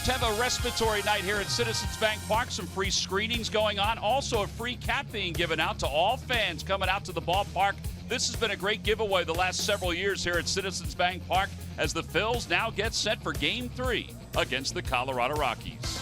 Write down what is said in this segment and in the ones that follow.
have a respiratory night here at Citizens Bank Park. Some free screenings going on. Also a free cap being given out to all fans coming out to the ballpark. This has been a great giveaway the last several years here at Citizens Bank Park as the Phils now get set for Game 3 against the Colorado Rockies.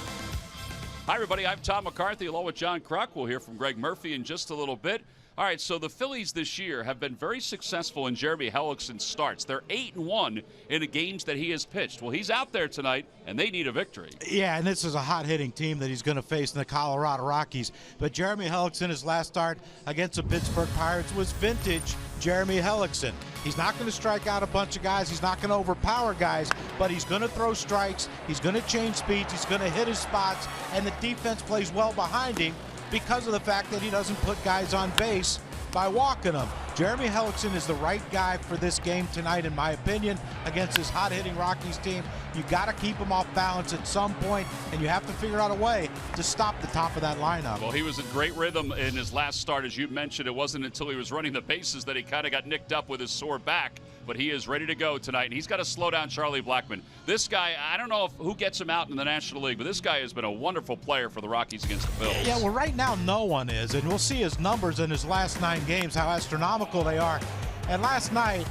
Hi, everybody. I'm Tom McCarthy along with John Kruk. We'll hear from Greg Murphy in just a little bit. All right, so the Phillies this year have been very successful in Jeremy Hellickson's starts. They're 8-1 in the games that he has pitched. Well, he's out there tonight, and they need a victory. Yeah, and this is a hot-hitting team that he's going to face in the Colorado Rockies. But Jeremy Hellickson, his last start against the Pittsburgh Pirates was vintage Jeremy Hellickson. He's not going to strike out a bunch of guys. He's not going to overpower guys, but he's going to throw strikes. He's going to change speeds. He's going to hit his spots, and the defense plays well behind him because of the fact that he doesn't put guys on base by walking them. Jeremy Hellickson is the right guy for this game tonight, in my opinion, against this hot-hitting Rockies team. You got to keep him off balance at some point, and you have to figure out a way to stop the top of that lineup. Well, he was in great rhythm in his last start. As you mentioned, it wasn't until he was running the bases that he kind of got nicked up with his sore back. But he is ready to go tonight, and he's got to slow down Charlie Blackmon. This guy, I don't know who gets him out in the National League, but this guy has been a wonderful player for the Rockies against the Phillies. Yeah, well, right now no one is, and we'll see his numbers in his last 9 games, how astronomical they are. And last night,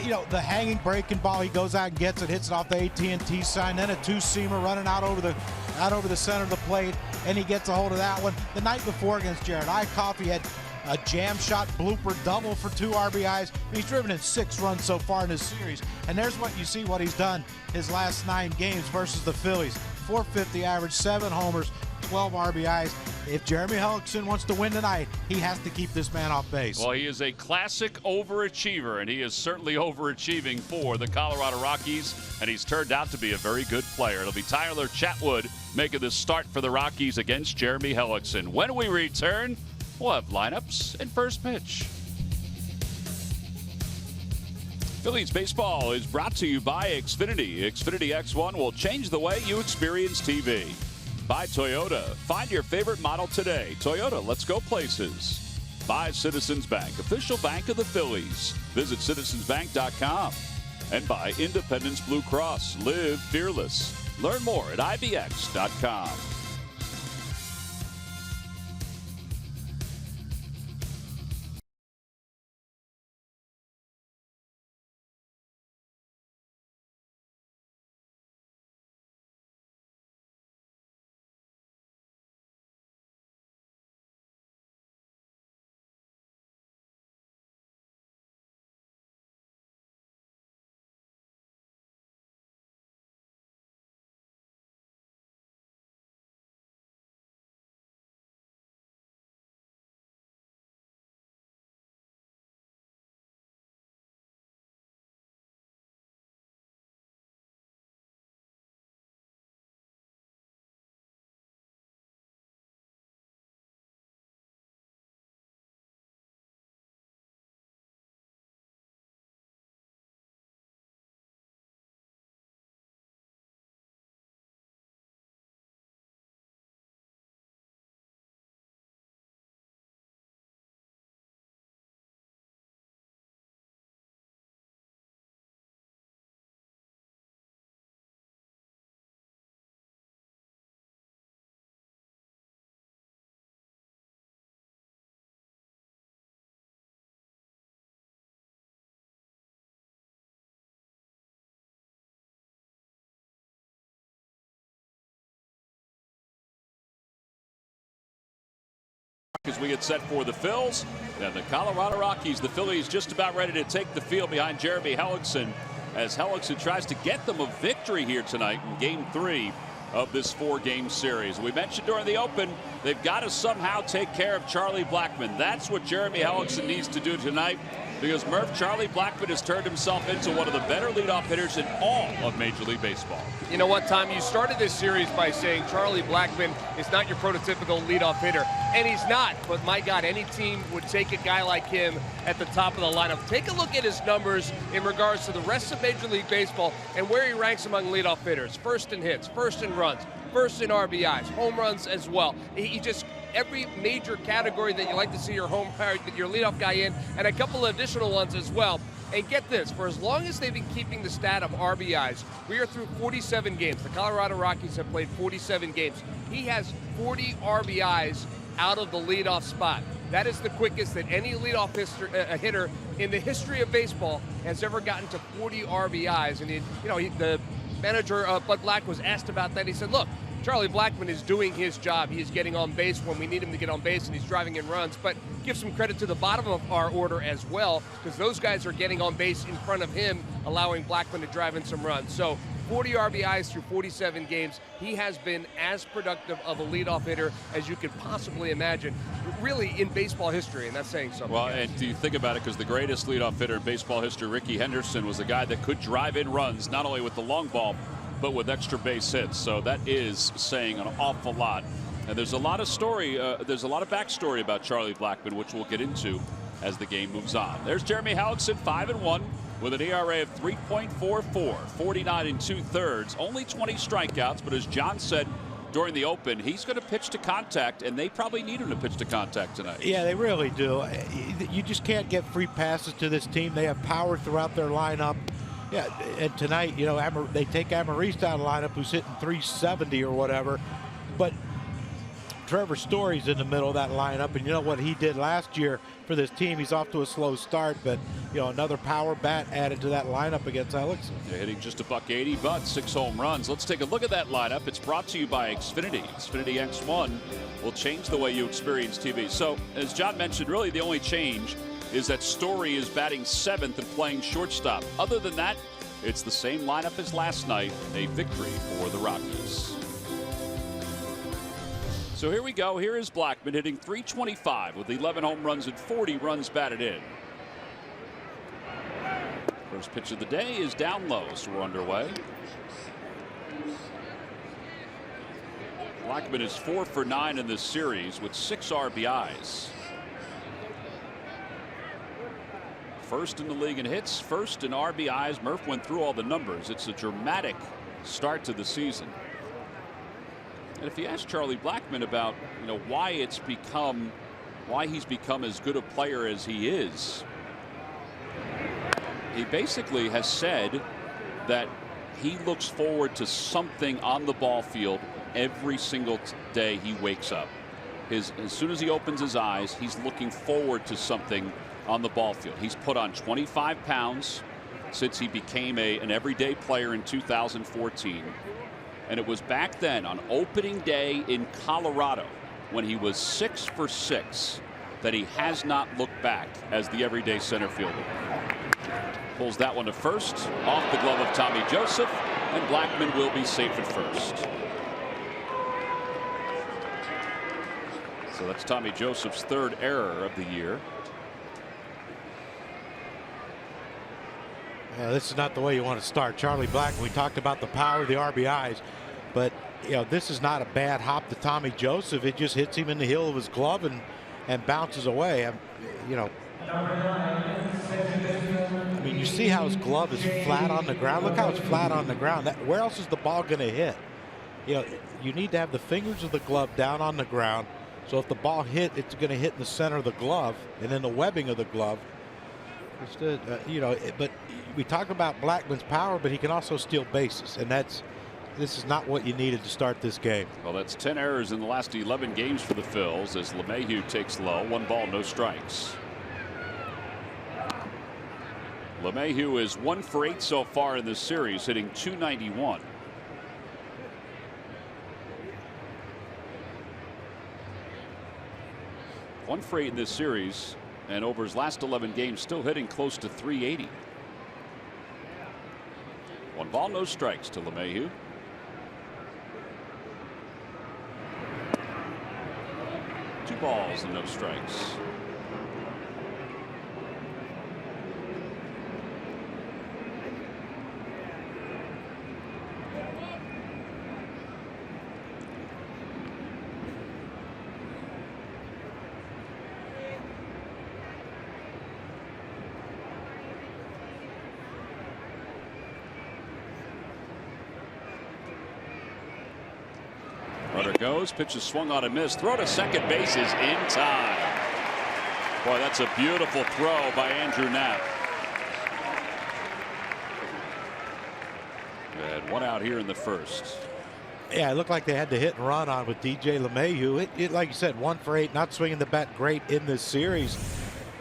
you know, the hanging breaking ball, he goes out and gets it, hits it off the AT&T sign, then a two-seamer running out over the center of the plate, and he gets a hold of that one. The night before against Jared Eichhoff, he had a jam shot blooper double for 2 RBIs. He's driven in 6 runs so far in this series. And there's what you see what he's done his last 9 games versus the Phillies. .450 average, 7 homers, 12 RBIs. If Jeremy Hellickson wants to win tonight, he has to keep this man off base. Well, he is a classic overachiever, and he is certainly overachieving for the Colorado Rockies, and he's turned out to be a very good player. It'll be Tyler Chatwood making the start for the Rockies against Jeremy Hellickson. When we return, we'll have lineups and first pitch. Phillies baseball is brought to you by Xfinity. Xfinity X1 will change the way you experience TV. By Toyota. Find your favorite model today. Toyota, let's go places. By Citizens Bank, official bank of the Phillies. Visit citizensbank.com. And by Independence Blue Cross. Live fearless. Learn more at ibx.com. As we get set for the Phils and the Colorado Rockies, the Phillies just about ready to take the field behind Jeremy Hellickson as Hellickson tries to get them a victory here tonight in Game 3 of this 4-game series. We mentioned during the open, they've got to somehow take care of Charlie Blackmon. That's what Jeremy Hellickson needs to do tonight, because Charlie Blackmon has turned himself into one of the better leadoff hitters in all of Major League Baseball. You know what, Tom? You started this series by saying Charlie Blackmon is not your prototypical leadoff hitter, and he's not. But my God, any team would take a guy like him at the top of the lineup. Take a look at his numbers in regards to the rest of Major League Baseball and where he ranks among leadoff hitters. First in hits, first in runs, first in RBIs, home runs as well. He just every major category that you like to see your leadoff guy in, and a couple of additional ones as well. And get this, for as long as they've been keeping the stat of RBIs, we are through 47 games. The Colorado Rockies have played 47 games. He has 40 RBIs out of the leadoff spot. That is the quickest that any leadoff hitter in the history of baseball has ever gotten to 40 RBIs. And the manager, Bud Black, was asked about that. He said, look, Charlie Blackmon is doing his job. He's getting on base when we need him to get on base, and he's driving in runs. But give some credit to the bottom of our order as well, because those guys are getting on base in front of him, allowing Blackmon to drive in some runs. So 40 RBIs through 47 games. He has been as productive of a leadoff hitter as you could possibly imagine, really, in baseball history, and that's saying something. Well, and do you think about it, because the greatest leadoff hitter in baseball history, Rickey Henderson, was a guy that could drive in runs, not only with the long ball, but with extra base hits. So that is saying an awful lot. And there's a lot of backstory about Charlie Blackmon, which we'll get into as the game moves on. There's Jeremy Hellickson, 5-1 with an ERA of 3.44, 49 2/3, only 20 strikeouts. But as John said during the open, he's going to pitch to contact, and they probably need him to pitch to contact tonight. Yeah, they really do. You just can't get free passes to this team. They have power throughout their lineup. Yeah, and tonight, they take Amaris out of the lineup, who's hitting 370 or whatever. But Trevor Story's in the middle of that lineup, and you know what he did last year for this team. He's off to a slow start, but another power bat added to that lineup against Hellickson. They're hitting just $180, but 6 home runs. Let's take a look at that lineup. It's brought to you by Xfinity. Xfinity X1 will change the way you experience TV. So, as John mentioned, really the only change is that Story is batting 7th and playing shortstop. Other than that, it's the same lineup as last night. A victory for the Rockies. So here we go. Here is Blackmon hitting .325 with 11 home runs and 40 runs batted in. First pitch of the day is down low, so we're underway. Blackmon is 4 for 9 in this series with 6 RBIs. First in the league in hits, first in RBIs. Murph went through all the numbers. It's a dramatic start to the season. And if you ask Charlie Blackmon about why he's become as good a player as he is, he basically has said that he looks forward to something on the ball field every single day he wakes up. As soon as he opens his eyes, he's looking forward to something on the ball field. He's put on 25 pounds since he became an everyday player in 2014. And it was back then on opening day in Colorado when he was 6 for 6 that he has not looked back as the everyday center fielder. Pulls that one to first, off the glove of Tommy Joseph, and Blackmon will be safe at first. So that's Tommy Joseph's 3rd error of the year. This is not the way you want to start. Charlie Blackmon, we talked about the power of the RBIs, but this is not a bad hop to Tommy Joseph. It just hits him in the heel of his glove and bounces away. I mean, you see how his glove is flat on the ground. Look how it's flat on the ground. Where else is the ball going to hit? You need to have the fingers of the glove down on the ground. So if the ball hit, it's going to hit in the center of the glove and then the webbing of the glove. But we talk about Blackmon's power, but he can also steal bases, and this is not what you needed to start this game. Well, that's 10 errors in the last 11 games for the Phils as LeMahieu takes low. 1 ball, no strikes. LeMahieu is 1 for 8 so far in this series, hitting .291. One for 8 in this series, and over his last 11 games, still hitting close to .380. 1 ball, no strikes to LeMahieu. Two balls and no strikes. Runner goes, pitch is swung on and missed. Throw to second base is in time. Boy, that's a beautiful throw by Andrew Knapp. One out here in the first. Yeah, it looked like they had to hit and run on with DJ LeMahieu. It like you said, 1 for 8, not swinging the bat great in this series.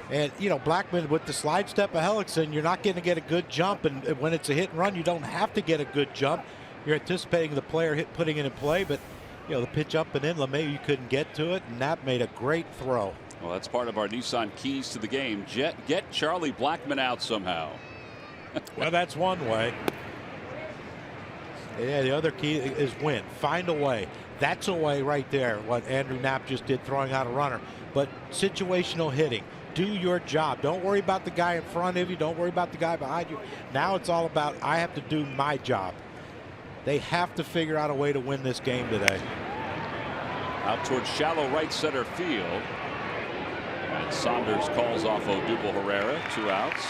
And, you know, Blackmon with the slide step of Hellickson, you're not going to get a good jump. And when it's a hit and run, you don't have to get a good jump. You're anticipating the player putting it in play, but, you know, the pitch up and in, LeMahieu couldn't get to it, and Knapp made a great throw. Well, that's part of our Nissan keys to the game. Get Charlie Blackmon out somehow. Well, that's one way. Yeah, the other key is win. Find a way. That's a way right there, what Andrew Knapp just did, throwing out a runner. But situational hitting. Do your job. Don't worry about the guy in front of you. Don't worry about the guy behind you. Now it's all about, I have to do my job. They have to figure out a way to win this game today. Out towards shallow right center field. And Saunders calls off Odubel Herrera. 2 outs.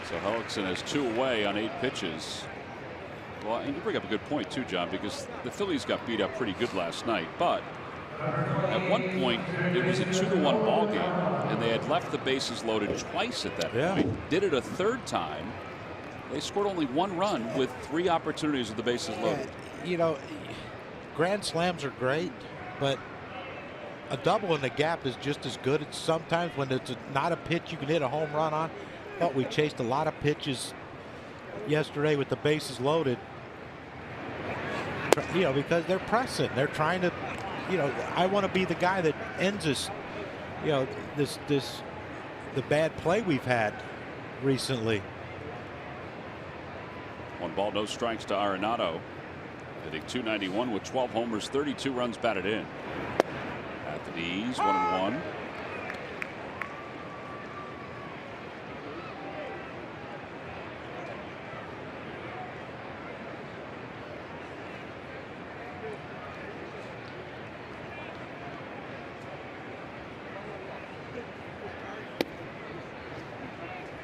So Hellickson has 2 away on 8 pitches. Well, and you bring up a good point too, John, because the Phillies got beat up pretty good last night. But at one point, it was a 2-1 ball game, and they had left the bases loaded twice at that point. Did it a 3rd time. They scored only 1 run with 3 opportunities with the bases loaded. Yeah, you know, grand slams are great, but a double in the gap is just as good. It's sometimes when it's not a pitch you can hit a home run on. But we chased a lot of pitches yesterday with the bases loaded. You know, because they're pressing. They're trying to, you know, I want to be the guy that ends this, you know, the bad play we've had recently. 1 ball, no strikes to Arenado. Hitting .291 with 12 homers, 32 runs batted in. At the knees, 1-1.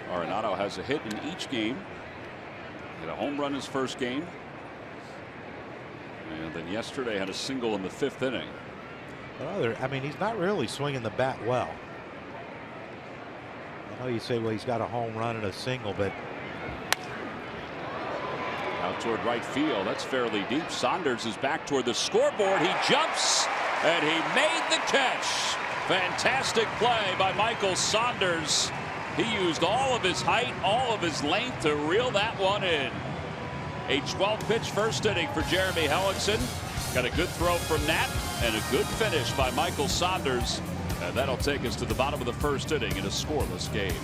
Arenado has a hit in each game. Hit a home run his first game. And then yesterday had a single in the 5th inning. Well, I mean, he's not really swinging the bat well. I know you say, well, he's got a home run and a single, but. Out toward right field. That's fairly deep. Saunders is back toward the scoreboard. He jumps and he made the catch. Fantastic play by Michael Saunders. He used all of his height, all of his length to reel that one in. A 12-pitch first inning for Jeremy Hellickson. Got a good throw from Knapp and a good finish by Michael Saunders. And that'll take us to the bottom of the first inning in a scoreless game.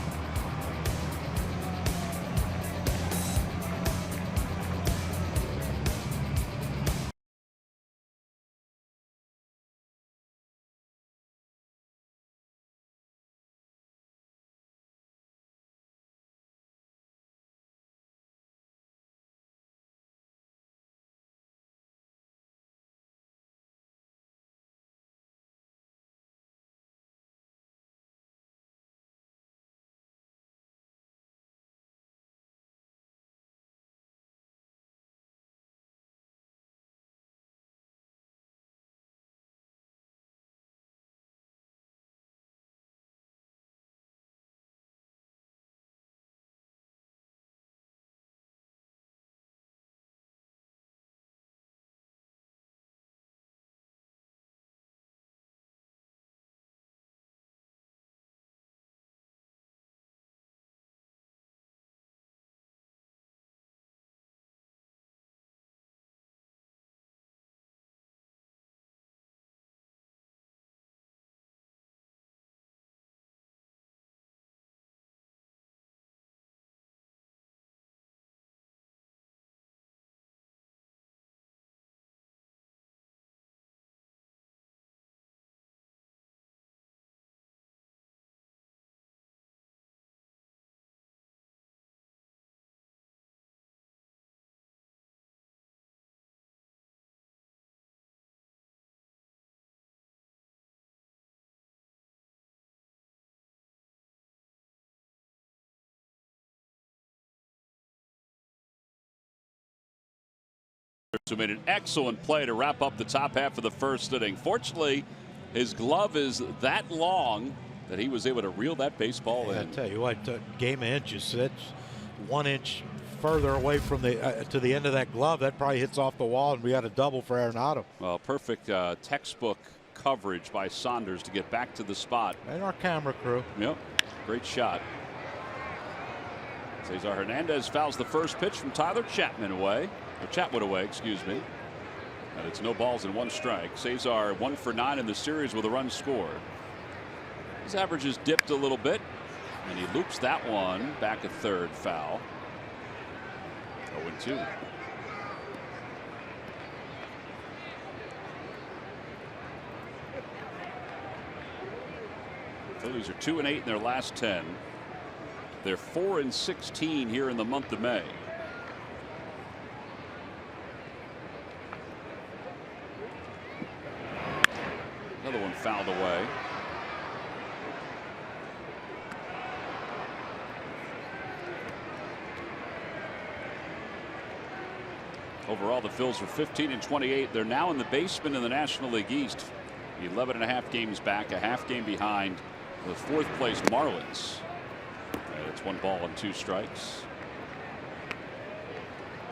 Who made an excellent play to wrap up the top half of the first inning. Fortunately, his glove is that long that he was able to reel that baseball in. I tell you what, game of inches. That's 1 inch further away from the to the end of that glove. That probably hits off the wall, and we got a double for Arenado. Well, perfect textbook coverage by Saunders to get back to the spot. And our camera crew. Yep, great shot. Cesar Hernandez fouls the first pitch from Tyler Chapman away, or Chatwood away, excuse me. And it's no balls and 1 strike. Cesar 1 for 9 in the series with a run scored. His average has dipped a little bit, and he loops that one back a third, foul. 0-2. Phillies are 2-8 in their last 10. They're 4-16 here in the month of May. Another one fouled away. Overall, the Phils are 15-28. They're now in the basement in the National League East. 11.5 games back, a half game behind the 4th place Marlins. And it's 1 ball and 2 strikes.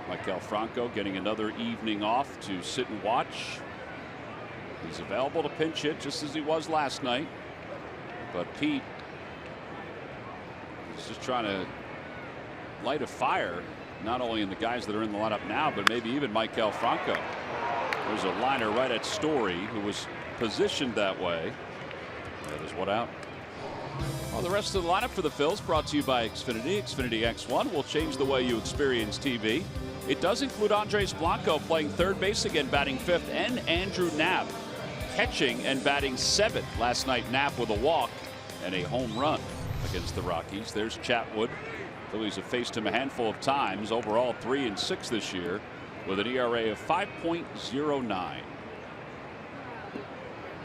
Michael Franco getting another evening off to sit and watch. He's available to pinch hit just as he was last night. But Pete is just trying to light a fire, not only in the guys that are in the lineup now, but maybe even Michael Franco. There's a liner right at Story, who was positioned that way. Yeah, there's one out. Well, the rest of the lineup for the Phils brought to you by Xfinity. Xfinity X1 will change the way you experience TV. It does include Andres Blanco playing third base again, batting 5th, and Andrew Knapp catching and batting 7th. Last night, Knapp with a walk and a home run against the Rockies. There's Chatwood. Phillies have faced him a handful of times. Overall 3-6 this year with an ERA of 5.09.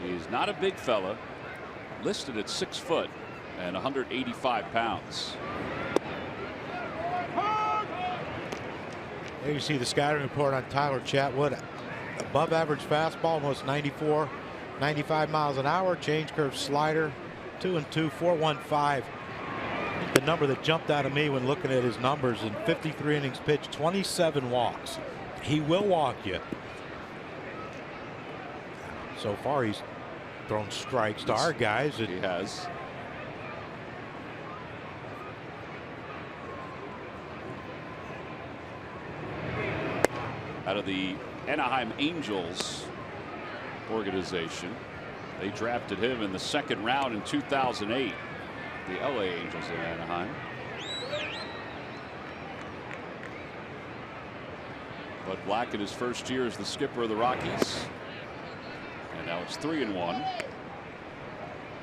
He's not a big fella, listed at 6 foot and 185 pounds. There you see the scouting report on Tyler Chatwood. Above average fastball, almost 94, 95 miles an hour. Change curve slider, 2-2, 4.15. The number that jumped out of me when looking at his numbers: in 53 innings pitched, 27 walks. He will walk you. So far, he's thrown strikes to our guys. He has. Out of the Anaheim Angels organization, they drafted him in the 2nd round in 2008. The LA Angels in Anaheim. But Black in his first year as the skipper of the Rockies. And now it's 3-1.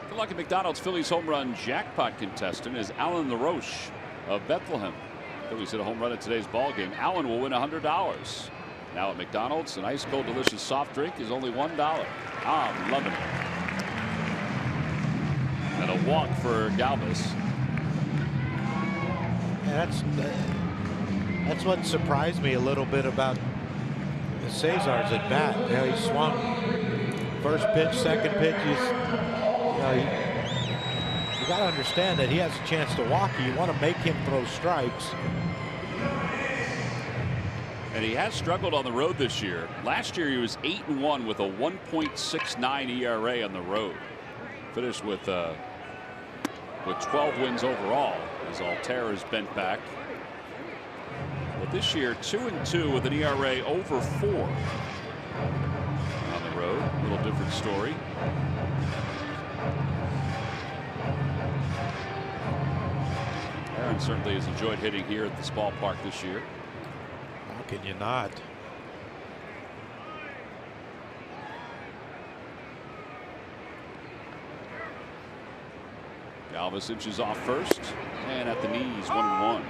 The Lucky McDonald's Phillies home run jackpot contestant is Alan LaRoche of Bethlehem. Phillies hit a home run in today's ball game. Alan will win $100. Now at McDonald's, an ice cold delicious soft drink is only $1. I'm loving it. And a walk for Galvis. Yeah, that's what surprised me a little bit about Cesar's at bat. You know, he swung first pitch, second pitch. You got to understand that he has a chance to walk you. You want to make him throw strikes. And he has struggled on the road this year. Last year he was 8-1 with a 1.69 ERA on the road. Finished with 12 wins overall as Altera is bent back. But this year 2-2 with an ERA over 4 on the road. A little different story. Aaron certainly has enjoyed hitting here at this ballpark this year. How can you not? Galvis inches off first, and at the knees, 1-1.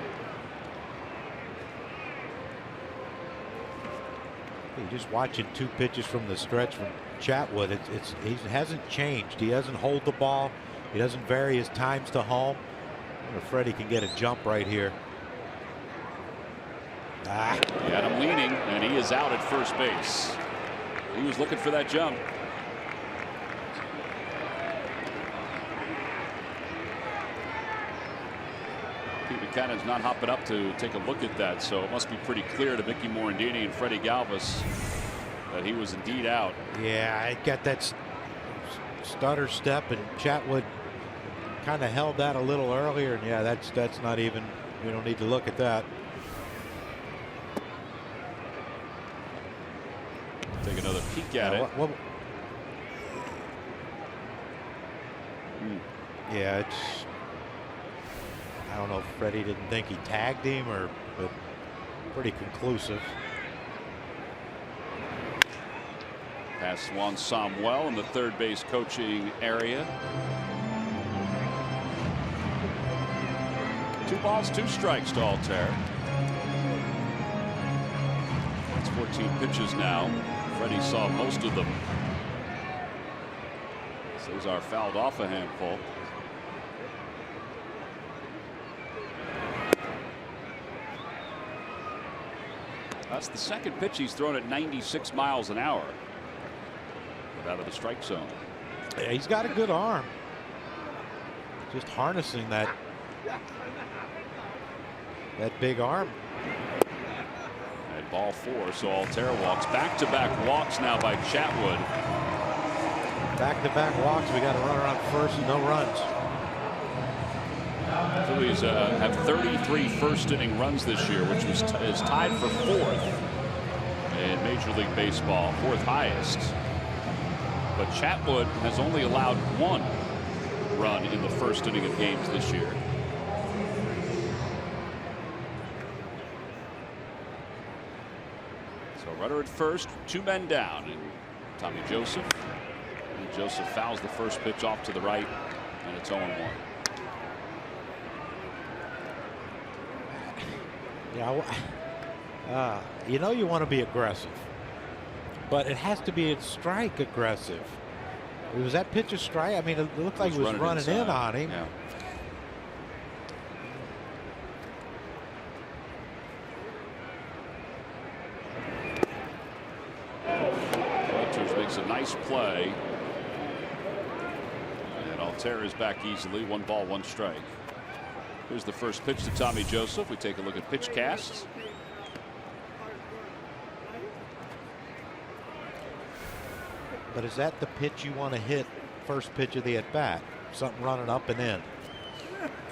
You're just watching 2 pitches from the stretch from Chatwood. He hasn't changed. He doesn't hold the ball. He doesn't vary his times to home. I'm afraid he can get a jump right here. He had him leaning, and he is out at first base. He was looking for that jump. Pete McKinnon's not hopping up to take a look at that, so it must be pretty clear to Mickey Morandini and Freddie Galvis that he was indeed out. Yeah, I got that stutter step, and Chatwood kind of held that a little earlier, and yeah, that's not even, we don't need to look at that. Take another peek at it. Yeah, it's, I don't know if Freddie didn't think he tagged him, but pretty conclusive. Pass Juan Samuel in the third base coaching area. 2 balls, 2 strikes to Altair. It's 14 pitches now. Freddie saw most of them. Cesar fouled off a handful. That's the second pitch he's thrown at 96 miles an hour. Out of the strike zone. Yeah, he's got a good arm. Just harnessing that big arm. At ball 4, so Altair walks. Back-to-back walks now by Chatwood. Back-to-back walks. We got a runner on first and no runs. Phillies have 33 first-inning runs this year, which is tied for 4th in Major League Baseball, 4th highest. But Chatwood has only allowed 1 run in the first inning of games this year. So runner at first, 2 men down, and Tommy Joseph. And Joseph fouls the first pitch off to the right, and it's 0-1. Yeah, you know you want to be aggressive, but it has to be a strike aggressive. Was that pitch a strike? I mean, it looked like he was running in on him. Yeah. Walters makes a nice play, and Altair is back easily. 1 ball, 1 strike. Here's the first pitch to Tommy Joseph. We take a look at pitch casts. But is that the pitch you want to hit first pitch of the at bat? Something running up and in.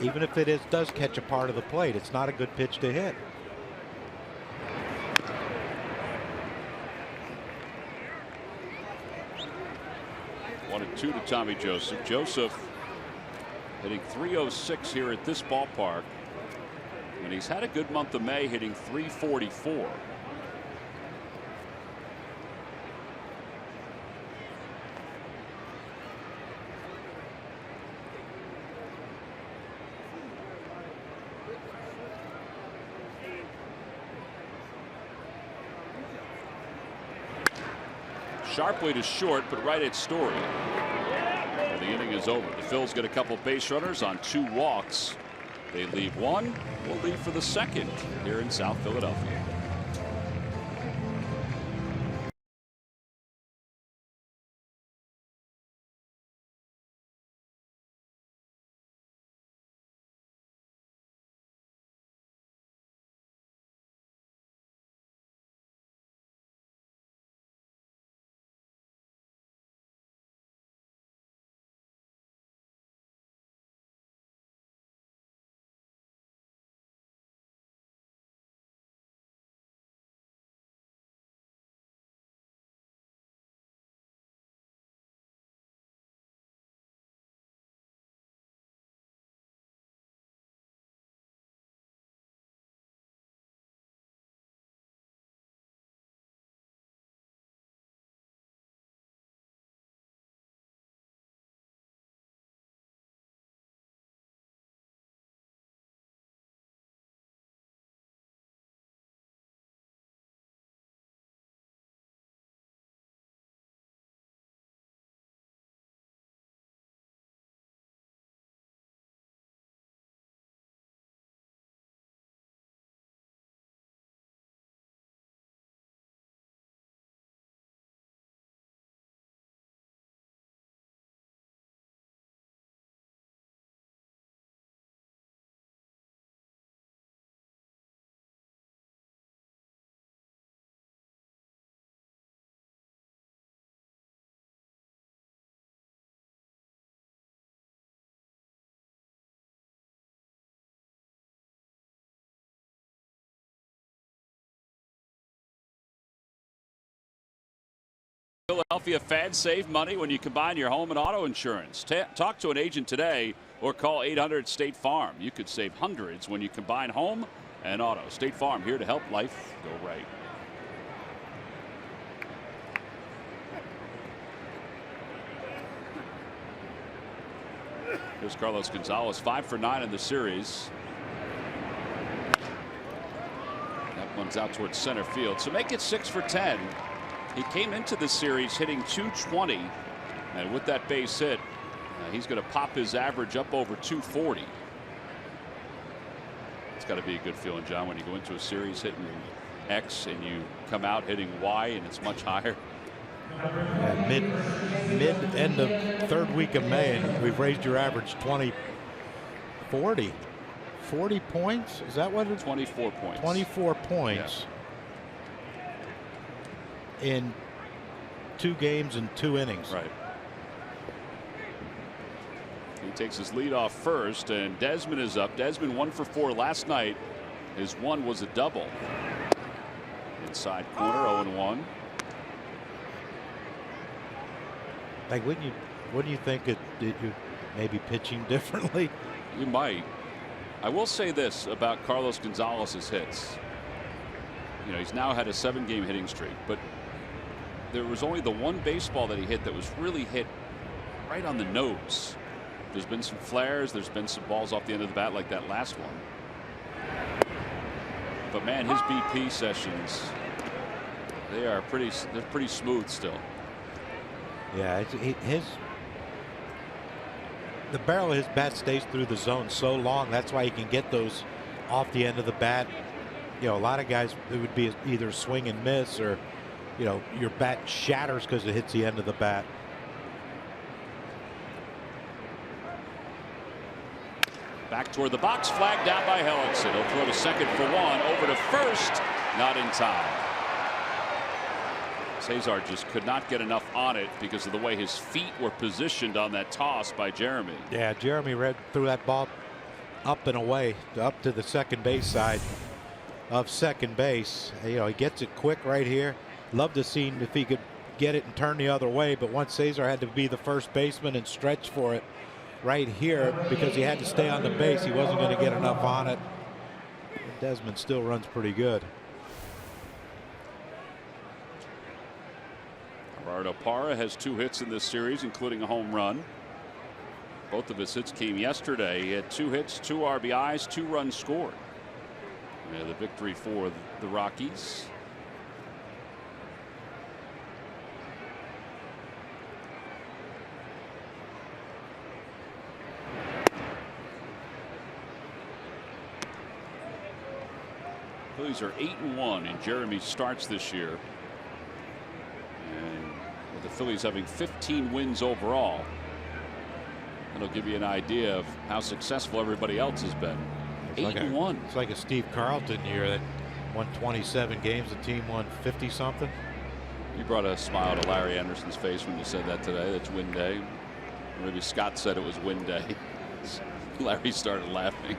Even if it does catch a part of the plate, it's not a good pitch to hit. One and 2 to Tommy Joseph. Joseph hitting .306 here at this ballpark, and he's had a good month of May, hitting .344. Sharply to short, but right at Story. And the inning is over. The Phils get a couple base runners on 2 walks. They leave 1. We'll leave for the second here in South Philadelphia. Philadelphia fans save money when you combine your home and auto insurance. Talk to an agent today or call 800-STATE-FARM. You could save hundreds when you combine home and auto. State Farm, here to help life go right. Here's Carlos Gonzalez, 5 for 9 in the series. That one's out towards center field. So make it 6 for 10. He came into the series hitting .220, and with that base hit, he's going to pop his average up over .240. It's got to be a good feeling, John, when you go into a series hitting X and you come out hitting Y and it's much higher. Yeah, end of third week of May, and we've raised your average 40 points. Is that what it is? 24 points. 24 points. Yeah. In 2 games and 2 innings. Right. He takes his lead off first, and Desmond is up. Desmond 1 for 4 last night. His one was a double. Inside corner, 0-1. Like, wouldn't you think that you maybe pitching differently? You might. I will say this about Carlos Gonzalez's hits. You know, he's now had a 7-game hitting streak, but there was only the one baseball that he hit that was really hit right on the nose. There's been some flares. There's been some balls off the end of the bat like that last one. But man, his BP sessions, they're pretty smooth still. Yeah, the barrel of his bat stays through the zone so long. That's why he can get those off the end of the bat. You know, a lot of guys, it would be either swing and miss, or, you know, your bat shatters because it hits the end of the bat. Back toward the box, flag down by Hellickson. He'll throw to second for 1, over to first, not in time. Cesar just could not get enough on it because of the way his feet were positioned on that toss by Jeremy. Yeah, Jeremy threw that ball up and away, up to the second base side of second base. You know, he gets it quick right here. Love to see if he could get it and turn the other way, but once Cesar had to be the first baseman and stretch for it right here because he had to stay on the base, he wasn't going to get enough on it. Desmond still runs pretty good. Gerardo Parra has 2 hits in this series, including a home run. Both of his hits came yesterday. He had 2 hits, 2 RBIs, 2 runs scored. Yeah, the victory for the Rockies. Phillies are 8-1 in Jeremy's starts this year. And with the Phillies having 15 wins overall, that'll give you an idea of how successful everybody else has been. 8-1. It's like a Steve Carlton year that won 27 games. The team won 50 something. You brought a smile to Larry Anderson's face when you said that today. That's win day. Or maybe Scott said it was win day. Larry started laughing.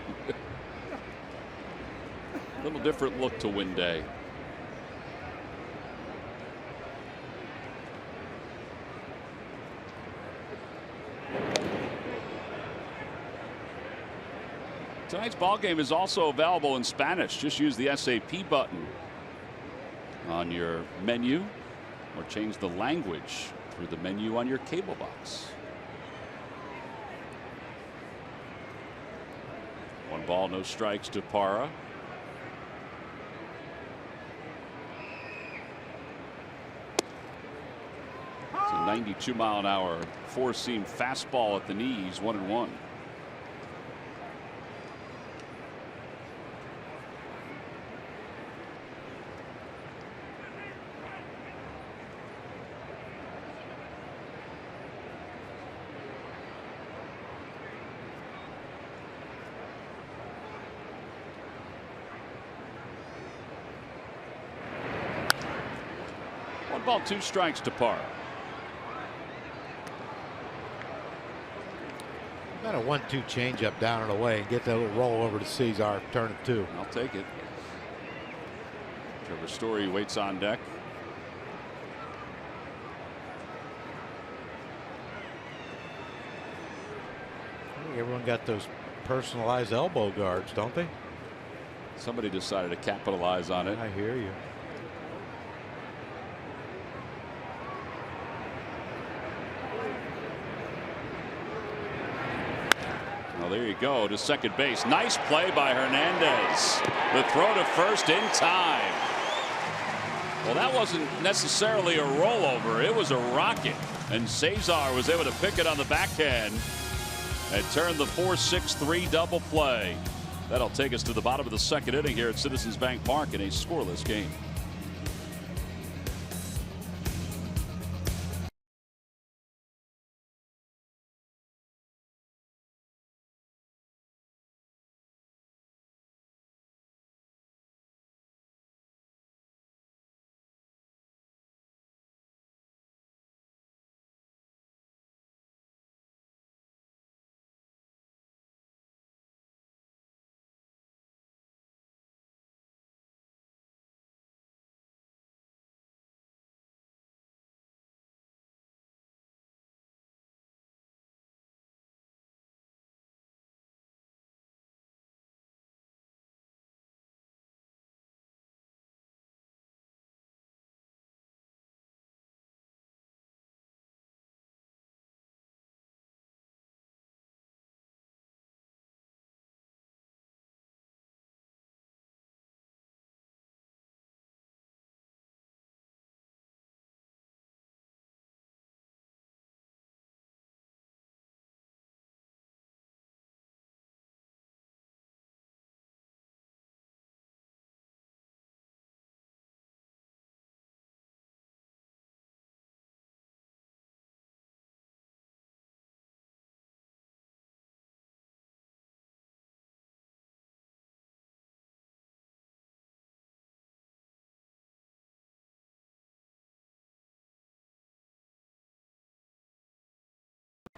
A little different look to win day. Tonight's ball game is also available in Spanish. Just use the SAP button on your menu, or change the language through the menu on your cable box. 1 ball, no strikes to Parra. It's a 92-mile-an-hour 4-seam fastball at the knees, 1-1. Ball, 2 strikes to Parra. Got a 1-2 changeup down and away and get that little roll over to Cesar, turn it 2. I'll take it. Trevor Story waits on deck. Everyone got those personalized elbow guards, don't they? Somebody decided to capitalize on it. I hear you. Well, there you go to second base. Nice play by Hernandez. The throw to first in time. Well, that wasn't necessarily a rollover. It was a rocket. And Cesar was able to pick it on the backhand and turn the 4-6-3 double play. That'll take us to the bottom of the second inning here at Citizens Bank Park in a scoreless game.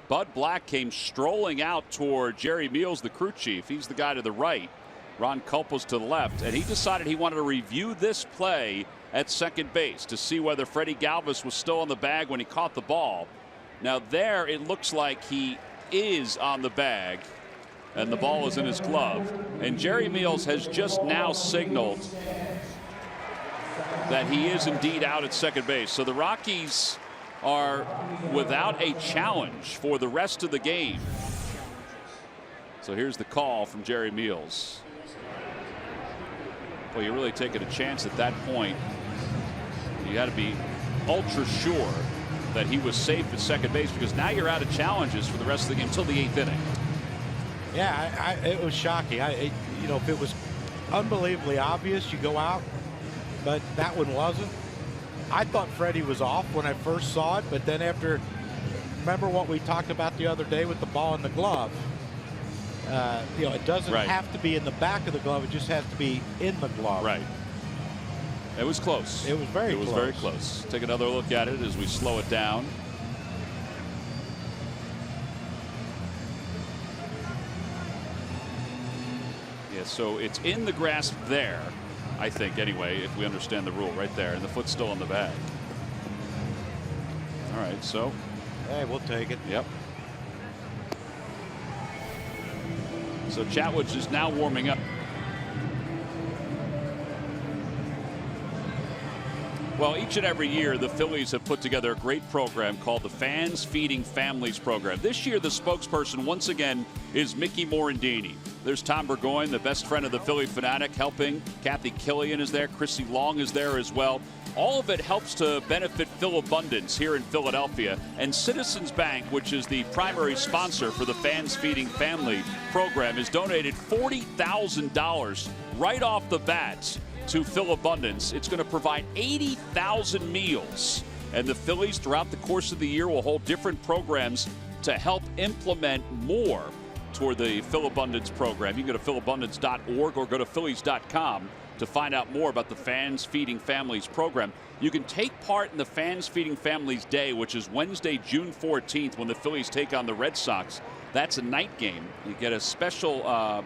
Bud Black came strolling out toward Jerry Meals, the crew chief. He's the guy to the right. Ron Culpo's to the left. And he decided he wanted to review this play at second base to see whether Freddie Galvis was still on the bag when he caught the ball. Now there it looks like he is on the bag and the ball is in his glove. And Jerry Meals has just now signaled that he is indeed out at second base. So the Rockies are without a challenge for the rest of the game. So here's the call from Jerry Meals. Well, you're really taking a chance at that point. You got to be ultra sure that he was safe at second base, because now you're out of challenges for the rest of the game until the 8th inning. Yeah, it was shocking. You know, if it was unbelievably obvious, you go out, but that one wasn't. I thought Freddie was off when I first saw it, but then after, remember what we talked about the other day with the ball in the glove. You know, it doesn't have to be in the back of the glove; it just has to be in the glove. Right. It was close. It was very close. It was very close. Take another look at it as we slow it down. Yeah, so it's in the grasp there. I think, anyway, if we understand the rule, right there, and the foot's still in the bag. All right, so. Hey, we'll take it. Yep. So Chatwood's is now warming up. Well, each and every year, the Phillies have put together a great program called the Fans Feeding Families Program. This year, the spokesperson, once again, is Mickey Morandini. There's Tom Burgoyne, the best friend of the Philly Fanatic, helping. Kathy Killian is there. Chrissy Long is there as well. All of it helps to benefit Philabundance here in Philadelphia. And Citizens Bank, which is the primary sponsor for the Fans Feeding Family program, has donated $40,000 right off the bat to Philabundance. It's going to provide 80,000 meals. And the Phillies, throughout the course of the year, will hold different programs to help implement more toward the Philabundance program. You can go to philabundance.org or go to phillies.com to find out more about the Fans Feeding Families program. You can take part in the Fans Feeding Families Day, which is Wednesday, June 14th, when the Phillies take on the Red Sox. That's a night game. You get a special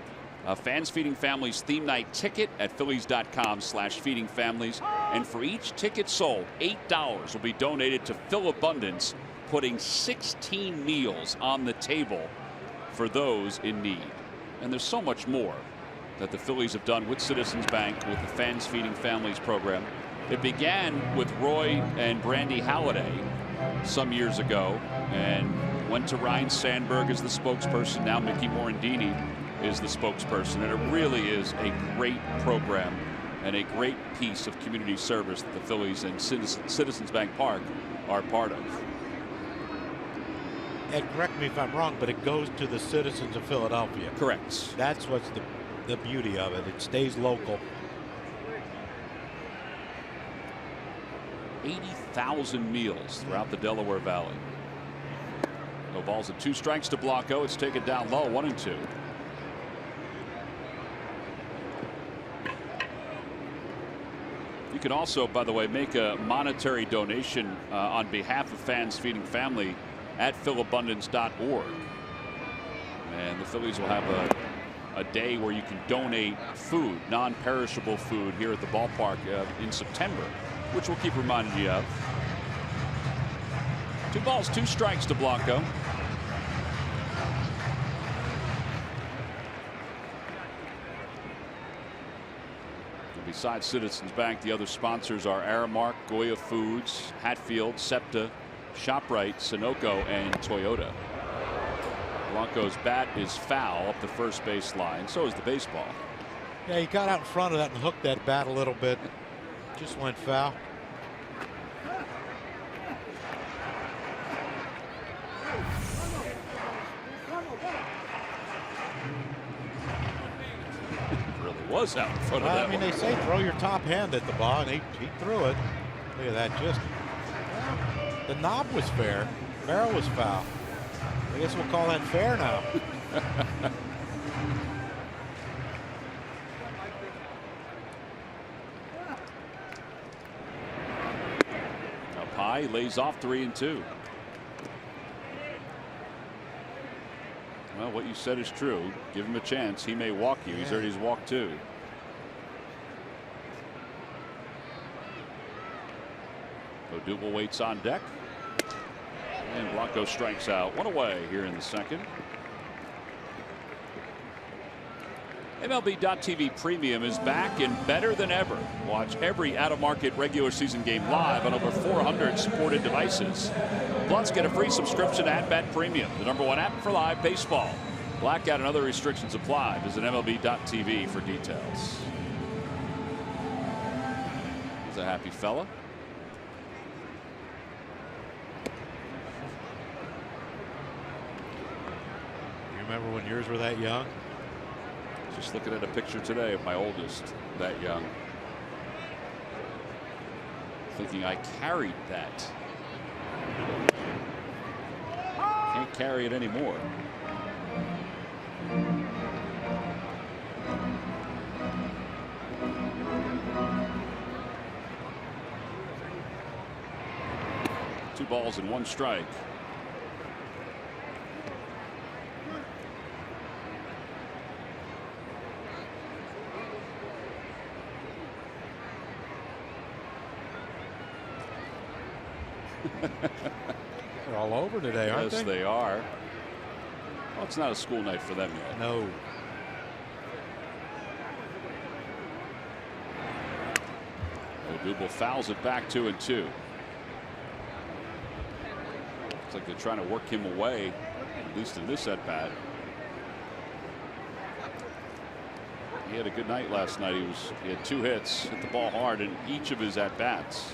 Fans Feeding Families theme night ticket at phillies.com/feedingfamilies. And for each ticket sold, $8 will be donated to Philabundance, putting 16 meals on the table for those in need. And there's so much more that the Phillies have done with Citizens Bank, with the Fans Feeding Families program. It began with Roy and Brandy Halliday some years ago and went to Ryan Sandberg as the spokesperson. Now Mickey Morandini is the spokesperson, and it really is a great program and a great piece of community service that the Phillies and Citizens Bank Park are part of. And correct me if I'm wrong, but it goes to the citizens of Philadelphia. Correct. That's what's the beauty of it. It stays local. 80,000 meals throughout the Delaware Valley. No balls and 2 strikes to Blanco. It's taken down low, 1-2. You can also, by the way, make a monetary donation on behalf of Fans Feeding Family at philabundance.org. And the Phillies will have a day where you can donate food, non-perishable food, here at the ballpark in September, which we'll keep reminding you of. 2 balls, 2 strikes to Blanco. Besides Citizens Bank, the other sponsors are Aramark, Goya Foods, Hatfield, SEPTA, ShopRite, Sunoco, and Toyota. Blanco's bat is foul up the first base line. So is the baseball. Yeah, he got out in front of that and hooked that bat a little bit. Just went foul. Was out in front of that. I mean, they say throw your top hand at the ball, and he threw it. Look at that. Just the knob was fair. Barrel was foul. I guess we'll call that fair now. Up high, lays off 3-2. Well, what you said is true. Give him a chance. He may walk you. He's already walked 2. Odubel waits on deck. And Blanco strikes out. 1 away here in the second. MLB.TV Premium is back and better than ever. Watch every out-of-market regular season game live on over 400 supported devices. Plus, get a free subscription to @Bat Premium, the #1 app for live baseball. Blackout and other restrictions apply. Visit MLB.TV for details. He's a happy fella. You remember when yours were that young? Just looking at a picture today of my oldest that young. Thinking I carried that. Can't carry it anymore. Two balls and 1 strike. They're all over today, aren't they? Yes, they are. Well, it's not a school night for them yet. No. Odubel fouls it back 2-2. Looks like they're trying to work him away, at least in this at bat. He had a good night last night. He had 2 hits, hit the ball hard in each of his at bats.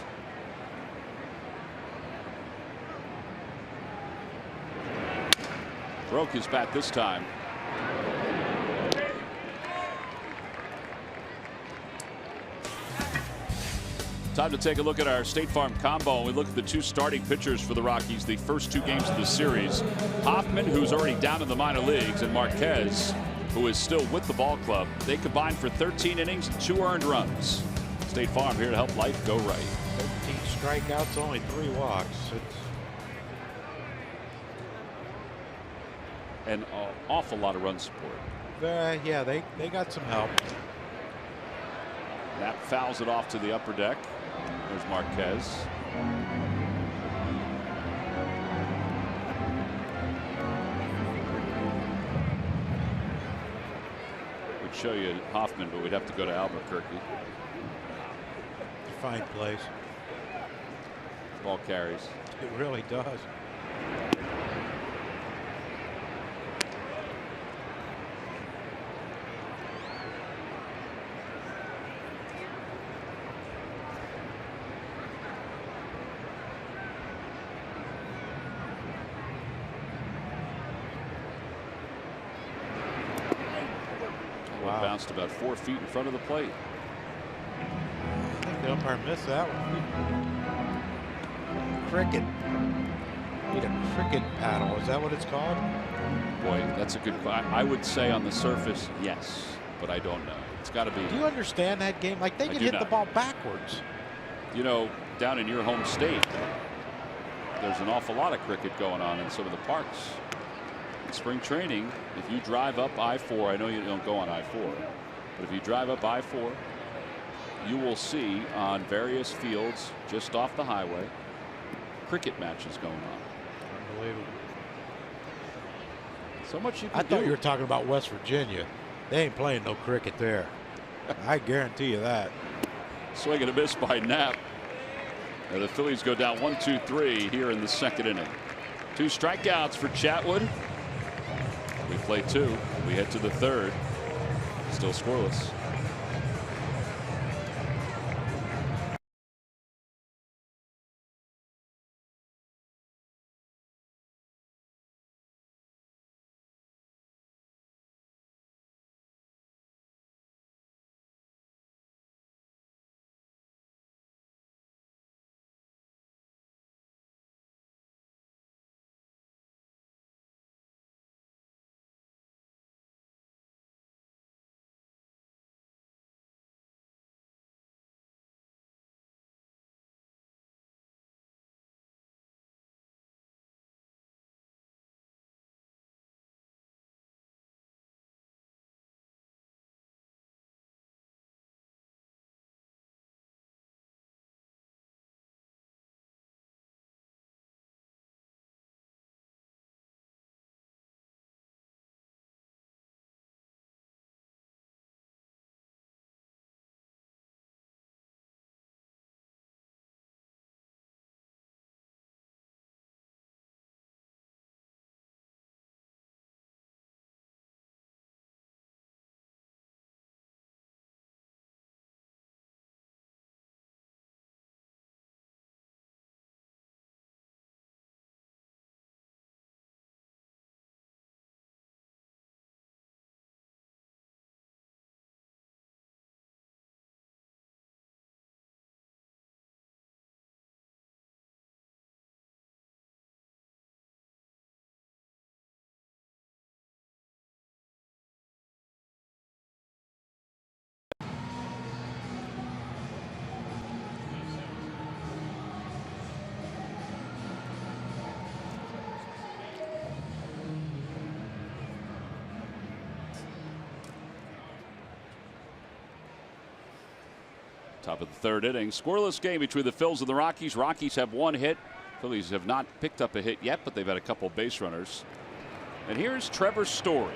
Broke his bat this time. Time to take a look at our State Farm combo. We look at the 2 starting pitchers for the Rockies the first 2 games of the series. Hoffman, who's already down in the minor leagues, and Marquez, who is still with the ball club. They combined for 13 innings and 2 earned runs. State Farm here to help life go right. 13 strikeouts, only 3 walks. And an awful lot of run support. Yeah, they got some help. Knapp fouls it off to the upper deck. There's Marquez. show you Hoffman, but we'd have to go to Albuquerque. Fine place. Ball carries. It really does. Wow. Bounced about 4 feet in front of the plate. I think the umpire missed that one. Cricket. Need a cricket paddle. Is that what it's called? Boy, that's a good question. I would say on the surface, yes, but I don't know. It's got to be. Do you understand that game? Like they I can do hit the not. ball backwards. You know, down in your home state, there's an awful lot of cricket going on in some of the parks. In spring training, if you drive up I-4, I know you don't go on I-4, but if you drive up I-4, you will see on various fields just off the highway cricket matches going on. Unbelievable. So much you can I thought do. you were talking about West Virginia. They ain't playing no cricket there. I guarantee you that. Swing and a miss by Knapp. And the Phillies go down 1-2-3 here in the second inning. 2 strikeouts for Chatwood. We play 2. We head to the third. Still scoreless. Top of the third inning. Scoreless game between the Phils and the Rockies. Rockies have 1 hit. Phillies have not picked up a hit yet, but they've had a couple base runners. And here's Trevor Story.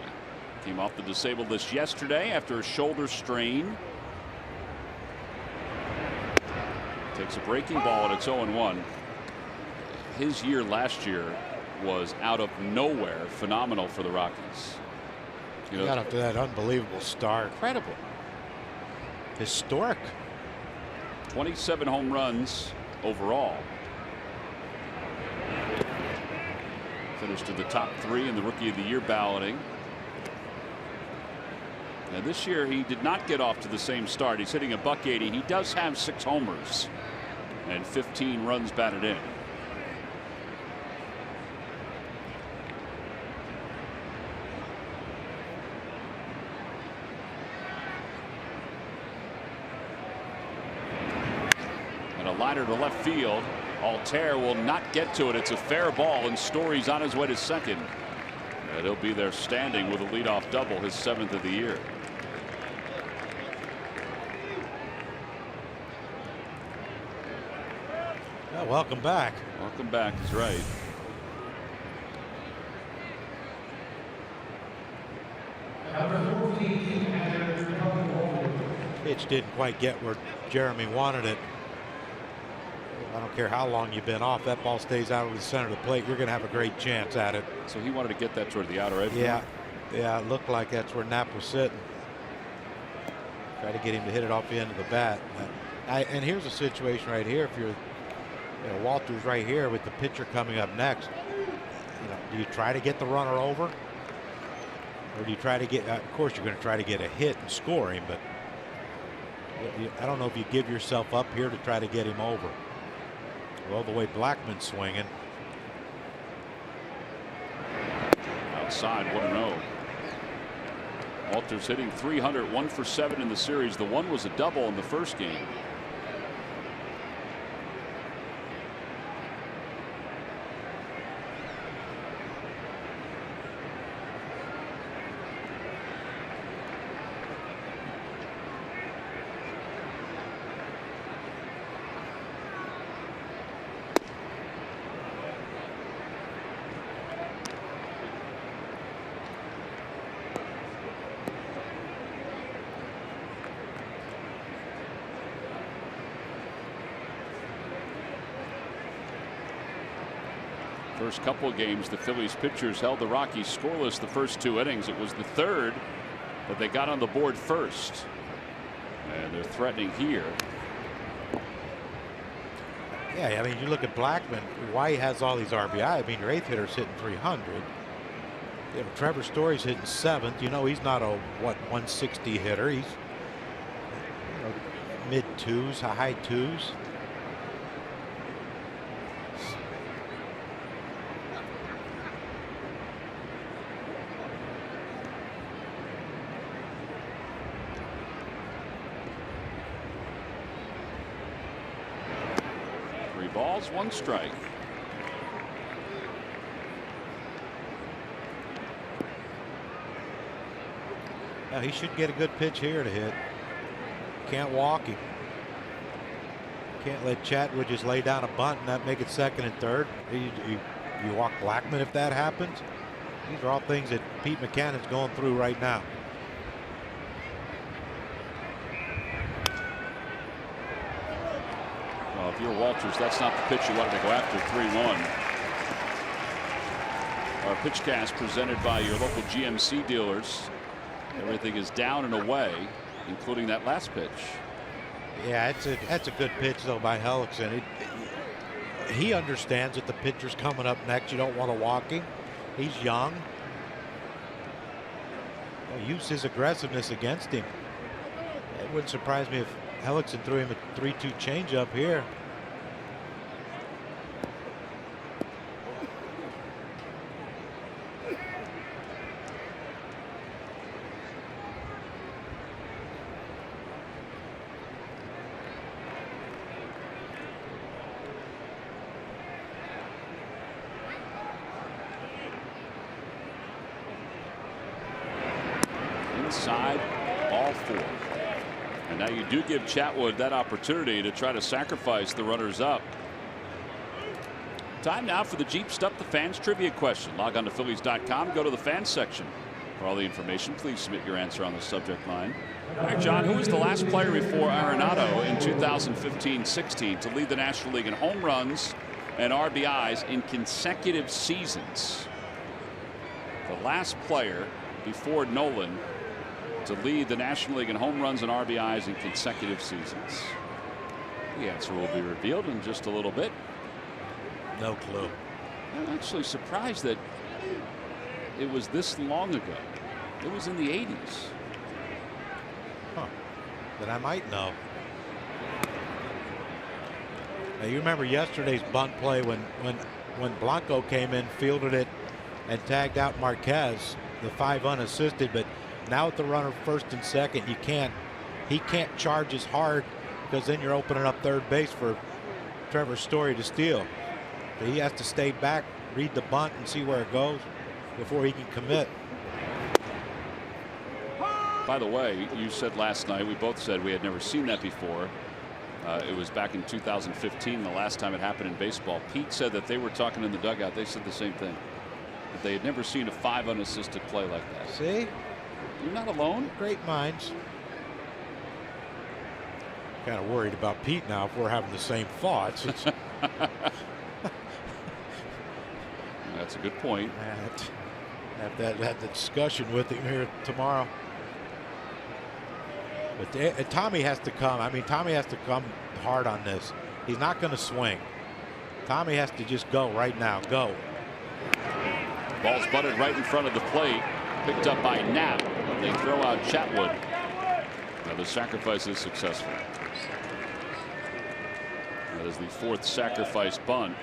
Came off the disabled list yesterday after a shoulder strain. Takes a breaking ball and it's 0-1. His year last year was out of nowhere phenomenal for the Rockies. You know, Got up to that unbelievable start. Incredible. Historic. 27 home runs overall. Finished in the top 3 in the Rookie of the Year balloting. And this year he did not get off to the same start. He's hitting a .180. He does have 6 homers and 15 runs batted in. And a liner to left field. Altair will not get to it. It's a fair ball, and Story's on his way to second. And he'll be there standing with a leadoff double, his 7th of the year. Yeah, welcome back. Welcome back is right. Number 14, Pitch didn't quite get where Jeremy wanted it. I don't care how long you've been off, that ball stays out of the center of the plate, you're going to have a great chance at it. So he wanted to get that toward the outer edge. Yeah, yeah, it looked like that's where Knapp was sitting. Try to get him to hit it off the end of the bat. And here's a situation right here. If you're, Walters right here with the pitcher coming up next, do you try to get the runner over, or do you try to get? Of course, you're going to try to get a hit and score him, but I don't know if you give yourself up here to try to get him over. Well, the way Blackman's swinging. Outside, 1-0. Walters hitting .300, 1 for 7 in the series. The one was a double in the first game. First couple of games, the Phillies pitchers held the Rockies scoreless the first 2 innings. It was the third that they got on the board first. And they're threatening here. Yeah, I mean, you look at Blackman, why he has all these RBI. I mean, your 8th hitter's hitting .300. Trevor Story's hitting 7th. He's not a, 160 hitter. He's mid 2s, high 2s. Balls, 1 strike. Now he should get a good pitch here to hit. Can't walk him. Can't let Chatwood just lay down a bunt and not make it 2nd and 3rd. You walk Blackman if that happens. These are all things that Pete McCannon's going through right now. If you're Walters, that's not the pitch you wanted to go after. 3-1. Our pitch cast presented by your local GMC dealers. Everything is down and away, including that last pitch. Yeah, that's a good pitch though by Hellickson. He understands that the pitcher's coming up next. You don't want to walk him. He's young. Use his aggressiveness against him. It wouldn't surprise me if Hellickson threw him a 3-2 changeup here. Inside, ball 4. And now you do give Chatwood that opportunity to try to sacrifice the runners up. Time now for the Jeep Stuff the Fans trivia question. Log on to Phillies.com. Go to the fans section for all the information. Please submit your answer on the subject line. All right, John, who was the last player before Arenado in 2015-16 to lead the National League in home runs and RBIs in consecutive seasons? The last player before Nolan to lead the National League in home runs and RBIs in consecutive seasons. The answer will be revealed in just a little bit. No clue. I'm actually surprised that it was this long ago. It was in the 80s. Huh. Then I might know. Now you remember yesterday's bunt play when Blanco came in, fielded it, and tagged out Marquez, the 5 unassisted, but now with the runner 1st and 2nd, he can't charge as hard because then you're opening up 3rd base for Trevor Story to steal. So he has to stay back, read the bunt, and see where it goes before he can commit. By the way, you said last night, we both said we had never seen that before. It was back in 2015, the last time it happened in baseball. Pete said that they were talking in the dugout. They said the same thing, that they had never seen a 5 unassisted play like that. See? You're not alone. Great minds. kind of worried about Pete now if we're having the same thoughts. That's a good point. Have that discussion with him here tomorrow. But Tommy has to come. I mean, Tommy has to come hard on this. He's not going to swing. Tommy has to just go right now. Go. Ball's butted right in front of the plate. Picked up by Knapp. They throw out Chatwood. Now the sacrifice is successful. That is the 4th sacrifice bunt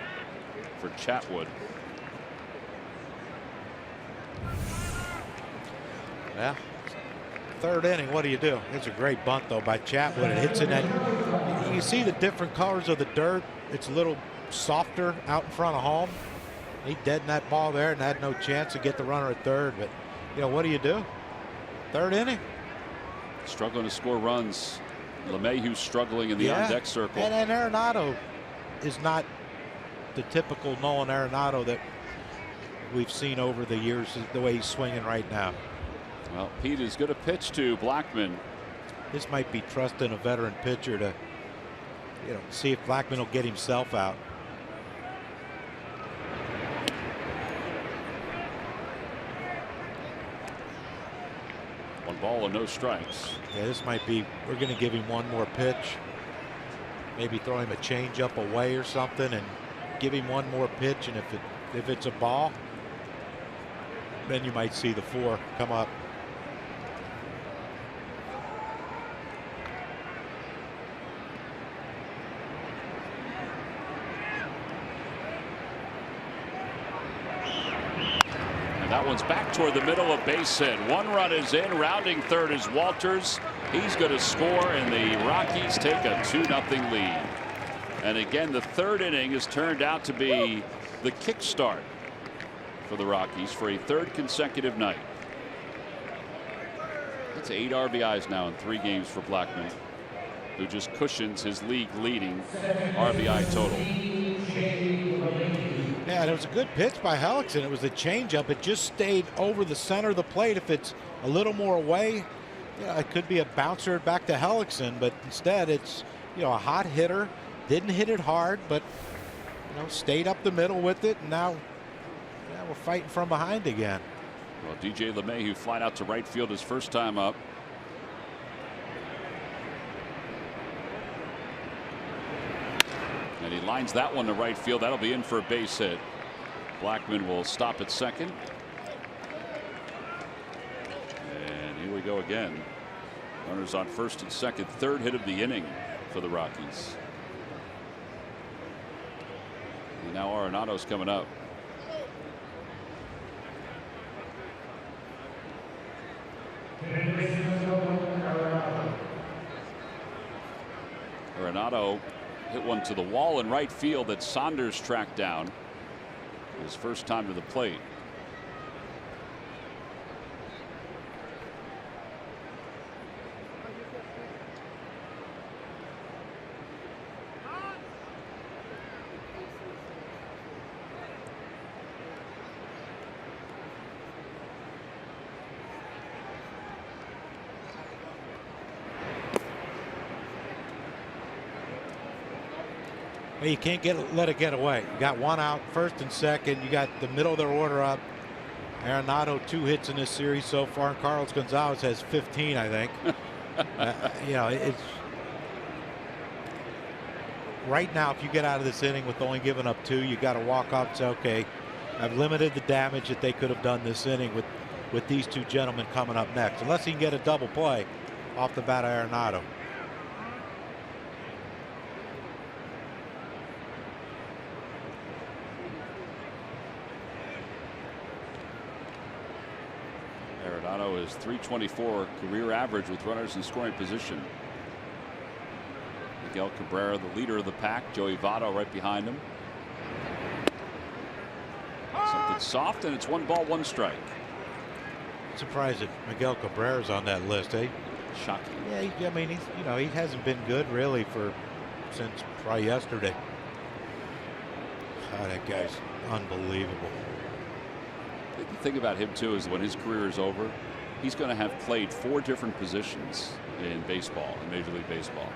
for Chatwood. Yeah. 3rd inning, what do you do? It's a great bunt though by Chatwood. It hits in that. You see the different colors of the dirt. It's a little softer out in front of home. He deadened that ball there and had no chance to get the runner at 3rd. But you know, what do you do? 3rd inning. Struggling to score runs. LeMahieu's struggling in the on-deck circle. And Arenado is not the typical Nolan Arenado that we've seen over the years, the way he's swinging right now. Well, Pete is going to pitch to Blackman. This might be trusting a veteran pitcher to, you know, see if Blackman will get himself out. One ball and no strikes. Yeah, this might be. We're going to give him one more pitch. Maybe throw him a changeup away or something, and give him one more pitch. And if it's a ball, then you might see the 4 come up. That one's back toward the middle, of base hit. 1 run is in. Rounding 3rd is Walters. He's going to score, and the Rockies take a 2-0 lead. And again, the 3rd inning has turned out to be the kickstart for the Rockies for a 3rd consecutive night. It's 8 RBIs now in 3 games for Blackman, who just cushions his league-leading RBI total. Yeah, and it was a good pitch by Hellickson. It was a changeup. It just stayed over the center of the plate. If it's a little more away, yeah, it could be a bouncer back to Hellickson. But instead, it's, you know, a hot hitter. Didn't hit it hard, but, you know, stayed up the middle with it. And now, yeah, we're fighting from behind again. Well, DJ LeMahieu flying out to right field his first time up. And he lines that one to right field. That'll be in for a base hit. Blackman will stop at 2nd. And here we go again. Runners on 1st and 2nd. 3rd hit of the inning for the Rockies. And now Arenado's coming up. Arenado hit one to the wall in right field that Saunders tracked down. His first time to the plate. You can't let it get away. You got 1 out, 1st and 2nd. You got the middle of their order up. Arenado 2 hits in this series so far, and Carlos Gonzalez has 15, I think. You know, it's right now. If you get out of this inning with only giving up 2, you got to walk off and say, okay, I've limited the damage that they could have done this inning with these 2 gentlemen coming up next, unless he can get a double play off the bat of Arenado. Arenado is .324 career average with runners in scoring position. Miguel Cabrera, the leader of the pack. Joey Votto right behind him. Something soft, and it's 1 ball, 1 strike. Surprised that Miguel Cabrera's on that list, eh? Shocking. Yeah, I mean, he hasn't been good really since probably yesterday. Oh, that guy's unbelievable. The thing about him too is when his career is over, he's going to have played 4 different positions in baseball, in Major League Baseball.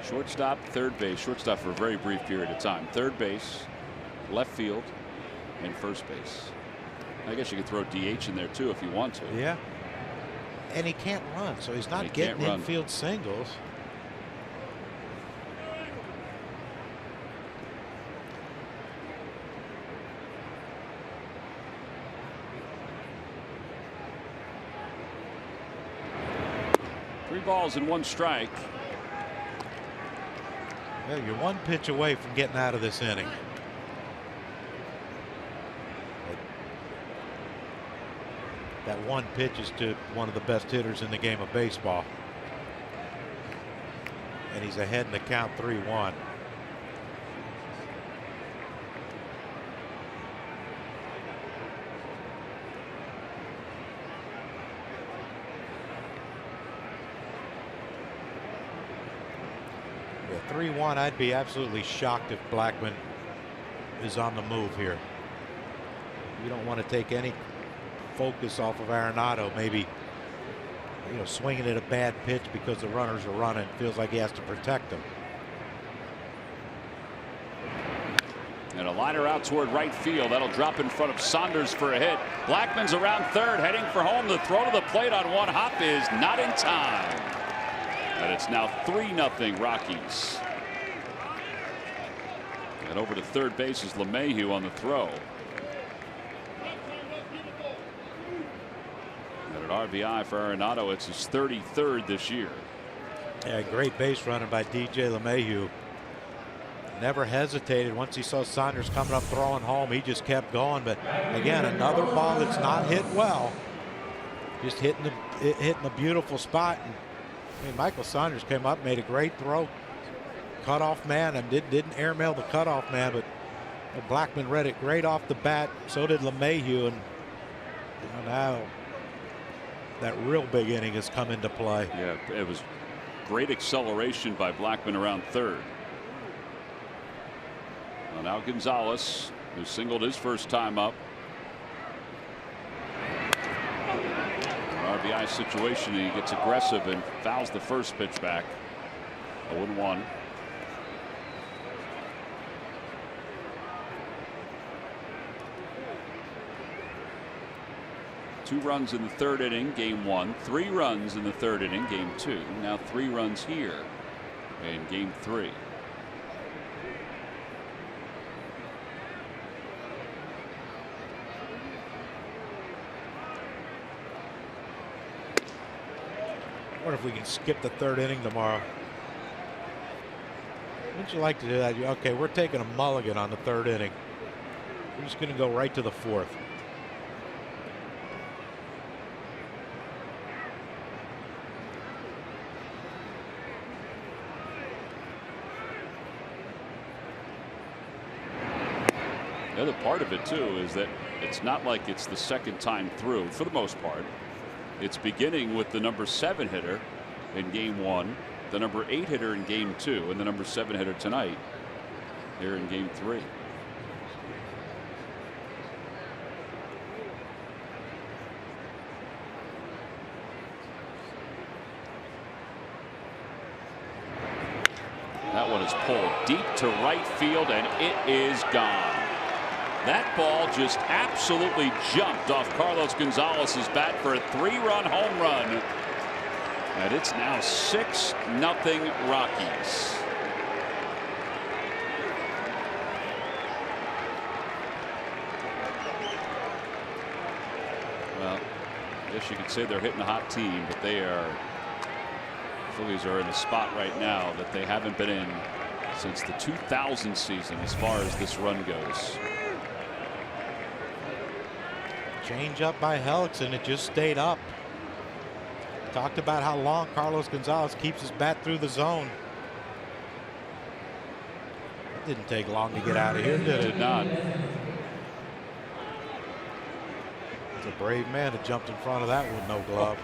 Shortstop, third base, shortstop for a very brief period of time. Third base, left field, and first base. I guess you could throw DH in there too if you want to. Yeah. And he can't run, so he's not getting infield singles. Three balls and one strike. Well, you're one pitch away from getting out of this inning. That one pitch is to one of the best hitters in the game of baseball. And he's ahead in the count 3-1. Yeah, 3-1. I'd be absolutely shocked if Blackmon is on the move here. You don't want to take any focus off of Arenado, maybe swinging at a bad pitch because the runners are running. Feels like he has to protect them. And a liner out toward right field. That'll drop in front of Saunders for a hit. Blackmon's around third, heading for home. The throw to the plate on one hop is not in time. And it's now 3-0 Rockies. And over to third base is LeMahieu on the throw. An RBI for Arenado. It's his 33rd this year. Yeah, great base running by DJ LeMahieu. Never hesitated. Once he saw Saunders coming up throwing home, he just kept going. But again, another ball that's not hit well. Just hitting a beautiful spot. And, I mean, Michael Saunders came up, made a great throw. Cutoff man, and didn't airmail the cutoff man, but Blackmon read it great off the bat. So did LeMahieu, and now that real big inning has come into play. Yeah, it was great acceleration by Blackmon around third. Well, now Gonzalez, who singled his first time up. An RBI situation, and he gets aggressive and fouls the first pitch back. 0-1. Two runs in the third inning, game one. 3 runs in the third inning, game two. Now 3 runs here in game 3. I wonder if we can skip the third inning tomorrow. Wouldn't you like to do that? Okay, we're taking a mulligan on the third inning. We're just going to go right to the fourth. The other part of it too is that it's not like it's the second time through. For the most part, it's beginning with the number 7 hitter in game 1, the number 8 hitter in game 2, and the number 7 hitter tonight here in game 3. That one is pulled deep to right field, and it is gone. That ball just absolutely jumped off Carlos Gonzalez's bat for a 3-run home run. And it's now 6-0 Rockies. Well, I guess you could say they're hitting a hot team, but they are. Phillies are in a spot right now that they haven't been in since the 2000 season as far as this run goes. Change up by Hellickson. It just stayed up. Talked about how long Carlos Gonzalez keeps his bat through the zone. It didn't take long to get out of here, did it? It did not. It's a brave man that jumped in front of that with no glove.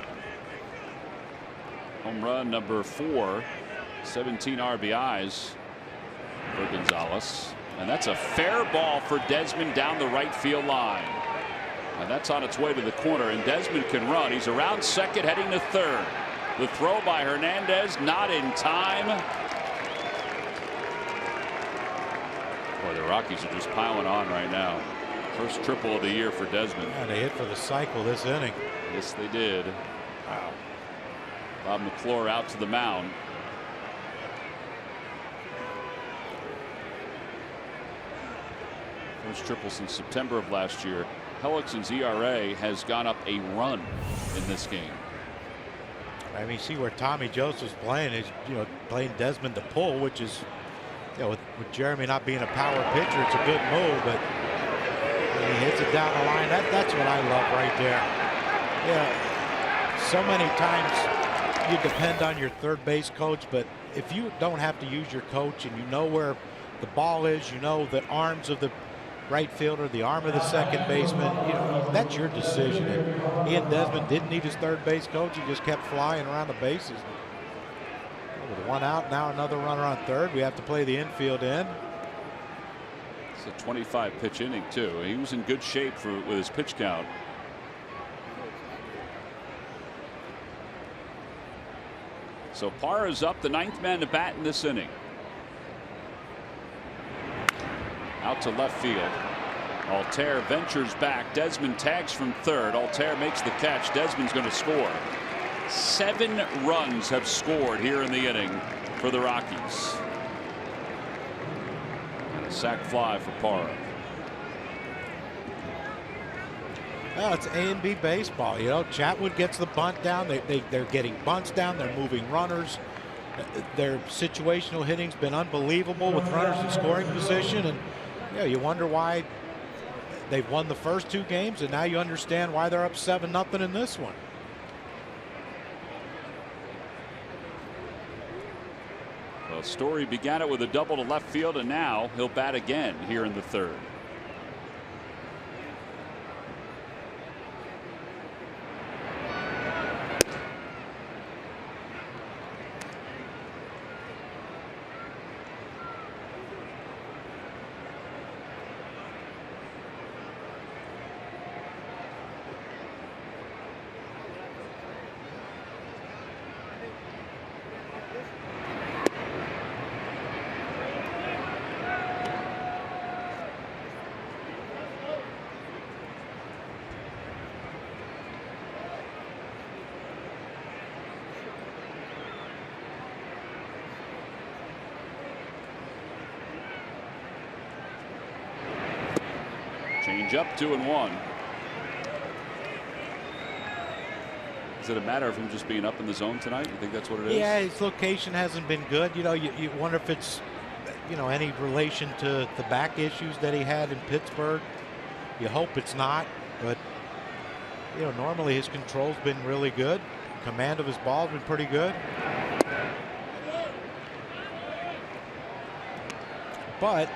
Home run number 4, 17 RBIs for Gonzalez. And that's a fair ball for Desmond down the right field line. And that's on its way to the corner, and Desmond can run. He's around second, heading to third. The throw by Hernandez, not in time. Boy, the Rockies are just piling on right now. First triple of the year for Desmond. Yeah, they hit for the cycle this inning. Yes, they did. Wow. Bob McClure out to the mound. First triple since September of last year. Hellickson's ERA has gone up a run in this game. I mean, see where Tommy Joseph's playing is, playing Desmond to pull, which is, with Jeremy not being a power pitcher, it's a good move, but when he hits it down the line, that's what I love right there. So many times you depend on your third base coach, but if you don't have to use your coach and you know where the ball is, you know the arms of the right fielder, the arm of the second baseman, that's your decision. And Ian Desmond didn't need his third base coach. He just kept flying around the bases. With one out, now another runner on third. We have to play the infield in. It's a 25 pitch inning too. He was in good shape with his pitch count. So Parra is up, the 9th man to bat in this inning. Out to left field. Altair ventures back. Desmond tags from third. Altair makes the catch. Desmond's going to score. 7 runs have scored here in the inning for the Rockies. And a sac fly for Parra. Well, it's A and B baseball. Chatwood gets the bunt down. They're getting bunts down. They're moving runners. Their situational hitting's been unbelievable with runners in scoring position, and you wonder why they've won the first 2 games, and now you understand why they're up 7-0 in this one. Well, Story began it with a double to left field, and now he'll bat again here in the 3rd. Change up 2-1. Is it a matter of him just being up in the zone tonight? You think that's what it is? Yeah, his location hasn't been good. You wonder if it's, any relation to the back issues that he had in Pittsburgh. You hope it's not, but, normally his control's been really good. Command of his ball's been pretty good. But,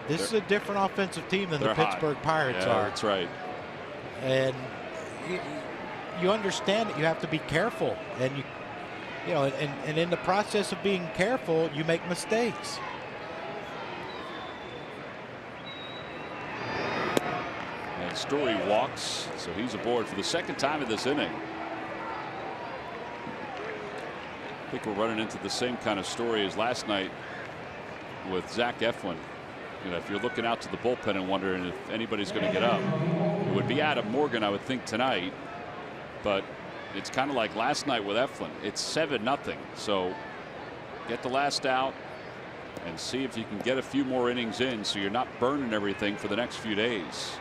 this is a different offensive team than the Pittsburgh Pirates are. That's right. And you understand that you have to be careful, and and in the process of being careful, you make mistakes. And Story walks, so he's aboard for the 2nd time in this inning. I think we're running into the same kind of story as last night with Zach Eflin. If you're looking out to the bullpen and wondering if anybody's going to get up, it would be Adam Morgan, I would think, tonight. But it's kind of like last night with Eflin. It's 7-0. So get the last out and see if you can get a few more innings in so you're not burning everything for the next few days.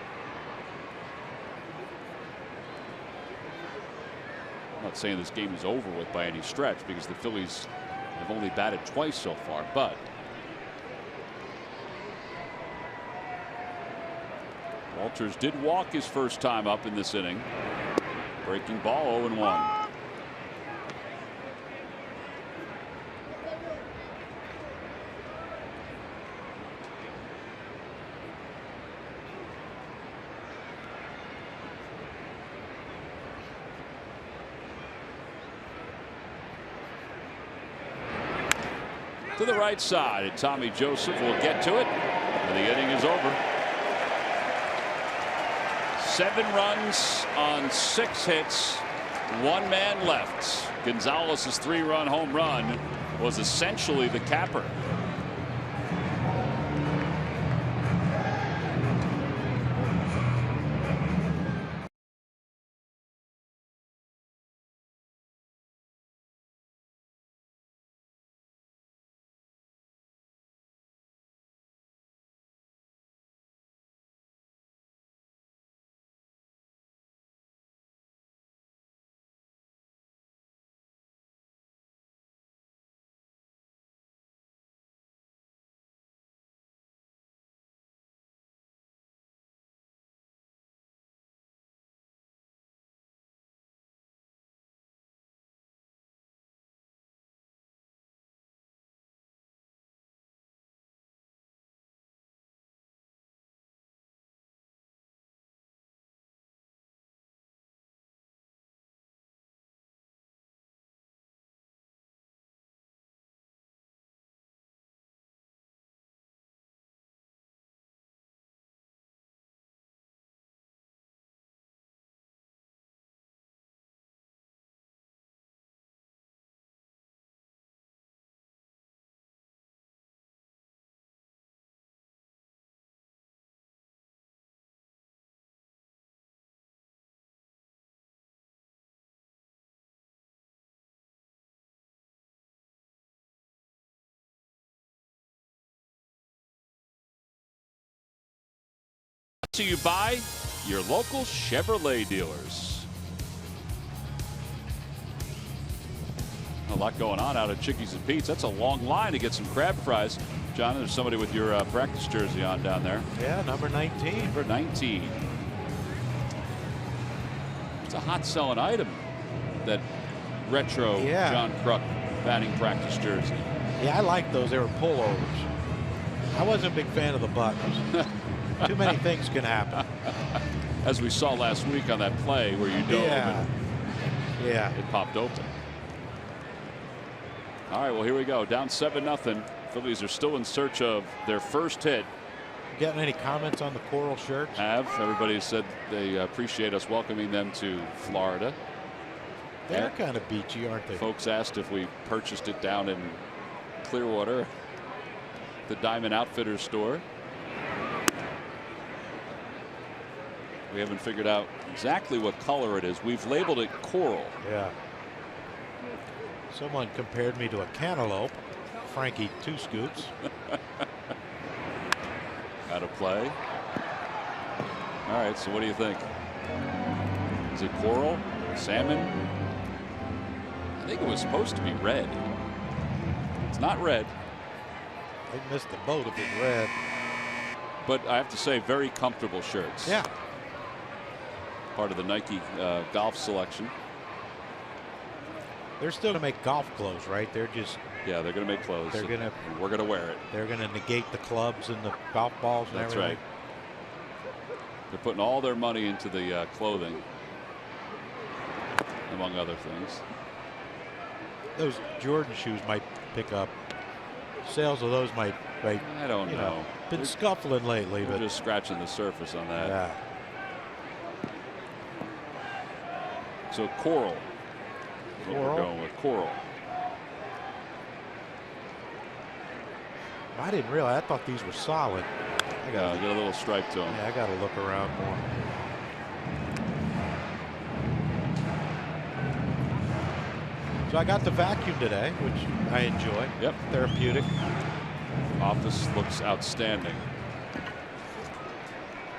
I'm not saying this game is over with by any stretch, because the Phillies have only batted twice so far, but Walters did walk his first time up in this inning. Breaking ball, 0-1. To the right side, and Tommy Joseph will get to it, and the inning is over. 7 runs on 6 hits, 1 man left. Gonzalez's 3-run home run was essentially the capper. To you by your local Chevrolet dealers. A lot going on out at Chickies and Pete's. That's a long line to get some crab fries. John, there's somebody with your practice jersey on down there. Yeah, number 19. Number 19. It's a hot selling item, that retro John Kruk batting practice jersey. Yeah, I like those. They were pullovers. I wasn't a big fan of the buttons. Too many things can happen. As we saw last week on that play where you dove and it popped open. All right, well, here we go. Down 7-0. Phillies are still in search of their first hit. Getting any comments on the coral shirts? Everybody said they appreciate us welcoming them to Florida. They're kind of beachy, aren't they? Folks asked if we purchased it down in Clearwater, the Diamond Outfitters store. We haven't figured out exactly what color it is. We've labeled it coral. Yeah. Someone compared me to a cantaloupe. Frankie, 2 scoops. Out of play. All right, so what do you think? Is it coral? Salmon? I think it was supposed to be red. It's not red. They missed the boat if it's red. But I have to say, very comfortable shirts. Yeah. Part of the Nike golf selection. They're still going to make golf clothes, right? They're just. Yeah, they're going to make clothes. They're going to. We're going to wear it. They're going to negate the clubs and the golf balls and That's everything. right. They're putting all their money into the clothing, among other things. Those Jordan shoes might pick up. Sales of those might. I don't know. Been scuffling lately, We're but just scratching the surface on that. Yeah. So coral. Is what we're going with. Coral. I didn't realize. I thought these were solid. I got get a little stripe to them. Yeah, I got to look around more. So I got the vacuum today, which I enjoy. Yep. Therapeutic. Office looks outstanding.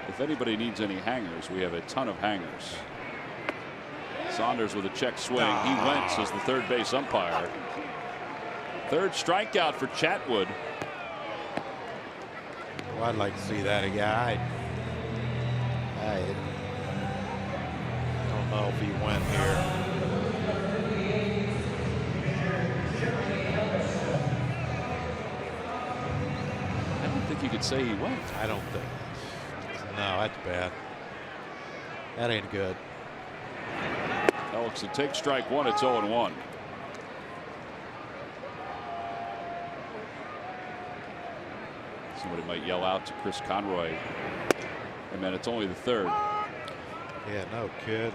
If anybody needs any hangers, we have a ton of hangers. Saunders with a check swing. He went as the third base umpire. Third strikeout for Chatwood. Well, I'd like to see that again. I don't know if he went here. I don't think you could say he went. I don't think. No, that's bad. That ain't good. Alex, to take strike one, it's 0-1. Somebody might yell out to Chris Conroy. Hey man, it's only the third. Yeah, no kid.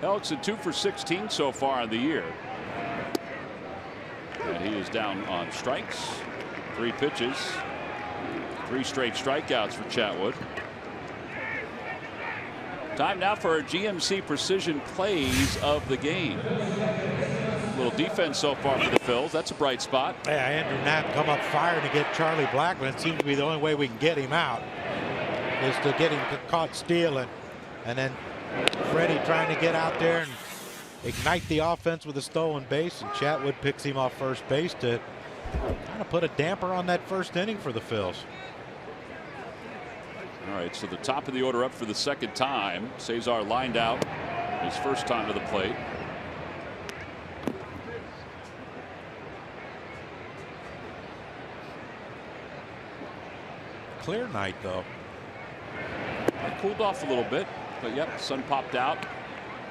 Alex at 2 for 16 so far in the year. And he is down on strikes. 3 pitches. 3 straight strikeouts for Chatwood. Time now for our GMC Precision Plays of the game. Little defense so far for the Phils. That's a bright spot. Yeah, Andrew Knapp come up firing to get Charlie Blackmon. It seems to be the only way we can get him out is to get him caught stealing. And then Freddie trying to get out there and ignite the offense with a stolen base. And Chatwood picks him off first base to kind of put a damper on that first inning for the Phils. All right, so the top of the order up for the second time. Cesar lined out his first time to the plate. Clear night, though. It cooled off a little bit, but yep, sun popped out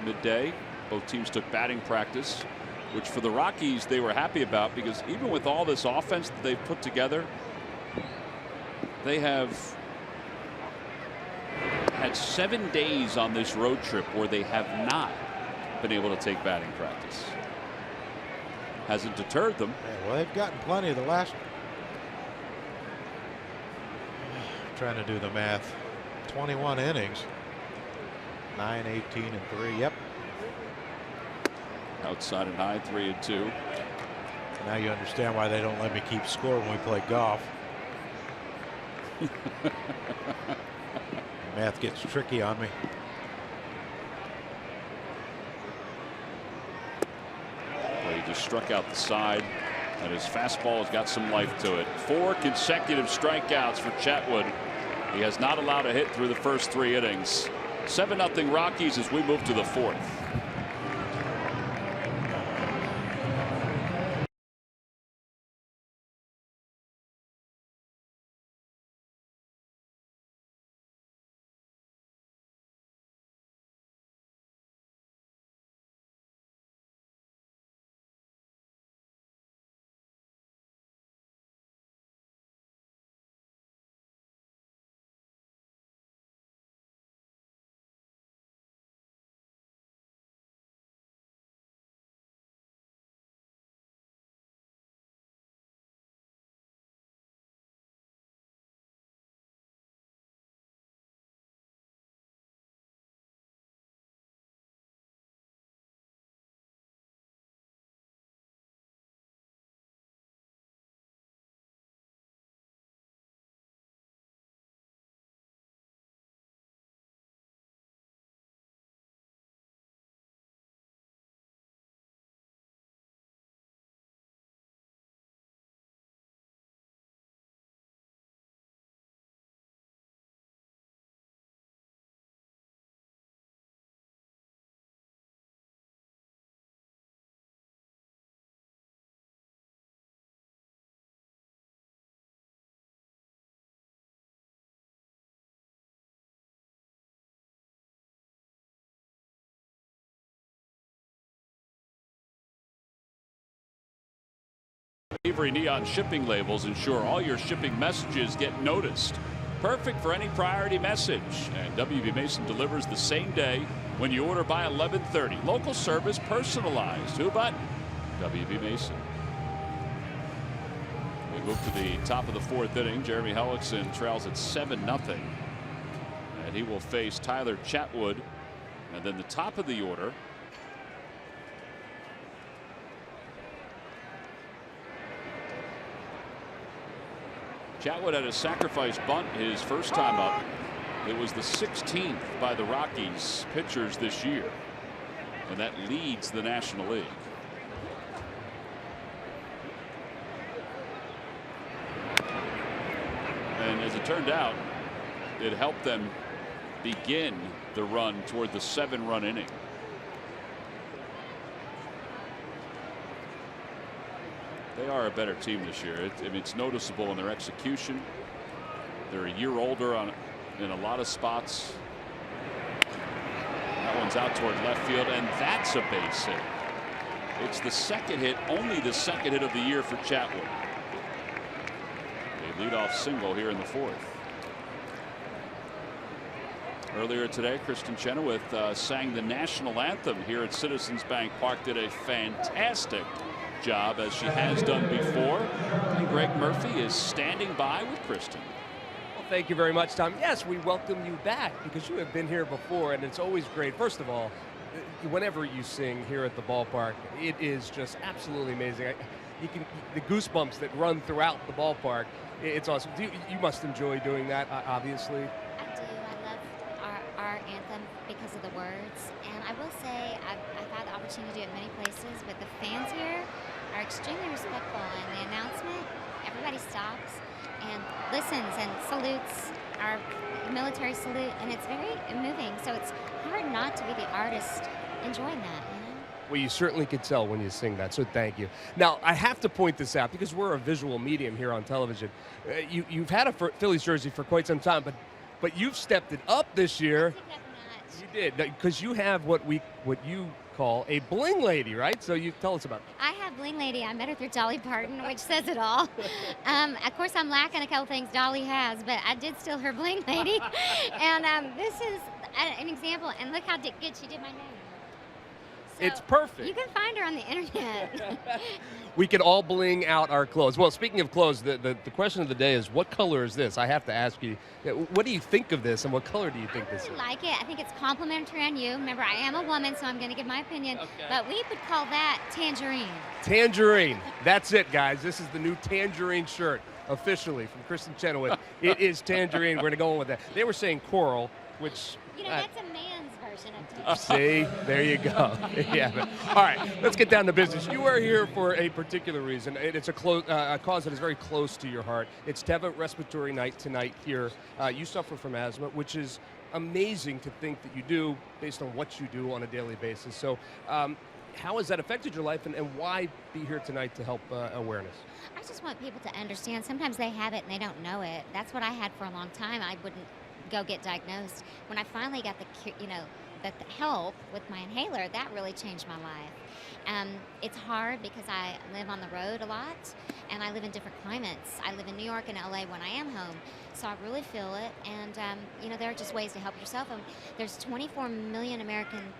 midday. Both teams took batting practice, which for the Rockies they were happy about, because even with all this offense that they've put together, they have had 7 days on this road trip where they have not been able to take batting practice. Hasn't deterred them. Yeah, well, they've gotten plenty of the last. Trying to do the math. 21 innings. 9, 18, and 3. Yep. Outside and high, 3-2. Now you understand why they don't let me keep score when we play golf. Math gets tricky on me. Well, he just struck out the side, and his fastball has got some life to it. 4 consecutive strikeouts for Chatwood. He has not allowed a hit through the first 3 innings. 7-0 Rockies as we move to the 4th. Avery Neon shipping labels ensure all your shipping messages get noticed. Perfect for any priority message. And WB Mason delivers the same day when you order by 11:30. Local service, personalized. Who but WB Mason? We move to the top of the 4th inning. Jeremy Hellickson trails at 7-0. And he will face Tyler Chatwood. And then the top of the order. Chatwood had a sacrifice bunt his first time up. It was the 16th by the Rockies pitchers this year, and that leads the National League. And as it turned out, it helped them begin the run toward the 7-run inning. They are a better team this year. I mean, it's noticeable in their execution. They're a year older in a lot of spots. That one's out toward left field, and that's a base hit. It's the second hit, only the second hit of the year for Chatwood. A leadoff single here in the 4th. Earlier today, Kristen Chenoweth sang the national anthem here at Citizens Bank Park. Did a fantastic job, as she has done before. And Greg Murphy is standing by with Kristen. Well, thank you very much, Tom. Yes, we welcome you back because you have been here before, and it's always great. First of all, whenever you sing here at the ballpark, it is just absolutely amazing. The goosebumps that run throughout the ballpark, it's awesome. You must enjoy doing that, obviously. I do. I love our anthem because of the words. And I will say I've had the opportunity to do it many places, but the fans here are extremely respectful. And the announcement, everybody stops and listens and salutes our military salute, and it's very moving. So it's hard not to be the artist enjoying that, you know? Well, you certainly could tell when you sing that, so thank you. Now, I have to point this out because we're a visual medium here on television. You've had a Phillies jersey for quite some time, but you've stepped it up this year. You did, because you have what you call a bling lady, right? So you tell us about that. I have bling lady. I met her through Dolly Parton, which says it all. Of course, I'm lacking a couple things Dolly has, but I did steal her bling lady. And this is an example. And look how good she did my name. It's perfect. You can find her on the internet. We can all bling out our clothes. Well, speaking of clothes, the question of the day is, what color is this? I have to ask you, what do you think of this, and what color do you think this is? I really like it. I think it's complimentary on you. Remember, I am a woman, so I'm going to give my opinion. Okay. But we would call that tangerine. Tangerine. That's it, guys. This is the new tangerine shirt, officially, from Kristen Chenoweth. It is tangerine. We're going to go on with that. They were saying coral, which... You know, that's a man's version of See, tangerine. there you go. Yeah. All right, let's get down to business. You are here for a particular reason. It's a cause that is very close to your heart. It's to have a respiratory night tonight here. You suffer from asthma, which is amazing to think that you do based on what you do on a daily basis. So how has that affected your life, and why be here tonight to help awareness? I just want people to understand. Sometimes they have it and they don't know it. That's what I had for a long time. I wouldn't go get diagnosed. When I finally got the help with my inhaler, that really changed my life. It's hard because I live on the road a lot, and I live in different climates. I live in New York and LA when I am home, so I really feel it. And there are just ways to help yourself. There's 24 million Americans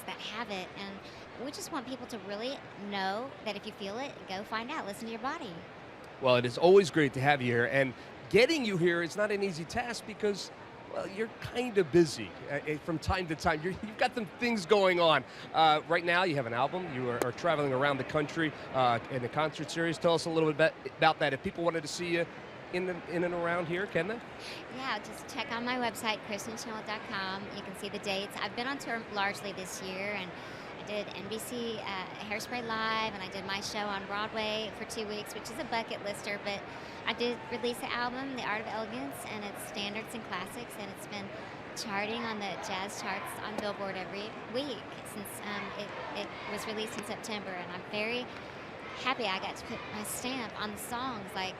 that have it, and we just want people to really know that if you feel it, go find out, listen to your body. Well, it is always great to have you here, and getting you here is not an easy task because, well, you're kind of busy from time to time. You've got some things going on. Right now, you have an album. You are traveling around the country in a concert series. Tell us a little bit about that. If people wanted to see you in and around here, can they? Yeah, just check on my website, kristenchenoweth.com. You can see the dates. I've been on tour largely this year, and I did NBC Hairspray Live, and I did my show on Broadway for 2 weeks, which is a bucket lister, but I did release an album, The Art of Elegance, and it's standards and classics, and it's been charting on the jazz charts on Billboard every week since it was released in September, and I'm very happy I got to put my stamp on the songs like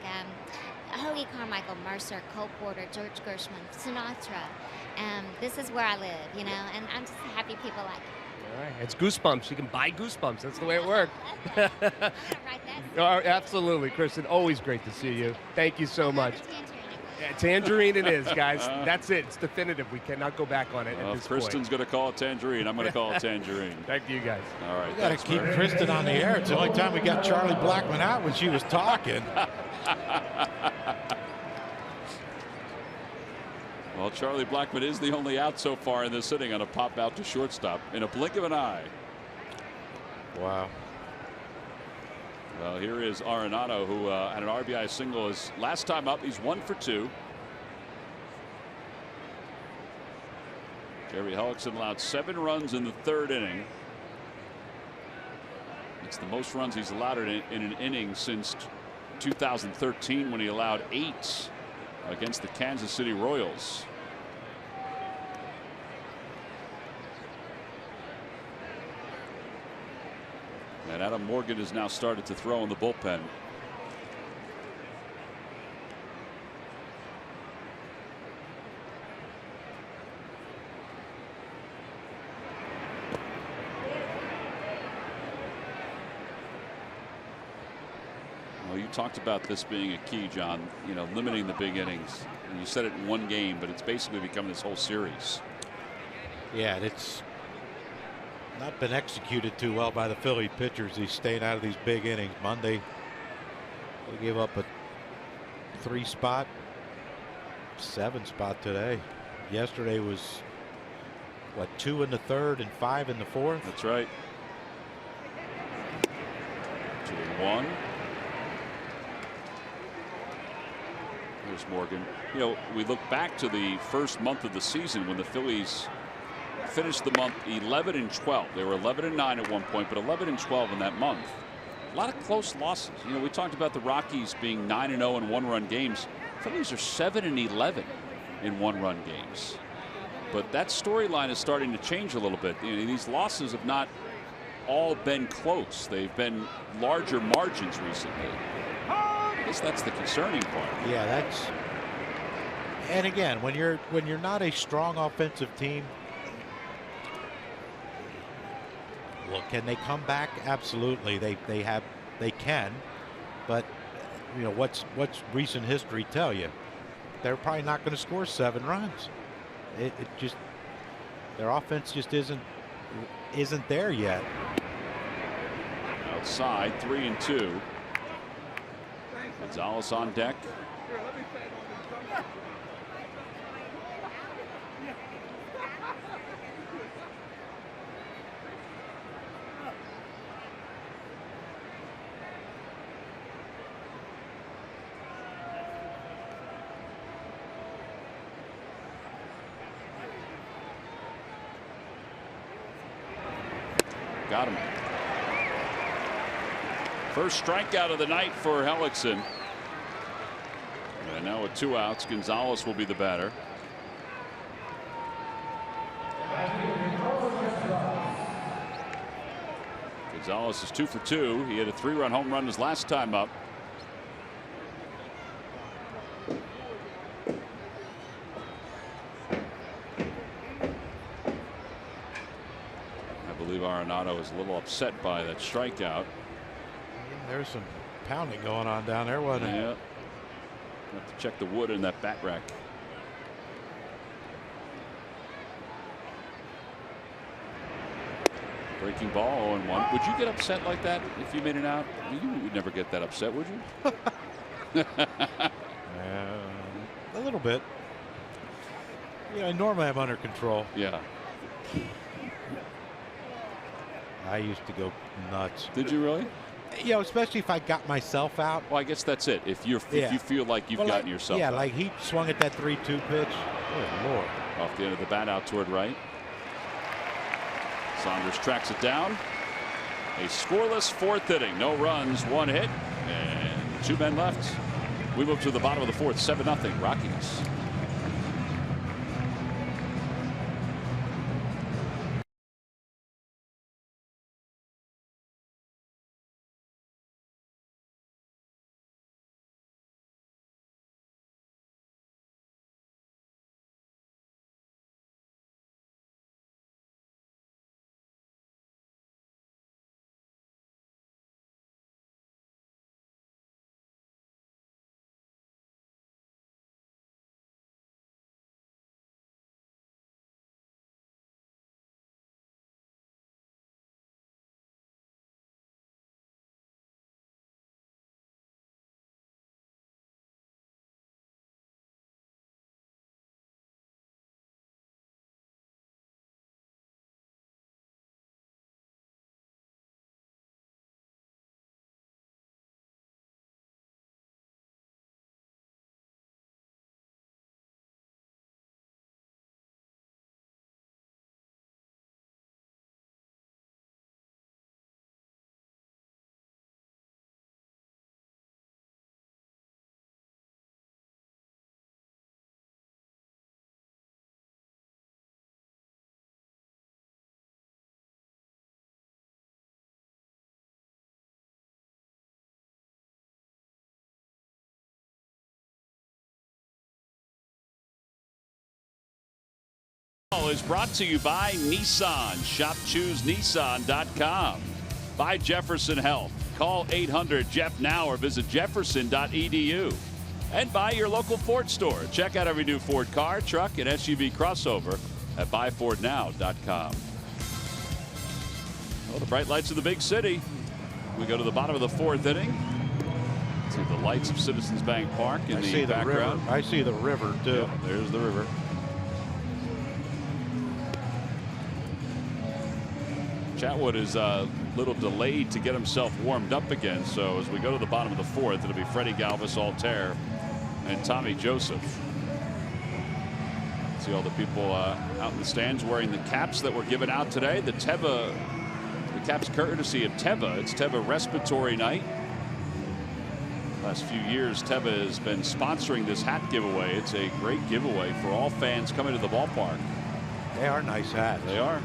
Hoagie Carmichael, Mercer, Cole Porter, George Gershwin, Sinatra. This is where I live, and I'm just happy people like it. All right, it's Goosebumps. You can buy Goosebumps. That's the way it works. I gotta write that. Absolutely, Kristen. Always great to see you. Thank you so much. Yeah, tangerine it is, guys. That's it. It's definitive. We cannot go back on it at this Kristen's point. going to call it tangerine. I'm going to call it tangerine. Thank you, guys. All right. We got to keep Kristen on the air. It's the only time we got Charlie Blackmon out when she was talking. Well, Charlie Blackmon is the only out so far in this inning on a pop out to shortstop in a blink of an eye. Wow. Well, here is Arenado, who had an RBI single his last time up. He's 1 for 2. Jerry Hellickson allowed 7 runs in the 3rd inning. It's the most runs he's allowed in an inning since 2013, when he allowed 8 against the Kansas City Royals. And Adam Morgan has now started to throw in the bullpen. Well, you talked about this being a key, John, limiting the big innings. And you said it in one game, but it's basically become this whole series. Yeah, it's not been executed too well by the Philly pitchers. He's staying out of these big innings. Monday, they gave up a 3 spot, 7 spot today. Yesterday was, what, 2 in the 3rd and 5 in the 4th? That's right. 2-1. There's Morgan. We look back to the first month of the season when the Phillies finished the month 11-12. They were 11-9 at one point, but 11-12 in that month. A lot of close losses. We talked about the Rockies being 9-0 in 1-run games. Phillies are 7-11 in 1-run games. But that storyline is starting to change a little bit. These losses have not all been close. They've been larger margins recently. I guess that's the concerning part. Yeah, that's. And again, when you're not a strong offensive team, look, can they come back? Absolutely, they can. But what's recent history tell you? They're probably not going to score 7 runs. It just, their offense just isn't isn't there yet. Outside, 3-2. Gonzalez on deck. Got him. First strikeout of the night for Hellickson. And now with 2 outs, Gonzalez will be the batter. Gonzalez is 2 for 2. He had a 3-run home run his last time up. I believe Arenado is a little upset by that strikeout. There's some pounding going on down there, wasn't it? Yeah. Have to check the wood in that bat rack. Breaking ball 0-1. Would you get upset like that if you made it out? You would never get that upset, would you? A little bit. Yeah, I normally have under control. Yeah. I used to go nuts. Did you really? You know, especially if I got myself out. Well, I guess that's it. If you feel like you've gotten yourself out. Yeah, like he swung at that 3-2 pitch. Good Lord. Off the end of the bat, out toward right. Saunders tracks it down. A scoreless 4th inning. No runs, 1 hit, and 2 men left. We move to the bottom of the 4th, 7-0 Rockies. Is brought to you by Nissan. Shop ChooseNissan.com. By Jefferson Health. Call 800-JEFF now or visit jefferson.edu. And by your local Ford store. Check out every new Ford car, truck, and SUV crossover at buyfordnow.com. Oh, the bright lights of the big city. We go to the bottom of the 4th inning. See the lights of Citizens Bank Park in the background. I see the river too. Yep, there's the river. Chatwood is a little delayed to get himself warmed up again. So as we go to the bottom of the 4th, it'll be Freddie Galvis, Altair, and Tommy Joseph. See all the people out in the stands wearing the caps that were given out today. The caps courtesy of Teva. It's Teva Respiratory Night. Last few years, Teva has been sponsoring this hat giveaway. It's a great giveaway for all fans coming to the ballpark. They are nice hats. They are.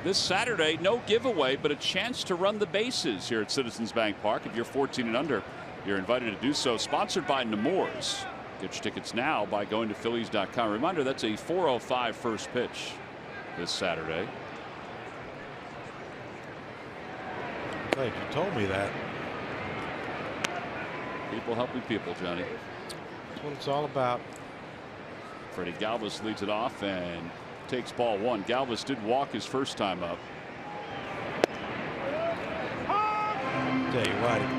This Saturday, no giveaway, but a chance to run the bases here at Citizens Bank Park. If you're 14 and under, you're invited to do so. Sponsored by Nemours. Get your tickets now by going to Phillies.com. Reminder, that's a 4:05 first pitch this Saturday. Glad you told me that. People helping people, Johnny. That's what it's all about. Freddie Galvis leads it off and takes ball one. Galvis did walk his first time up. Tell you what, if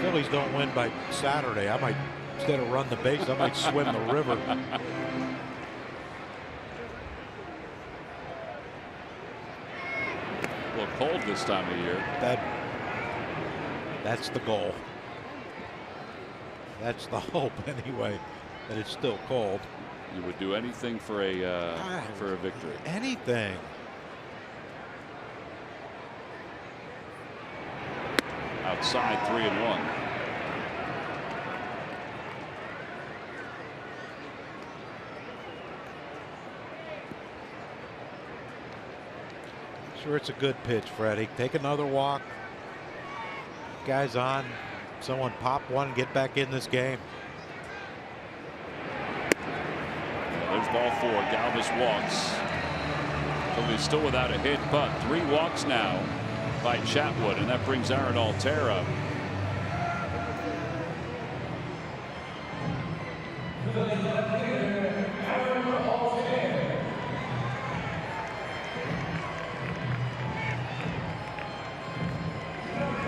Phillies don't win by Saturday, I might, instead of run the base, I might swim the river. A little cold this time of year. That's the goal. That's the hope anyway, that it's still cold. You would do anything for a victory. Anything. Outside 3-1. Sure, it's a good pitch, Freddie. Take another walk. Guys on. Someone pop one and get back in this game. There's ball four. Galvis walks. Phillies still without a hit, but 3 walks now by Chatwood, and that brings Aaron Altair up.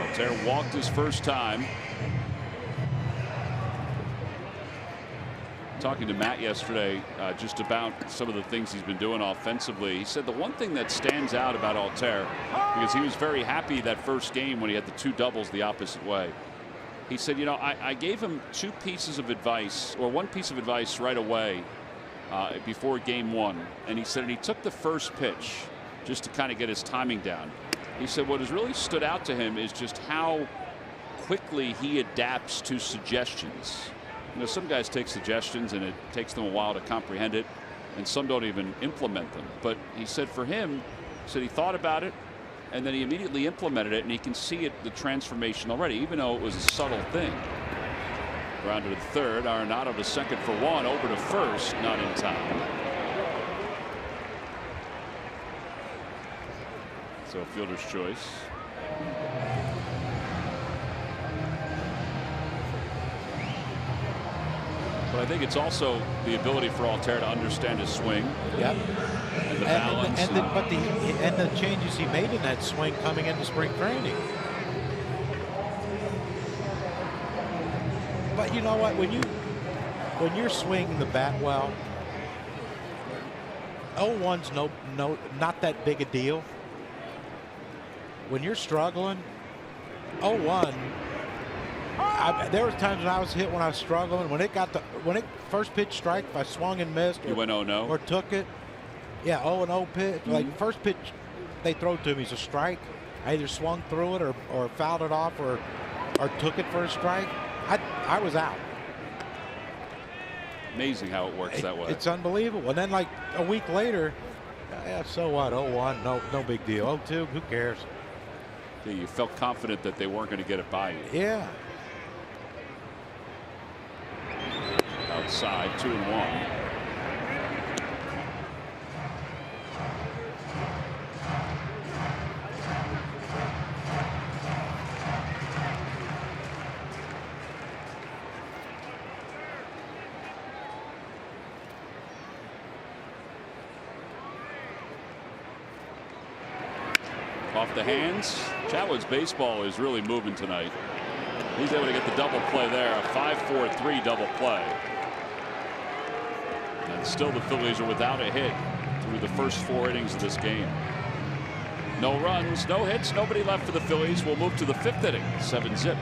Altair walked his first time. Talking to Matt yesterday just about some of the things he's been doing offensively. He said the one thing that stands out about Altair, because he was very happy that first game when he had the 2 doubles the opposite way. He said, you know, I gave him 2 pieces of advice, or 1 piece of advice right away before game 1. And he said, and he took the first pitch just to kind of get his timing down. He said what has really stood out to him is just how quickly he adapts to suggestions. You know, some guys take suggestions and it takes them a while to comprehend it, and some don't even implement them. But he said for him, he said he thought about it and then he immediately implemented it, and he can see it, the transformation already, even though it was a subtle thing. Grounded to third, Arenado to second for 1, over to first, not in time. So fielder's choice. But I think it's also the ability for Altair to understand his swing. Yep. And the balance. And the changes he made in that swing coming into spring training. But you know what? When you're swinging the bat well, 0-1's not that big a deal. When you're struggling, 0-1. There was times when I was hit when I was struggling. When it first pitch strike, if I swung and missed, you went 0-0 or took it. Yeah, 0-0 pitch. Like first pitch they throw to me is a strike. I either swung through it or fouled it off or took it for a strike. I was out. Amazing how it works that way. It's unbelievable. And then like a week later, yeah, so what? 0-1, no big deal. 0-2, who cares? Yeah, you felt confident that they weren't going to get it by you. Yeah. Outside 2-1. Off the hands. Chatwood's baseball is really moving tonight. He's able to get the double play there, a 5-4-3 double play. And still the Phillies are without a hit through the first 4 innings of this game. No runs, no hits, nobody left for the Phillies. We'll move to the 5th inning, 7-zip.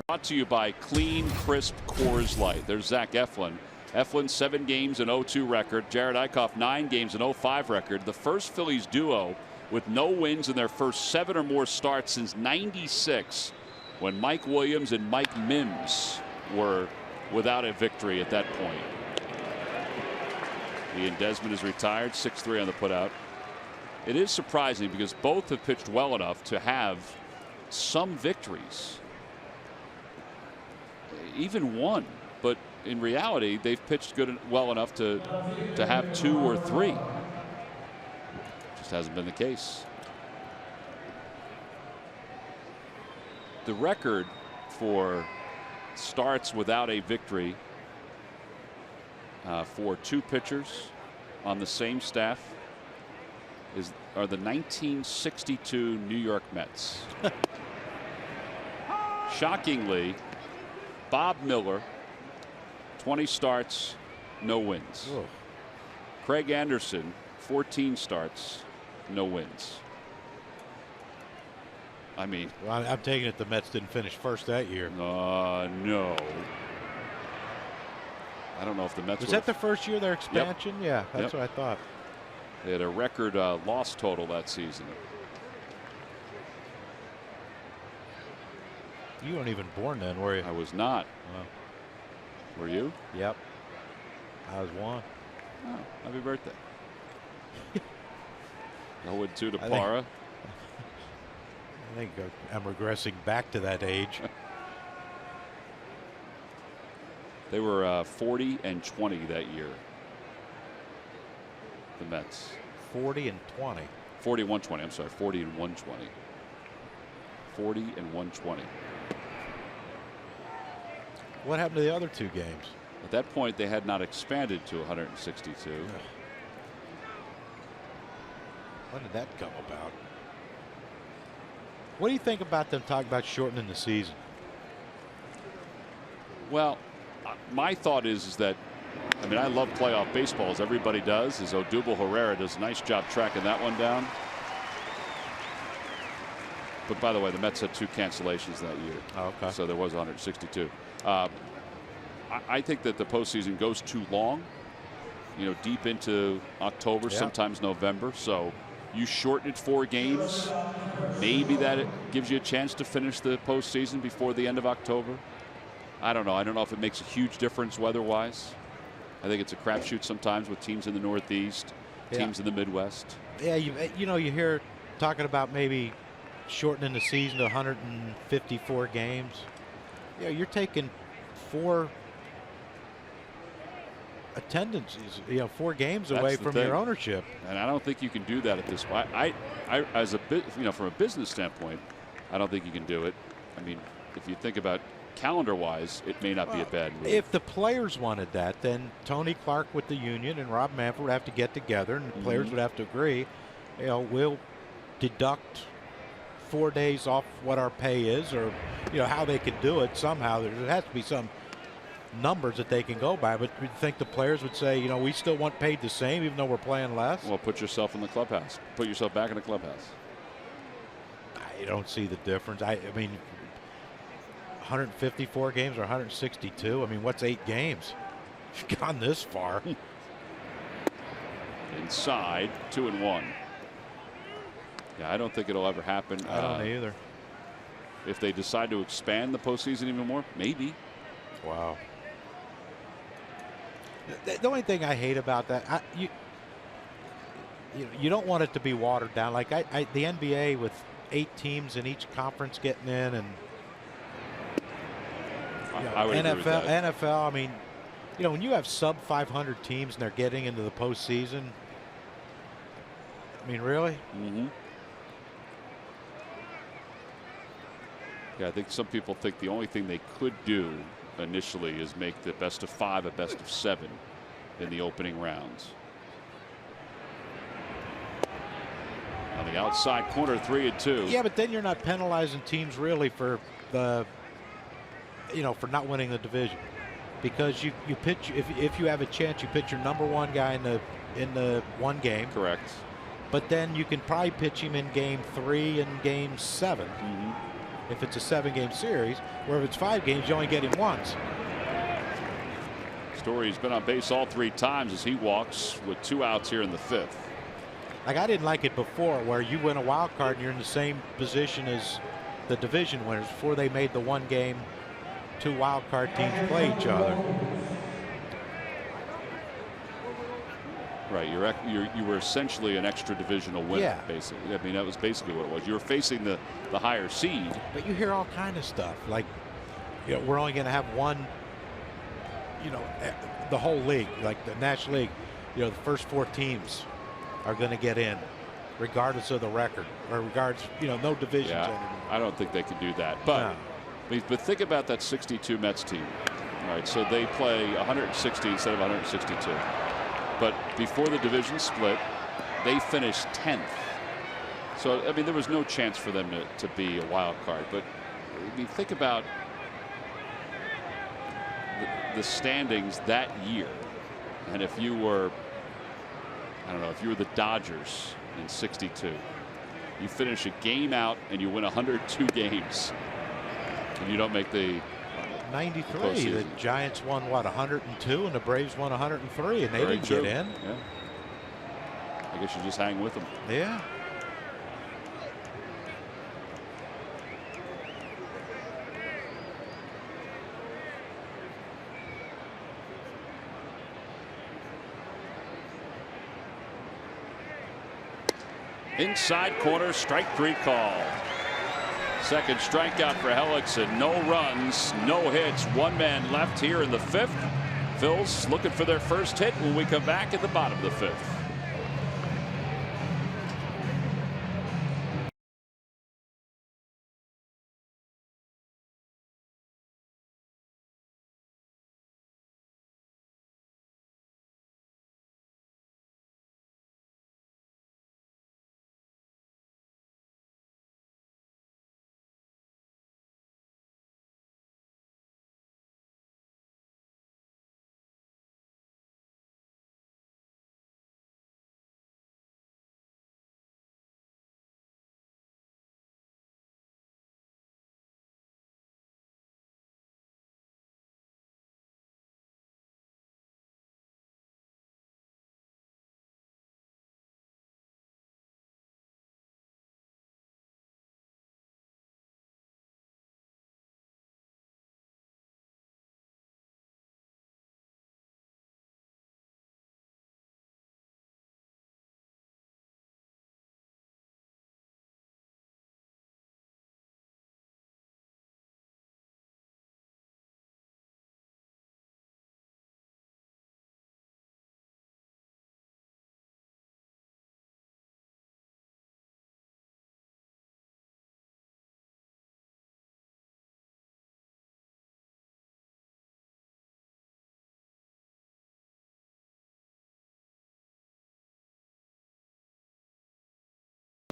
Brought to you by Clean, Crisp Coors Light. There's Zach Eflin. Eflin 7 games and 0-2 record. Jared Eichhoff 9 games and 0-5 record. The first Phillies duo with no wins in their first 7 or more starts since '96, when Mike Williams and Mike Mims were without a victory at that point. Ian Desmond is retired, 6-3 on the putout. It is surprising because both have pitched well enough to have some victories, even one, but in reality they've pitched well enough to have 2 or 3. Just hasn't been the case. The record for starts without a victory for 2 pitchers on the same staff are the 1962 New York Mets. Shockingly, Bob Miller, 20 starts, no wins. Oh. Craig Anderson, 14 starts, no wins. I mean, well, I'm taking it the Mets didn't finish first that year. No. I don't know if the Mets was that the first year of their expansion? Yep. Yeah, that's what I thought. They had a record loss total that season. You weren't even born then, were you? I was not. Were you? Yep. I was 1. Oh, happy birthday. 0-2 to Parra. I think I'm regressing back to that age. They were 40-20 that year. The Mets. 40-20. 40-120. I'm sorry, 40-120. 40-120. What happened to the other 2 games? At that point, they had not expanded to 162. When did that come about? What do you think about them talking about shortening the season? Well, my thought is that, I mean, I love playoff baseball, as everybody does, as Odubel Herrera does a nice job tracking that one down. But by the way, the Mets had 2 cancellations that year. Oh, okay. So there was 162. I think that the postseason goes too long, you know, deep into October, sometimes November. So you shorten it 4 games. Maybe that it gives you a chance to finish the postseason before the end of October. I don't know. I don't know if it makes a huge difference weather-wise. I think it's a crapshoot sometimes with teams in the Northeast, teams in the Midwest. Yeah, you know, you hear talking about maybe shortening the season to 154 games. Yeah, you're taking 4 attendances, 4 games away from your ownership. And I don't think you can do that at this point. I as a bit, from a business standpoint, I don't think you can do it. I mean, if you think about calendar-wise, it may not be a bad move. If the players wanted that, then Tony Clark with the union and Rob Manfred would have to get together, and the players would have to agree. We'll deduct 4 days off what our pay is, or how they could do it somehow. There has to be some numbers that they can go by. But you think the players would say, we still want paid the same even though we're playing less? Well, put yourself in the clubhouse. Put yourself back in the clubhouse. I don't see the difference. I mean, 154 games or 162. I mean, what's 8 games? You've gone this far. Inside, 2-1. Yeah, I don't think it'll ever happen. I don't either. If they decide to expand the postseason even more, maybe. Wow. The only thing I hate about that, you don't want it to be watered down. Like the NBA with 8 teams in each conference getting in, and I would agree with that. NFL. I mean, when you have sub 500 teams and they're getting into the postseason, I mean, really? Mm-hmm. Yeah, I think some people think the only thing they could do initially is make the best of 5 a best of 7 in the opening rounds. On the outside corner, 3-2. Yeah, but then you're not penalizing teams really for the, for not winning the division, because you pitch, if you have a chance, you pitch your number 1 guy in the one game. Correct. But then you can probably pitch him in game 3 and game 7. Mm-hmm. if it's a 7-game series, where if it's 5 games, you only get him once. Story's been on base all 3 times as he walks with 2 outs here in the 5th. Like, I didn't like it before, where you win a wild card and you're in the same position as the division winners before they made the 1-game 2 wild card teams play each other. Right, you were essentially an extra divisional winner, Yeah. basically. I mean, that was basically what it was. You were facing the higher seed. But you hear all kind of stuff like, you know, we're only going to have one. You know, the whole league, like the National League, you know, the first 4 teams are going to get in, regardless of the record, or regardless, you know, no divisions anymore. I don't think they can do that. But No. but think about that 62 Mets team. All right, so they play 160 instead of 162. But before the division split, they finished 10th. So, I mean, there was no chance for them to be a wild card. But I mean, think about the standings that year. And if you were, I don't know, if you were the Dodgers in 62, you finish a game out and you win 102 games and you don't make the 93, the Giants won what, 102, and the Braves won 103, and they didn't get in. Yeah. I guess you just hang with them. Yeah. Inside corner, strike 3 call. Second strikeout for Hellickson. No runs, no hits, 1 man left here in the 5th. Phils looking for their first hit when we come back at the bottom of the 5th.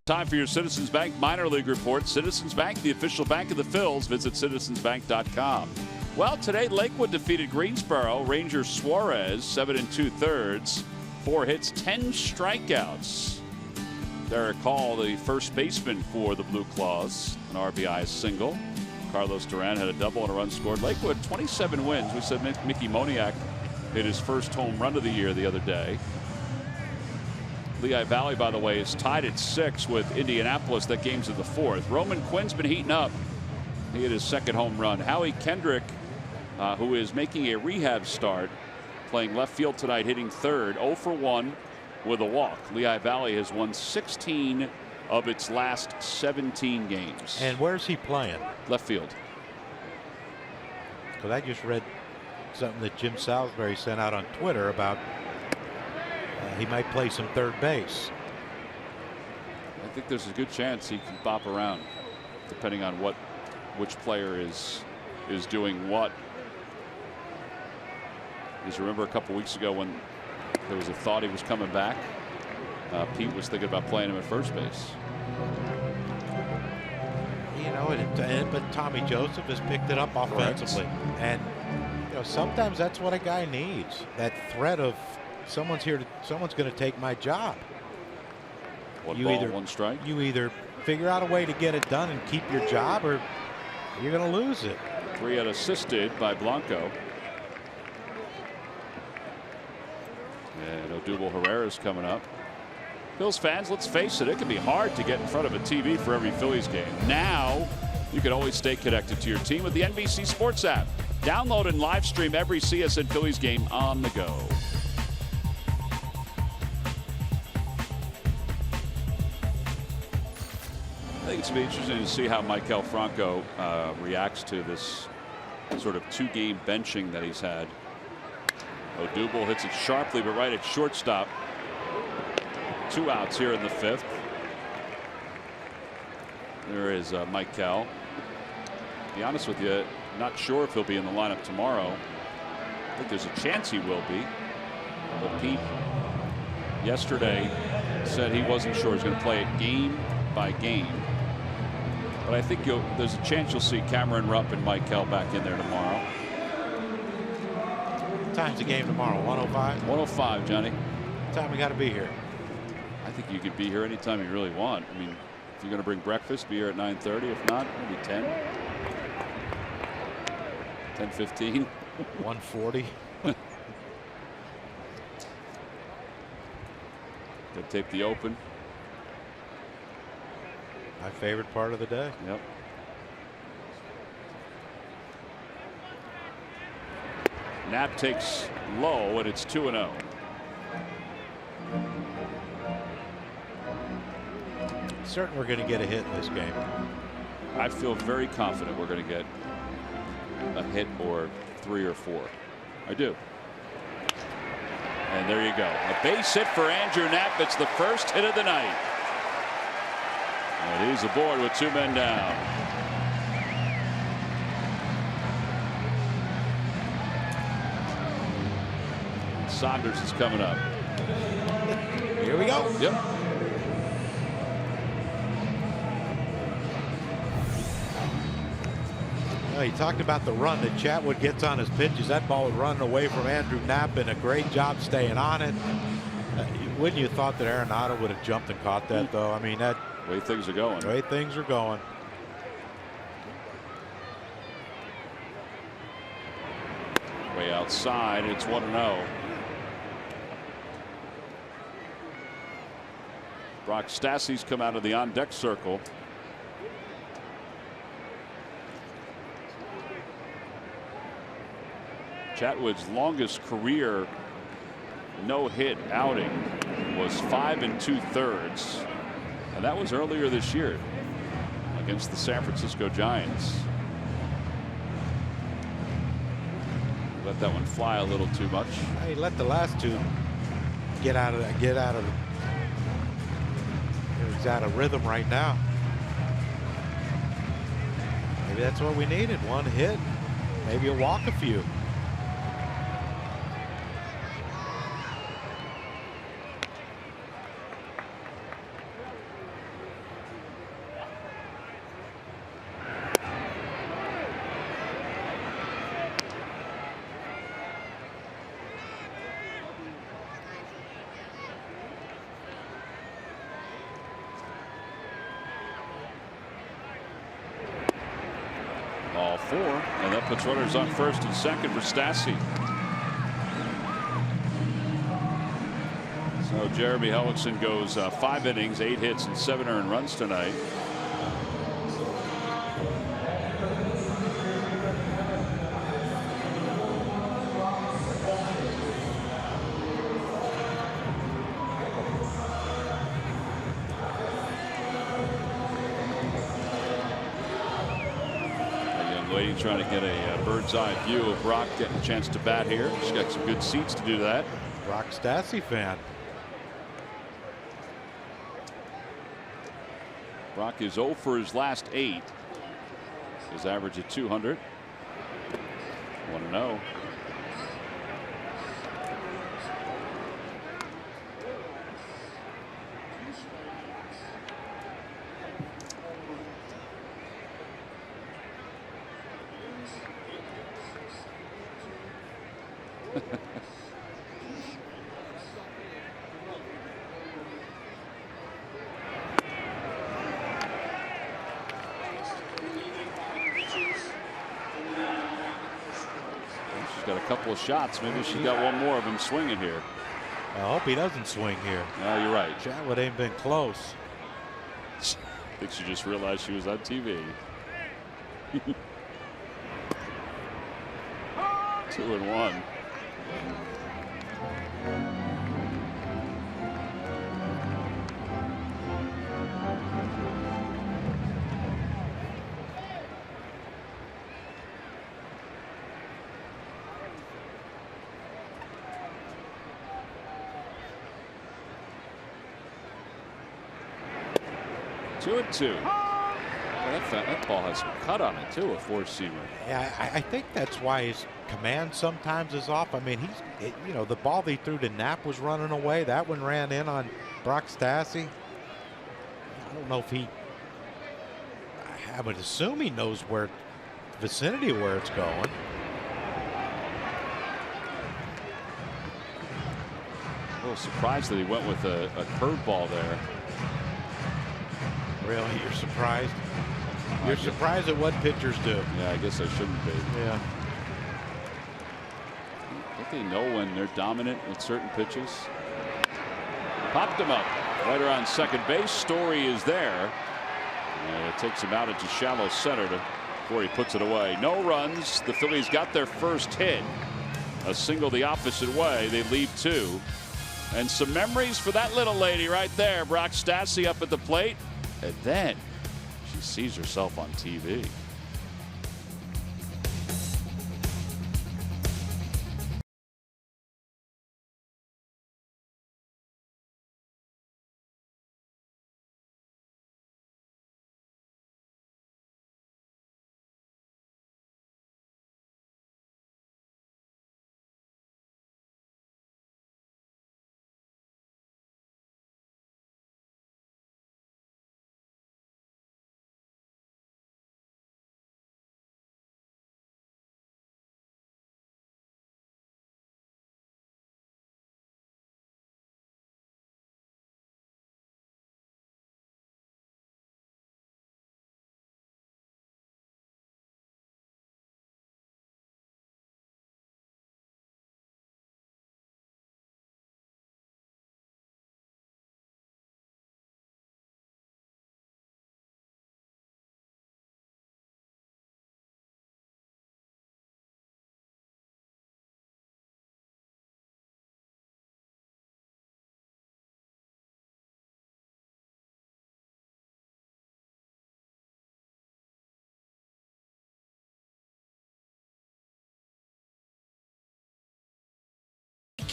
Time for your Citizens Bank minor league report. Citizens Bank, the official bank of the Phils. Visit citizensbank.com. Well, today Lakewood defeated Greensboro. Ranger Suarez, 7 2/3, 4 hits, 10 strikeouts. Derek Hall, the first baseman for the Blue Claws, an RBI single. Carlos Duran had a double and a run scored. Lakewood 27 wins. We said Mickey Moniak hit his first home run of the year the other day. Lehigh Valley, by the way, is tied at 6 with Indianapolis. That game's in the 4th. Roman Quinn's been heating up. He hit his second home run. Howie Kendrick, who is making a rehab start, playing left field tonight, hitting 3rd, 0 for 1 with a walk. Lehigh Valley has won 16 of its last 17 games. And where's he playing? Left field. Because I just read something that Jim Salisbury sent out on Twitter about he might play some third base. I think there's a good chance he can bop around, depending on which player is doing what. As you remember a couple weeks ago when there was a thought he was coming back, Pete was thinking about playing him at first base. You know, but Tommy Joseph has picked it up offensively. Correct. And you know, sometimes that's what a guy needs, that threat of someone's going to take my job. One ball, 1 strike. You either figure out a way to get it done and keep your job, or you're going to lose it. 3 unassisted by Blanco. And Odubel Herrera's coming up. Phillies fans, let's face it, it can be hard to get in front of a TV for every Phillies game. Now, you can always stay connected to your team with the NBC Sports app. Download and live stream every CSN Phillies game on the go. I think it's going to be interesting to see how Maikel Franco reacts to this sort of 2-game benching that he's had. Odubel hits it sharply, but right at shortstop. 2 outs here in the 5th. There is Maikel. To be honest with you, not sure if he'll be in the lineup tomorrow. I think there's a chance he will be. But Pete yesterday said he wasn't sure he's going to play it game by game. But I think there's a chance you'll see Cameron Rupp and Maikel back in there tomorrow. What time's the game tomorrow? 105? 105, Johnny. What time we got to be here? I think you could be here anytime you really want. I mean, if you're going to bring breakfast, be here at 9:30. If not, maybe 10. 10:15. 1:40. Good tape the open. My favorite part of the day. Yep. Knapp takes low, and it's 2-0. Certain we're going to get a hit in this game. I feel very confident we're going to get a hit or 3 or 4. I do. And there you go. A base hit for Andrew Knapp. It's the first hit of the night. And he's aboard with 2 men down. Saunders is coming up. Here we go. Yep. Well, he talked about the run that Chatwood gets on his pitches. That ball was running away from Andrew Knapp, and a great job staying on it. Wouldn't you have thought that Arenado would have jumped and caught that, though? I mean, that way things are going. Way things are going. Way outside. It's 1-0. Brock Stassi's come out of the on-deck circle. Chatwood's longest career no-hit outing was 5 2/3, and that was earlier this year against the San Francisco Giants. Let that one fly a little too much. He let the last 2 get out of he's out of rhythm right now. Maybe that's what we needed. 1 hit, maybe a walk a few. All 4, and that puts runners on first and second for Stassi. So Jeremy Hellickson goes 5 innings, 8 hits, and 7 earned runs tonight. Trying to get a bird's eye view of Brock getting a chance to bat here. She's got some good seats to do that. Brock Stassi fan. Brock is 0 for his last 8. His average at 200. 1-0. got a couple of shots. Maybe she's got one more of him swinging here. I hope he doesn't swing here. No, you're right. Chatwood ain't been close. I think she just realized she was on TV. 2-1. 2-2. That ball has some cut on it too, a four-seamer. Yeah, I think that's why his command sometimes is off. I mean, you know, the ball he threw to Knapp was running away. That one ran in on Brock Stassi. I don't know if I would assume he knows where, vicinity of where it's going. A little surprised that he went with a curveball there. Really, you're surprised? You're surprised at what pitchers do. Yeah, I guess I shouldn't be. Yeah. Don't they know when they're dominant with certain pitches? Popped him up right around second base. Story is there. And it takes him out into shallow center before he puts it away. No runs. The Phillies got their first hit. A single the opposite way. They lead 2. And some memories for that little lady right there. Brock Stassi up at the plate. And then she sees herself on TV.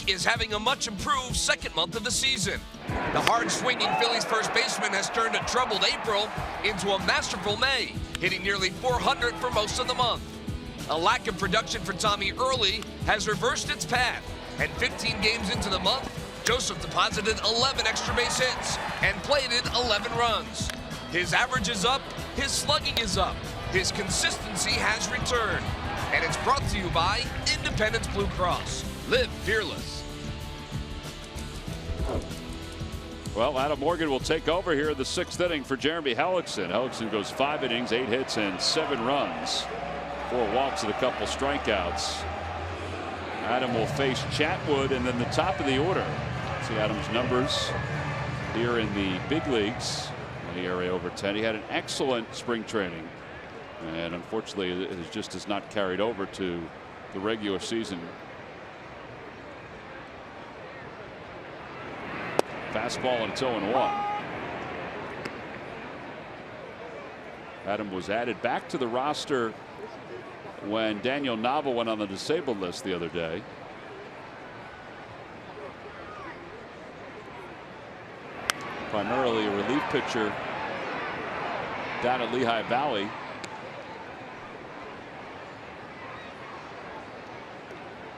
Is having a much improved second month of the season. The hard-swinging Phillies first baseman has turned a troubled April into a masterful May, hitting nearly .400 for most of the month. A lack of production for Tommy early has reversed its path, and 15 games into the month, Joseph deposited 11 extra base hits and plated 11 runs. His average is up, his slugging is up, his consistency has returned, and it's brought to you by Independence Blue Cross. Live fearless. Well, Adam Morgan will take over here in the 6th inning for Jeremy Hellickson. Hellickson goes 5 innings, 8 hits, and 7 runs. 4 walks and a couple strikeouts. Adam will face Chatwood, and then the top of the order. See Adam's numbers here in the big leagues. An ERA over 10. He had an excellent spring training, and unfortunately, it just has not carried over to the regular season. Fastball and 2-1. Adam was added back to the roster when Daniel Nava went on the disabled list the other day. Primarily a relief pitcher down at Lehigh Valley.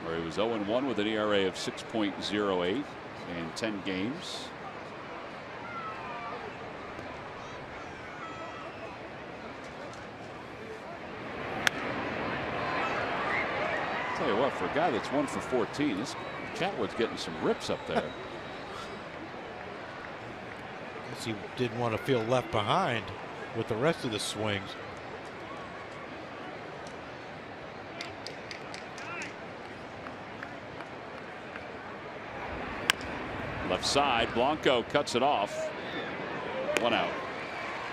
Where he was 0-1 with an ERA of 6.08. In 10 games. Tell you what, for a guy that's 1 for 14, this Chatwood's getting some rips up there. Guess he didn't want to feel left behind with the rest of the swings. left side. Blanco cuts it off. 1 out.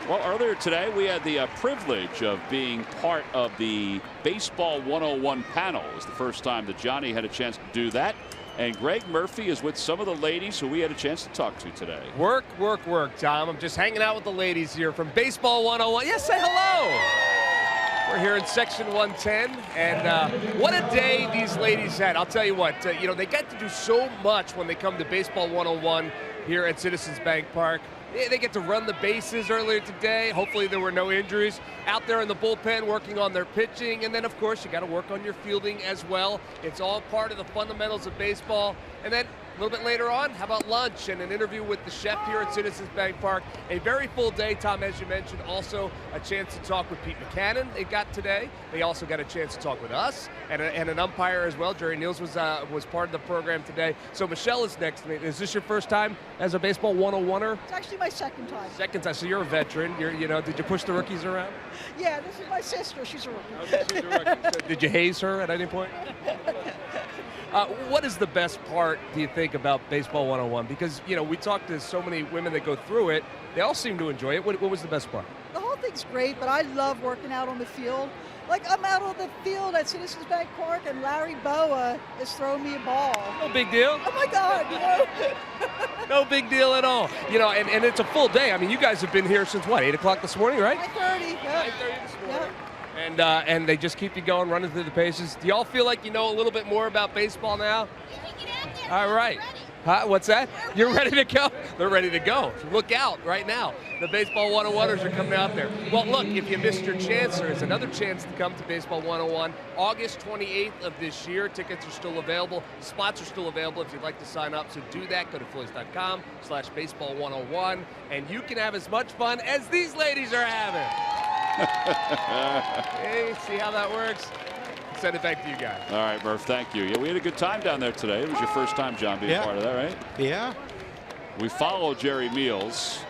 Well, earlier today we had the privilege of being part of the Baseball 101 panel. It was the first time that Johnny had a chance to do that. And Greg Murphy is with some of the ladies who we had a chance to talk to today. Work, work, work, Tom. I'm just hanging out with the ladies here from Baseball 101. Yes, say hello. We're here in section 110, and what a day these ladies had. I'll tell you what, they get to do so much when they come to Baseball 101 here at Citizens Bank Park. They get to run the bases earlier today. Hopefully there were no injuries. Out there in the bullpen working on their pitching. And then, of course, you got to work on your fielding as well. It's all part of the fundamentals of baseball. And then a little bit later on, how about lunch and an interview with the chef here at Citizens Bank Park. A very full day, Tom, as you mentioned. Also a chance to talk with Pete Buchanan they got today. They also got a chance to talk with us and an umpire as well. Jerry Niels was part of the program today. So Michelle is next to me. Is this your first time as a Baseball 101er? It's actually my second time. Second time. So you're a veteran. Did you push the rookies around? Yeah, this is my sister. She's a rookie. Okay, she's a rookie. So did you haze her at any point? What is the best part, do you think, about Baseball 101? Because, we talk to so many women that go through it. They all seem to enjoy it. What was the best part? The whole thing's great, but I love working out on the field. Like, I'm out on the field at Citizens Bank Park, and Larry Boa is throwing me a ball. No big deal. Oh, my God, No big deal at all. And it's a full day. I mean, you guys have been here since, what, 8 o'clock this morning, right? 9:30, yeah. 9:30 this morning. Yep. And they just keep you going, running through the paces. Do y'all feel like you know a little bit more about baseball now? All right. Huh? What's that? You're ready to go? They're ready to go. So look out right now. The Baseball 101ers are coming out there. Well, look, if you missed your chance, there is another chance to come to Baseball 101. August 28th of this year. Tickets are still available. Spots are still available if you'd like to sign up. So do that. Go to Phillies.com/baseball101. And you can have as much fun as these ladies are having. Hey, see how that works? Send it back to you guys. All right, Murph, thank you. Yeah, we had a good time down there today. It was your first time, John, being part of that, right? Yeah. We follow Jerry Meals,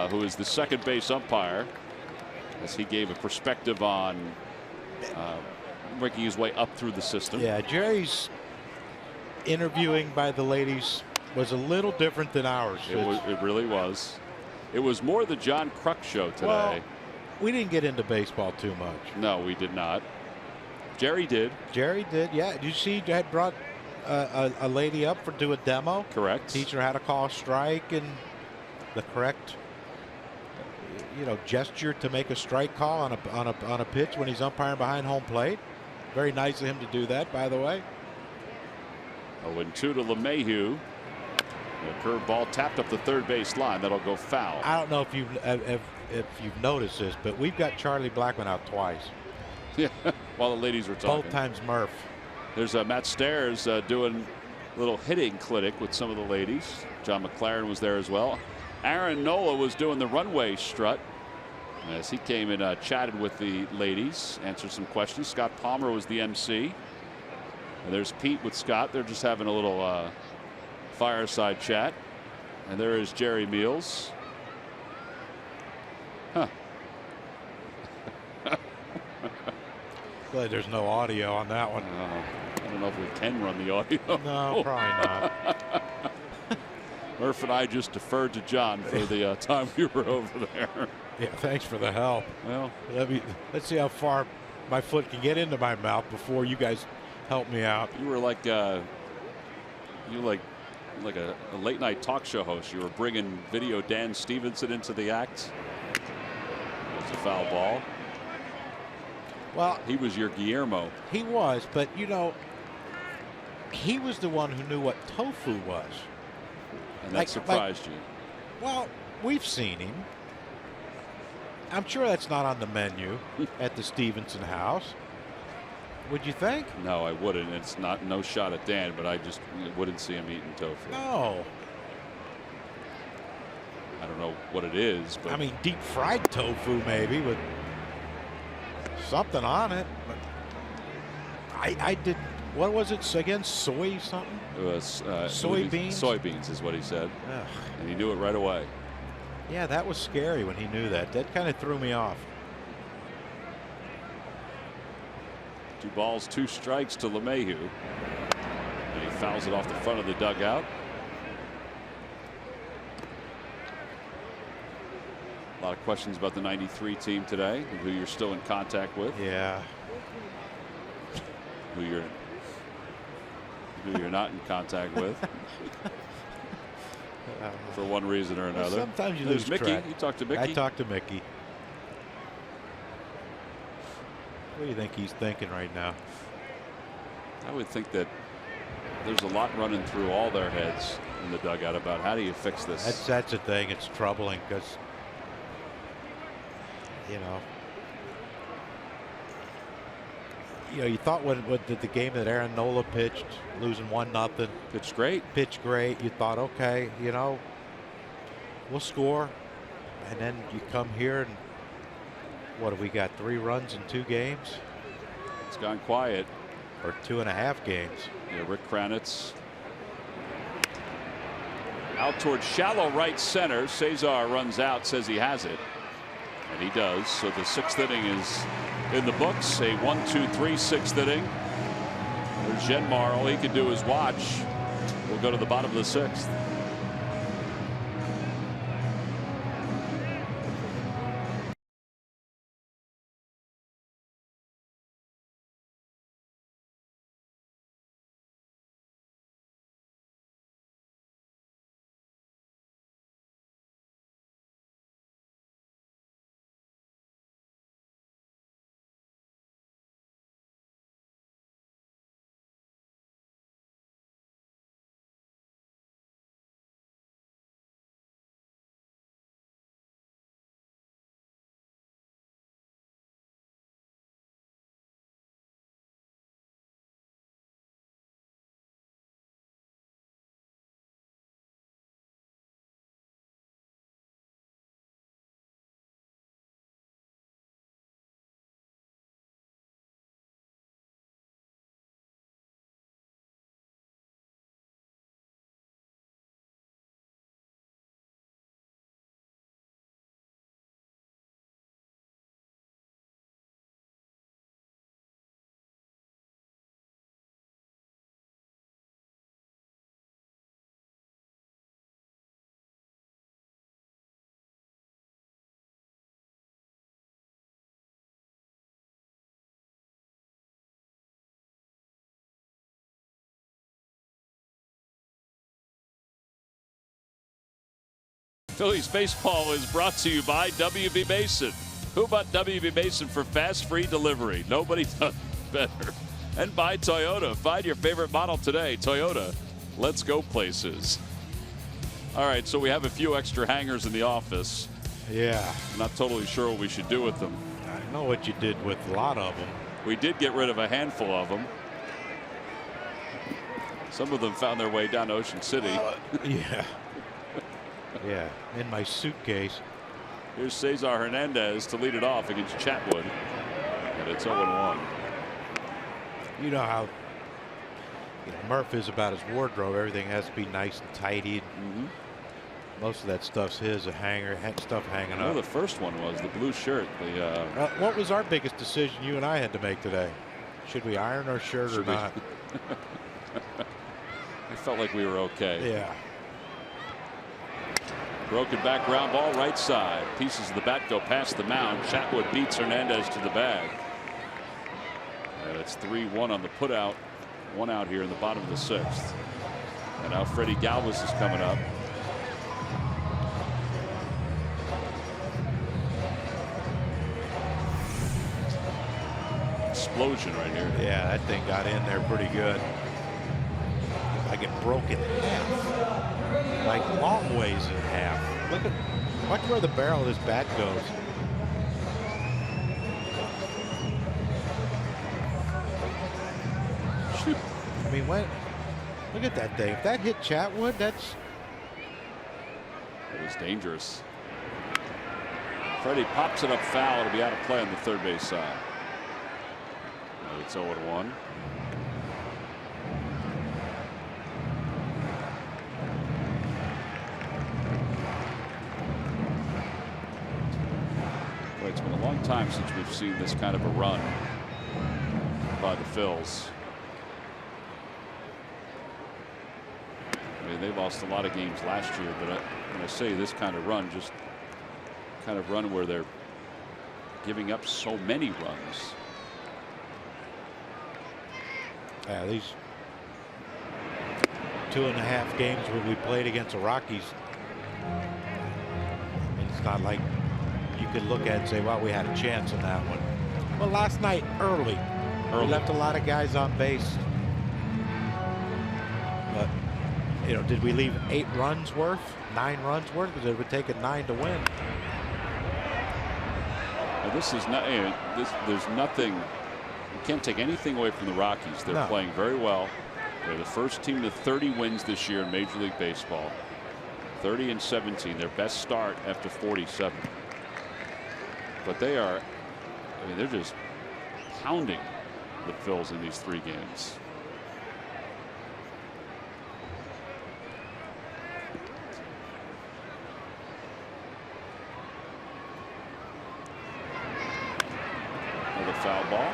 who is the second base umpire, as he gave a perspective on working his way up through the system. Yeah, Jerry's interviewing by the ladies was a little different than ours. It really was. It was more the John Kruk show today. Well, we didn't get into baseball too much. No, we did not. Jerry did. Jerry did, yeah. Did you see Dad brought a lady up for do a demo? Correct. Teach her how to call a strike and the correct, gesture to make a strike call on a pitch when he's umpiring behind home plate. Very nice of him to do that, by the way. 0-2 to LeMahieu. The curveball tapped up the third base line. That'll go foul. I don't know if you've noticed this, but we've got Charlie Blackmon out twice. Yeah, while the ladies were talking. Both times Murph. There's Matt Stairs doing a little hitting clinic with some of the ladies. John McLaren was there as well. Aaron Nola was doing the runway strut as he came and chatted with the ladies, answered some questions. Scott Palmer was the MC. And there's Pete with Scott. They're just having a little fireside chat. And there is Jerry Meals. Huh. Glad there's no audio on that one. I don't know if we can run the audio. No, probably not. Murph and I just deferred to John for the time we were over there. Yeah, thanks for the help. Well, let's see how far my foot can get into my mouth before you guys help me out. You were like a late night talk show host. You were bringing Video Dan Stevenson into the act. It's a foul ball. Well, he was your Guillermo. He was, but he was the one who knew what tofu was. And that surprised you. Well, we've seen him. I'm sure that's not on the menu at the Stevenson house. Would you think? No, I wouldn't. It's no shot at Dan, but I just wouldn't see him eating tofu. No. I don't know what it is, but I mean, deep fried tofu maybe with something on it. But I did. What was it again? Soy something? It was soybeans. Soybeans is what he said, Ugh. and he knew it right away. Yeah, that was scary when he knew that. That kind of threw me off. 2 balls, 2 strikes to LeMahieu. And he fouls it off the front of the dugout. A lot of questions about the '93 team today, who you're still in contact with. Yeah. Who you're not in contact with. For one reason or another. Well, sometimes you There's lose Mickey. track. You talked to Mickey. I talked to Mickey. What do you think he's thinking right now? I would think that there's a lot running through all their heads in the dugout about how do you fix this. That's the thing. It's troubling because, you know, you thought when the game that Aaron Nola pitched, losing 1-0, Pitched great. pitched great. You thought, okay, you know, we'll score, and then you come here and what have we got? 3 runs in 2 games, It's gone quiet. or 2.5 games. Yeah, Rick Kranitz out towards shallow right center. Cesar runs out, says he has it, and he does. So the 6th inning is in the books. A 1-2-3 6th inning. There's Genmar. All he can do is watch. We'll go to the bottom of the 6th. Phillies baseball is brought to you by W.B. Mason. Who but W.B. Mason for fast, free delivery? Nobody does better. And by Toyota. Find your favorite model today. Toyota, let's go places. All right, so we have a few extra hangers in the office. Yeah. Not totally sure what we should do with them. I know what you did with a lot of them. We did get rid of a handful of them. Some of them found their way down to Ocean City. Yeah. Yeah, in my suitcase. Here's Cesar Hernandez to lead it off against Chatwood. And it's 0-1. You know how Murph is about his wardrobe. Everything has to be nice and tidy. Most of that stuff's his, a hanger, stuff hanging up. Well, the first one was the blue shirt. What was our biggest decision you and I had to make today? Should we iron our shirt or not? I felt like we were okay. Yeah. Broken back ground ball right side. Pieces of the bat go past the mound. Chatwood beats Hernandez to the bag. And it's 3-1 on the put out. 1 out here in the bottom of the 6th. And now Freddie Galvis is coming up. Explosion right here. Yeah, that thing got in there pretty good. Like it broke in half. Like long ways in half. Watch where the barrel of this bat goes. Shoot. I mean, look at that thing. If that hit Chatwood, it was dangerous. Freddie pops it up foul. It'll be out of play on the third base side. It's 0-1. It's been a long time since we've seen this kind of a run by the Phils. I mean, they lost a lot of games last year, but when I say this kind of run, just kind of run where they're giving up so many runs. Yeah, these 2.5 games where we played against the Rockies, it's not like you could look at it and say, well, we had a chance in that one. Well, last night early. We left a lot of guys on base. But, you know, did we leave 8 runs worth, 9 runs worth? Because it would take 9 to win. Now, this is not. There's nothing. You can't take anything away from the Rockies. They're playing very well. They're the first team to 30 wins this year in Major League Baseball. 30-17, their best start after 47. But they are. I mean, they're just pounding the Phils in these 3 games. Another foul ball.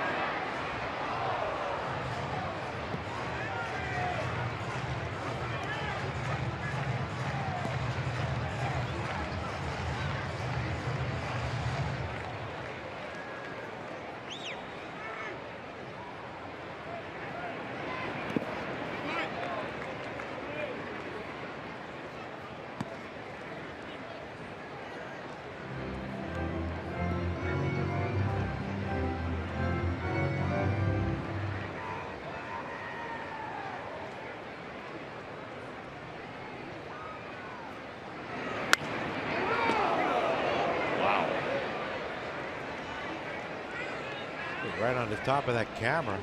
Right on the top of that camera.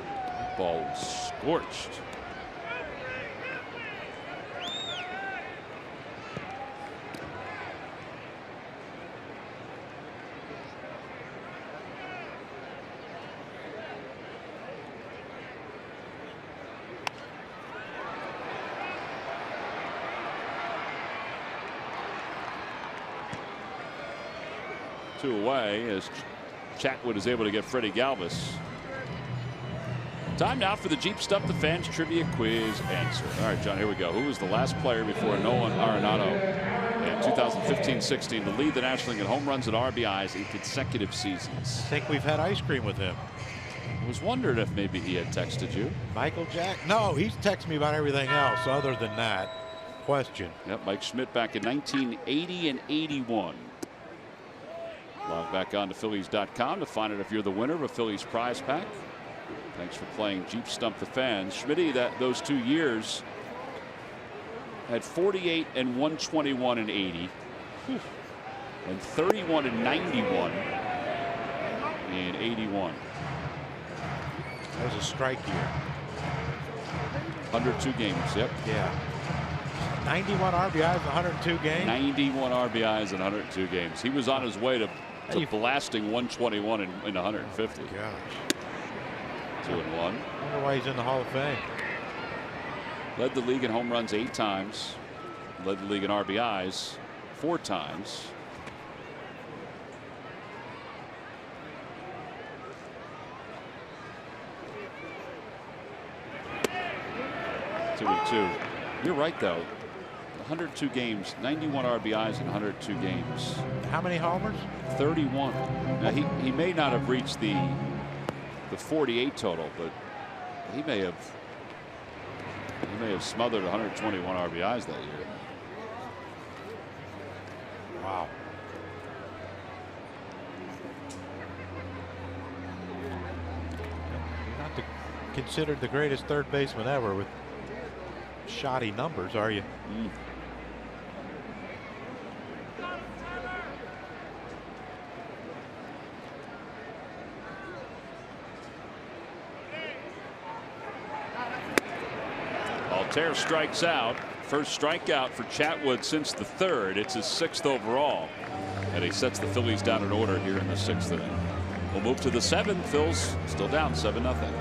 Ball was scorched. Two away as Chatwood is able to get Freddie Galvis. Time now for the Jeep Stump the Fans trivia quiz answer. All right, John, here we go. Who was the last player before Nolan Arenado in 2015-16 to lead the National League in home runs and RBIs in consecutive seasons? I think we've had ice cream with him. I was wondering if maybe he had texted you. Michael Jack? No, he's texted me about everything else other than that question. Yep, Mike Schmidt back in 1980 and 81. Log back on to Phillies.com to find out if you're the winner of a Phillies prize pack. Thanks for playing Jeep Stump the Fans. Schmitty, those 2 years had 48 and 121 in 80 and 31 and 91 in 81. That was a strike year. 102 games. Yep. Yeah. 91 RBIs in 102 games. 91 RBIs in 102 games. He was on his way to blasting 121 in 150. Gosh. 2-1. I wonder why he's in the Hall of Fame. Led the league in home runs 8 times. Led the league in RBIs 4 times. Two and 2. You're right though. 102 games, 91 RBIs in 102 games. How many homers? 31. Now he may not have reached the 48 total, but he may have smothered 121 RBIs that year. Wow. You're not considered the greatest third baseman ever with shoddy numbers, are you? Altair strikes out. First strikeout for Chatwood since the 3rd. It's his 6th overall. And he sets the Phillies down in order here in the 6th inning. We'll move to the 7th. Phil's still down 7-0.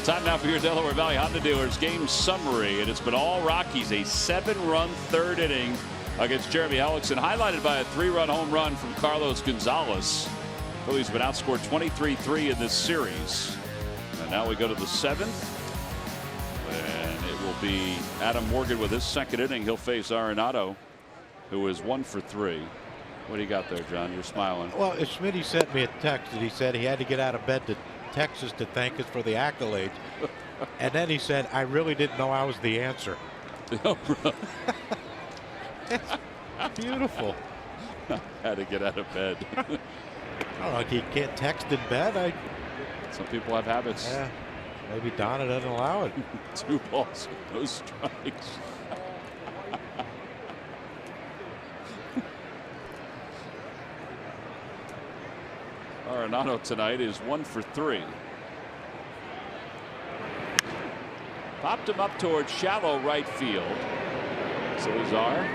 Time now for your Delaware Valley Honda Dealers game summary, and it's been all Rockies. A 7-run third inning against Jeremy Hellickson, highlighted by a 3-run home run from Carlos Gonzalez. Phillies have been outscored 23-3 in this series. And now we go to the 7th. And it will be Adam Morgan with his second inning. He'll face Arenado, who is 1 for 3. What do you got there, John? You're smiling. Well, Smitty sent me a text that he said he had to get out of bed to Texas to thank us for the accolades. And then he said, I really didn't know I was the answer. It's beautiful. Had to get out of bed. I don't know, you can't text in bed. Some people have habits. Yeah, maybe Donna doesn't allow it. 2 balls, no strikes. Arenado tonight is 1 for 3. Popped him up towards shallow right field. Salazar.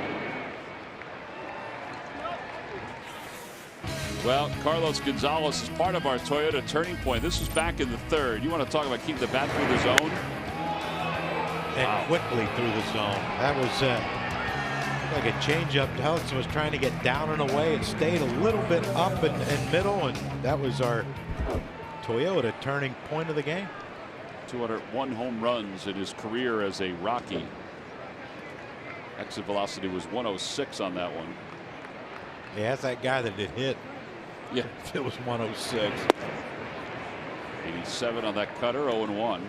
Well, Carlos Gonzalez is part of our Toyota turning point. This was back in the 3rd. You want to talk about keeping the bat through the zone? And quickly through the zone. That was like a changeup. Hellickson was trying to get down and away and stayed a little bit up and middle, and that was our Toyota turning point of the game. 201 home runs in his career as a Rocky. Exit velocity was 106 on that one. Yeah, that's that guy that did hit. Yeah, it was 106. 87 on that cutter. 0-1.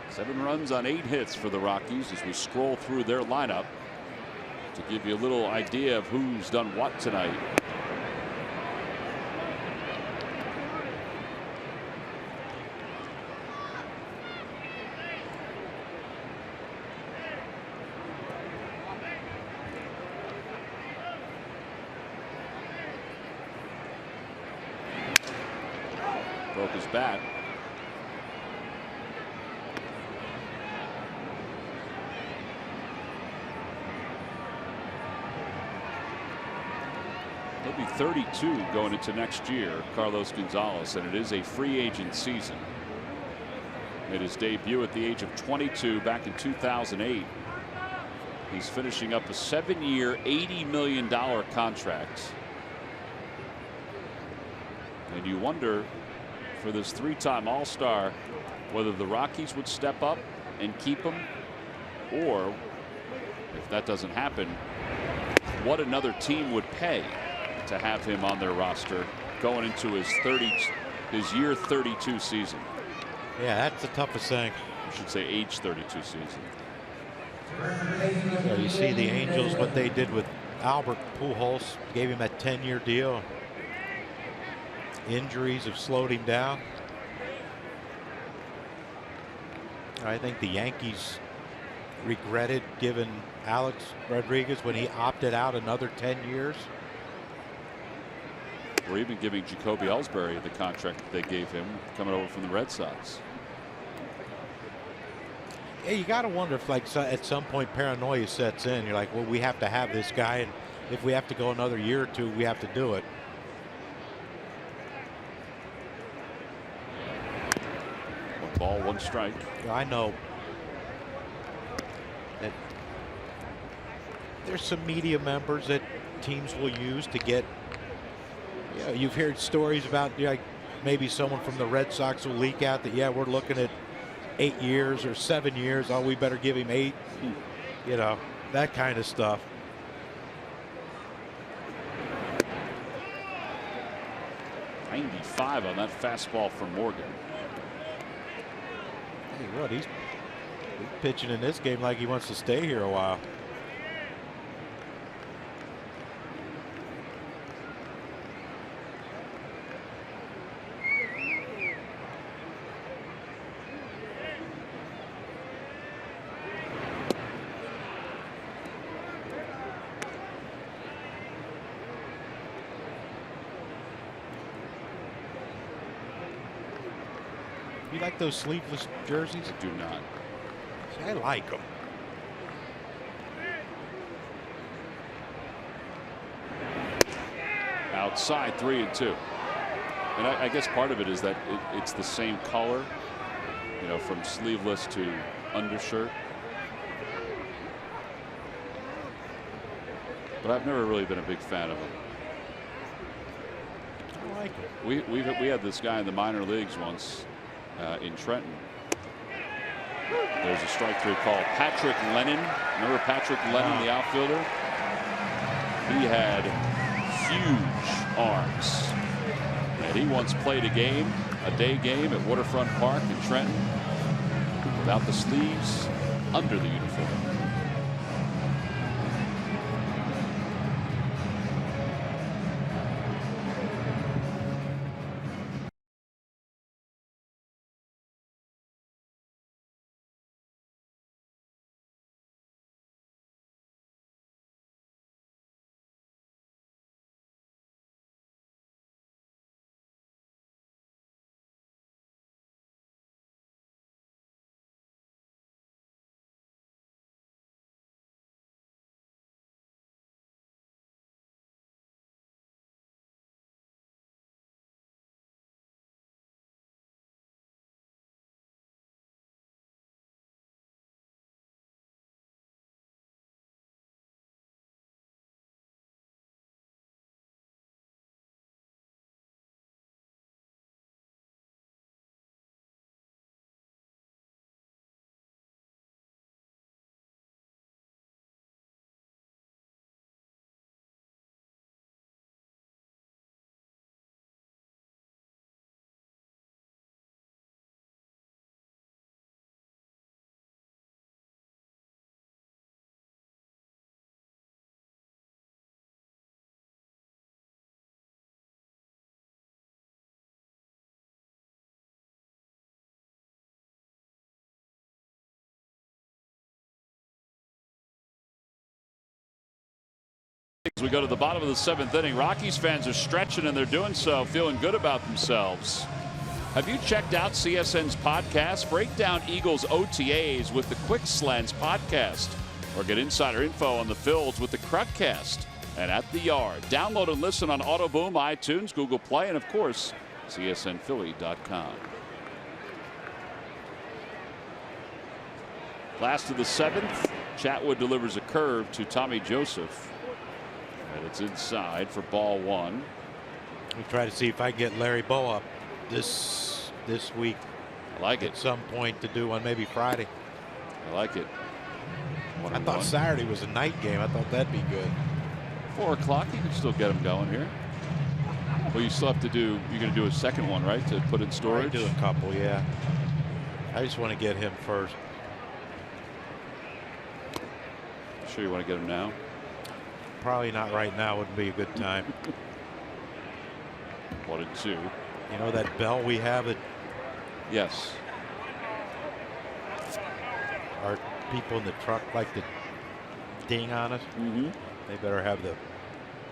Seven runs on 8 hits for the Rockies as we scroll through their lineup to give you a little idea of who's done what tonight. Broke his bat. He'll be 32 going into next year, Carlos Gonzalez, and it is a free agent season. Made his debut at the age of 22 back in 2008. He's finishing up a 7-year, $80 million contract. And you wonder, for this 3-time All-Star, whether the Rockies would step up and keep him, or if that doesn't happen, what another team would pay to have him on their roster going into his year 32 season. Yeah, that's the toughest thing. I should say age 32 season. Yeah, you see the Angels, what they did with Albert Pujols, gave him that 10-year deal. Injuries have slowed him down. I think the Yankees regretted giving Alex Rodriguez when he opted out another 10 years. Or even giving Jacoby Ellsbury the contract that they gave him coming over from the Red Sox. Yeah, you got to wonder if, like, at some point paranoia sets in. You're like, well, we have to have this guy, and if we have to go another year or two, we have to do it. 1 ball, 1 strike. I know that there's some media members that teams will use to get. You've heard stories about, like, maybe someone from the Red Sox will leak out that, yeah, we're looking at 8 years or 7 years. Oh, we better give him 8. You know, that kind of stuff. .95 on that fastball from Morgan. Hey, what, he's pitching in this game like he wants to stay here a while. You like those sleeveless jerseys? I do not. See, I like them. outside, 3-2. And I guess part of it is that it's the same color, you know, from sleeveless to undershirt. But I've never really been a big fan of them. I like it. We had this guy in the minor leagues once in Trenton. There's a strike through called Patrick Lennon. Remember Patrick Lennon, the outfielder? He had huge arms. And he once played a day game at Waterfront Park in Trenton without the sleeves, under the uniform. As we go to the bottom of the 7th inning, Rockies fans are stretching, and they're doing so feeling good about themselves. Have you checked out CSN's podcast? Break down Eagles OTAs with the Quick Slants podcast, or get insider info on the Phils with the Crutcast and At the Yard. Download and listen on Autoboom, iTunes, Google Play, and of course, CSNPhilly.com. Last of the 7th, Chatwood delivers a curve to Tommy Joseph. And it's inside for ball 1. We try to see if I can get Larry Bow up this week. I like it. At some point to do one, maybe Friday. I like it. I thought Saturday was a night game. I thought that'd be good. 4 o'clock, you can still get them going here. Well, you still have to do, you're going to do a second one, right, to put in storage? Do a couple, yeah. I just want to get him first. Sure you want to get him now? Probably not right now. Wouldn't be a good time. 1-2. You know that bell we have at? Yes. Our people in the truck like to ding on us. Mm-hmm. They better have the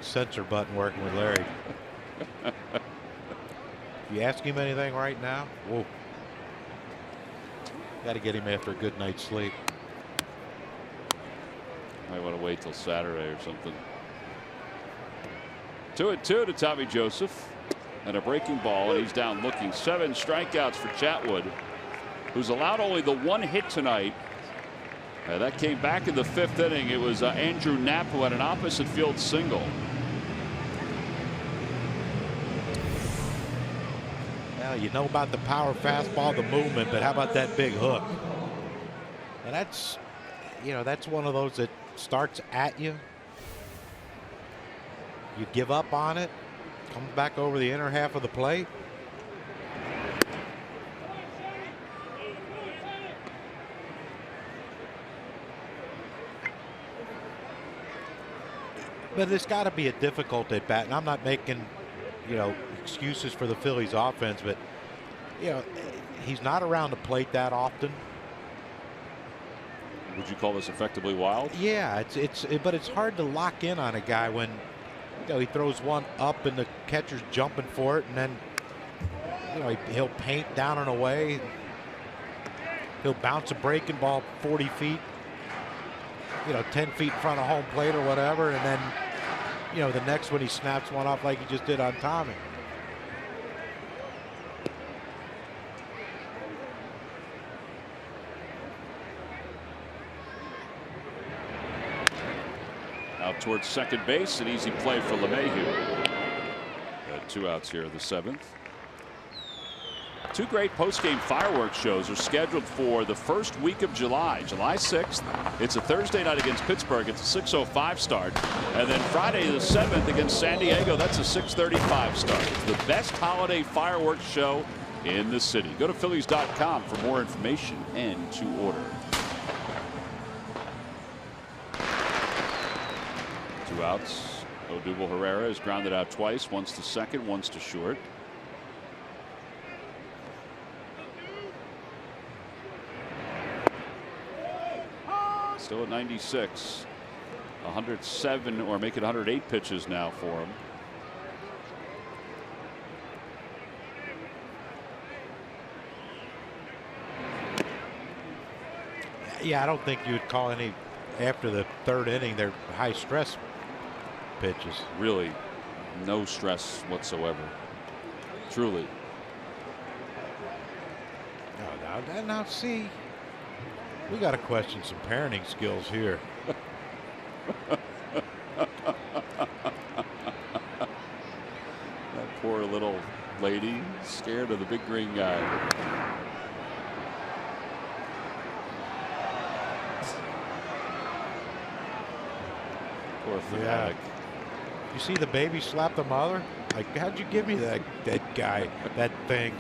sensor button working with Larry. If you ask him anything right now, whoa. Got to get him after a good night's sleep. Might want to wait till Saturday or something. 2-2 to Tommy Joseph, and a breaking ball, and he's down looking. 7 strikeouts for Chatwood, who's allowed only the 1 hit tonight. That came back in the 5th inning. It was Andrew Knapp who had an opposite field single. Well, you know about the power fastball, the movement, but how about that big hook? And that's, you know, that's one of those that starts at you. You give up on it, comes back over the inner half of the plate. But it's got to be a difficult at bat, and I'm not making, you know, excuses for the Phillies offense, but, you know, he's not around the plate that often. Would you call this effectively wild? Yeah, but it's hard to lock in on a guy when, you know, he throws one up and the catcher's jumping for it, and then, you know, he'll paint down and away. He'll bounce a breaking ball 40 feet, you know, 10 feet in front of home plate or whatever, and then, you know, the next one he snaps one off like he just did on Tommy. Out towards second base, an easy play for LeMahieu. 2 outs here in the 7th. 2 great post-game fireworks shows are scheduled for the first week of July, July 6th. It's a Thursday night against Pittsburgh. It's a 6:05 start. And then Friday the 7th against San Diego. That's a 6:35 start. It's the best holiday fireworks show in the city. Go to Phillies.com for more information and to order. 2 outs. Odubel Herrera is grounded out twice, once to second, once to short. Still at 96. 107 or make it 108 pitches now for him. Yeah, I don't think you would call any after the 3rd inning. They're high stress pitches. Really, no stress whatsoever. Truly. Now see, we got to question some parenting skills here. That poor little lady, scared of the big green guy. Poor fanatic. Yeah. You see the baby slap the mother? Like, how'd you give me that guy, that thing?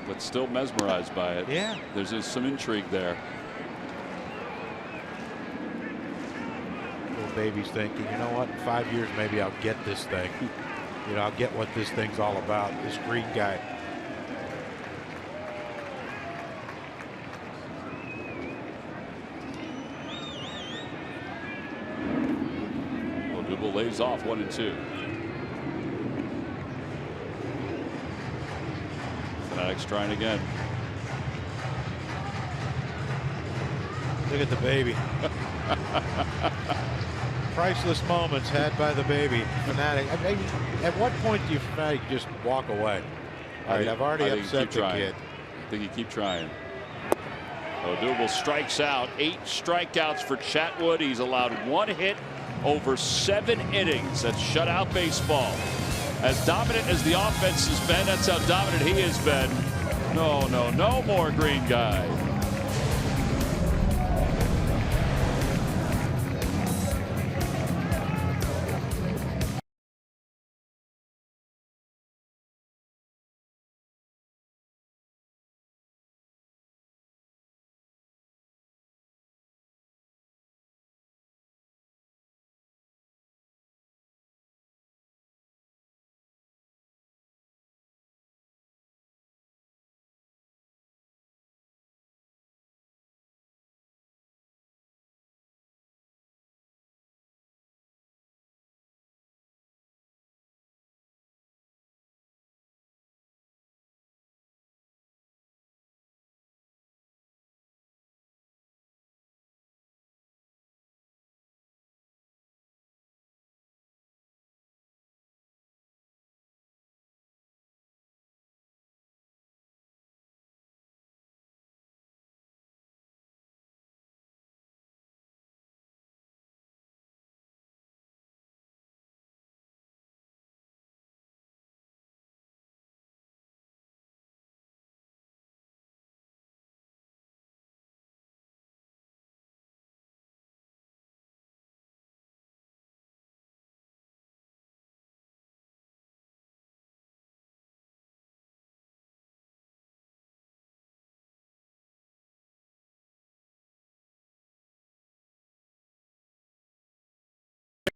But still mesmerized by it. Yeah. There's just some intrigue there. Little baby's thinking, you know what, in 5 years maybe I'll get this thing. You know, I'll get what this thing's all about, this green guy. Odubel lays off 1-2. Fanatics trying again. Look at the baby. Priceless moments had by the baby. Fanatic. I mean, at what point do you Fanatic just walk away? All right, I've already upset the kid. I think you keep trying. Odubel strikes out. 8 strikeouts for Chatwood. He's allowed 1 hit over 7 innings. That's shutout baseball. As dominant as the offense has been, that's how dominant he has been. No more green guy.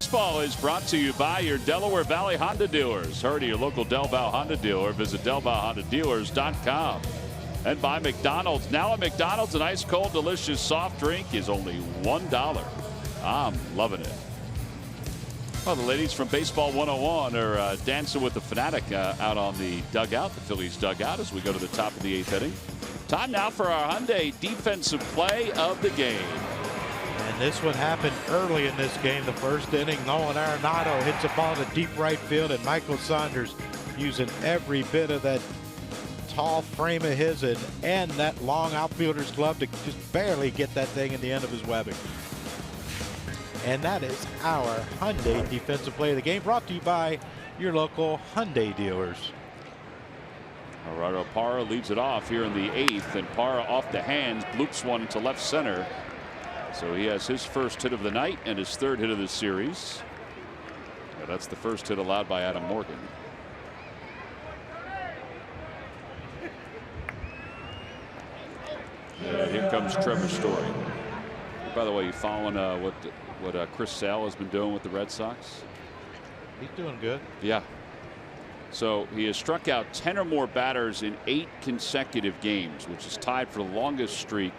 Baseball is brought to you by your Delaware Valley Honda dealers. Hurry to your local Del Val Honda dealer. Visit DelValHondaDealers.com. And by McDonald's. Now at McDonald's, an ice cold delicious soft drink is only $1. I'm loving it. Well, the ladies from Baseball 101 are dancing with the Fanatic out on the dugout, the Phillies dugout, as we go to the top of the 8th inning. Time now for our Hyundai defensive play of the game. And this one happened early in this game, the first inning. Nolan Arenado hits a ball to deep right field, and Michael Saunders using every bit of that tall frame of his and that long outfielder's glove to just barely get that thing in the end of his webbing. And that is our Hyundai defensive play of the game, brought to you by your local Hyundai dealers. Gerardo Parra leads it off here in the 8th, and Parra off the hands bloops one into left center. So he has his first hit of the night and his 3rd hit of the series. Yeah, that's the first hit allowed by Adam Morgan. And here comes Trevor Story. By the way, you following what Chris Sale has been doing with the Red Sox? He's doing good. Yeah. So he has struck out 10 or more batters in 8 consecutive games, which is tied for the longest streak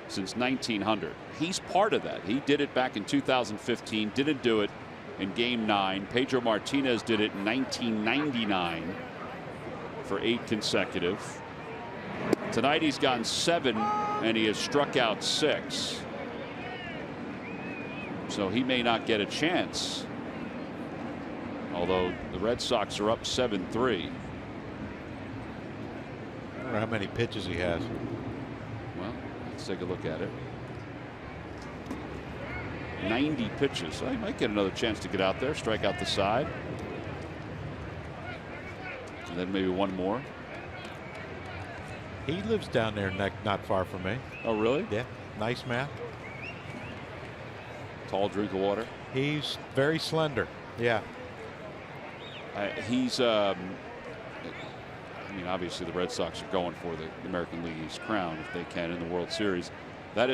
since 1900. He's part of that. He did it back in 2015, didn't do it in Game 9. Pedro Martinez did it in 1999 for 8 consecutive. Tonight he's gotten 7 and he has struck out 6. So he may not get a chance. Although the Red Sox are up 7-3. I wonder how many pitches he has. Well, let's take a look at it. 90 pitches. So he might get another chance to get out there, strike out the side. And then maybe one more. He lives down there not far from me. Oh, really? Yeah. Nice man. Tall drink of water. He's very slender. Yeah. He's I mean, obviously the Red Sox are going for the American League East crown if they can in the World Series. That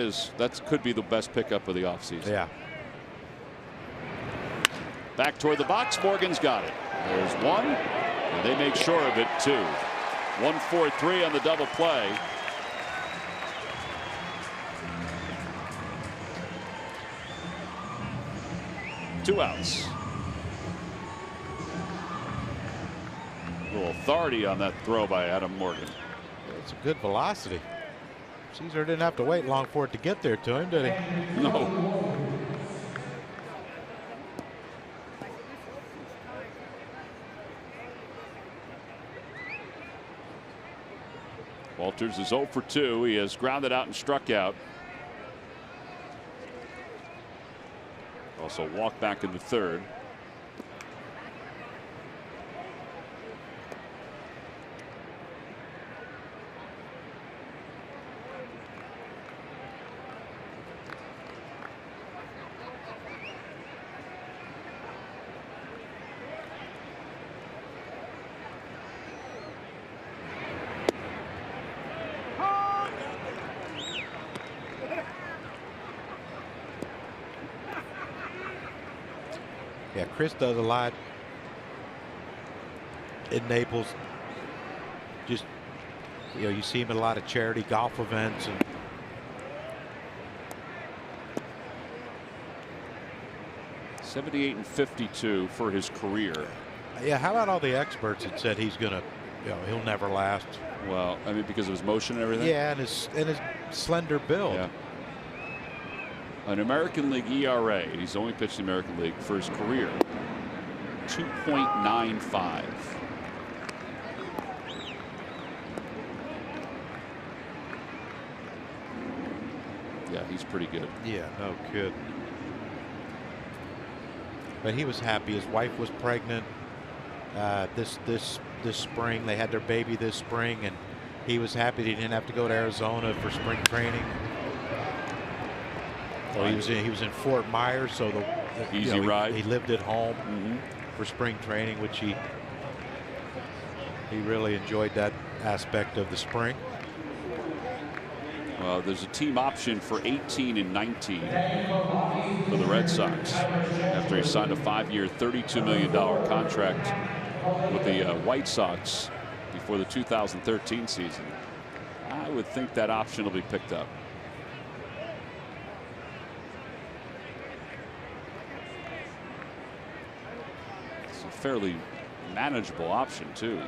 could be the best pickup of the offseason. Yeah. Back toward the box. Morgan's got it. There's one, and they make sure of it 2. 1-4-3 on the double play. Two outs. A little authority on that throw by Adam Morgan. It's a good velocity. Caesar didn't have to wait long for it to get there to him, did he? No. Walters is 0 for 2. He has grounded out and struck out. Also walked back in the 3rd. Yeah, Chris does a lot in Naples. Just, you know, you see him at a lot of charity golf events. And 78 and 52 for his career. yeah, how about all the experts that said he's gonna, you know, he'll never last? Well, I mean, because of his motion and everything. Yeah, and his slender build. Yeah. An American League ERA. He's only pitched in the American League for his career. 2.95. Yeah, he's pretty good. Yeah, no kidding. But he was happy. His wife was pregnant this spring. They had their baby this spring, and he was happy that he didn't have to go to Arizona for spring training. So he was in Fort Myers, so easy ride. He lived at home for spring training, which he really enjoyed that aspect of the spring. There's a team option for 18 and 19 for the Red Sox after he signed a 5-year, $32 million contract with the White Sox before the 2013 season. I would think that option will be picked up. It's a fairly manageable option, too,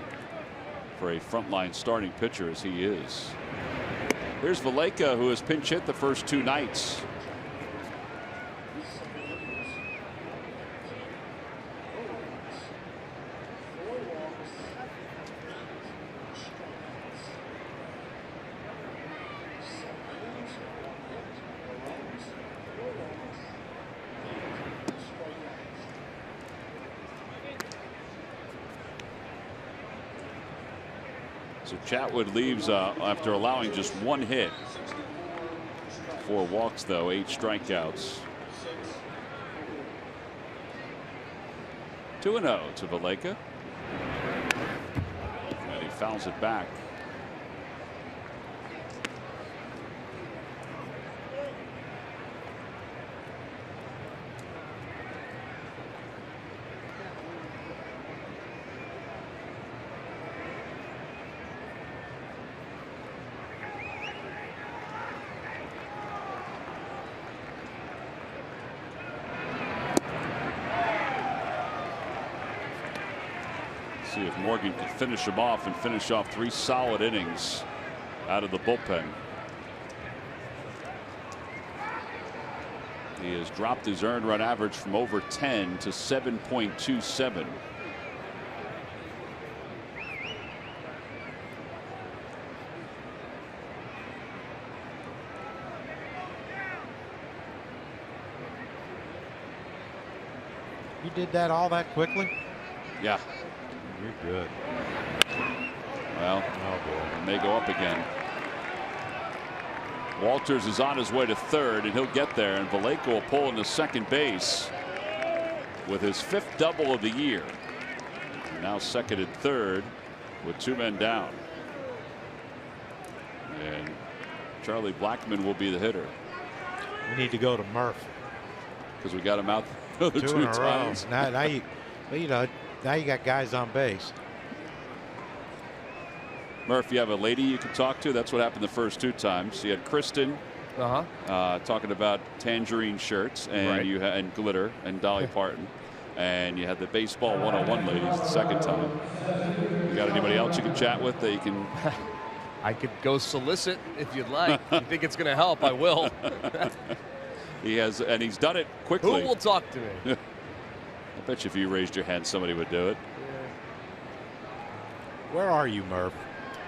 for a frontline starting pitcher as he is. Here's Valleca, who has pinch hit the first 2 nights. So Chatwood leaves after allowing just 1 hit. 4 walks, though, 8 strikeouts. 2-0 to Valleca. And he fouls it back. See if Morgan can finish him off and finish off 3 solid innings out of the bullpen. He has dropped his earned run average from over 10 to 7.27. You did that all that quickly? Yeah. You're good. Well, oh boy, it may go up again. Walters is on his way to third, and he'll get there, and Valleca will pull into second base with his 5th double of the year. Now second and third with 2 men down. And Charlie Blackmon will be the hitter. we need to go to Murph. Because we got him out the other 2 in a times. row. Now you know, now you got guys on base. Murph, you have a lady you can talk to. That's what happened the first 2 times. You had Kristen talking about tangerine shirts, and you had and glitter, and Dolly Parton, and you had the baseball 101 ladies the second time. You got anybody else you can chat with that you can? I could go solicit if you'd like. You think it's going to help? I will. He has, and he's done it quickly. Who will talk to me? I bet you if you raised your hand, somebody would do it. Where are you, Murph?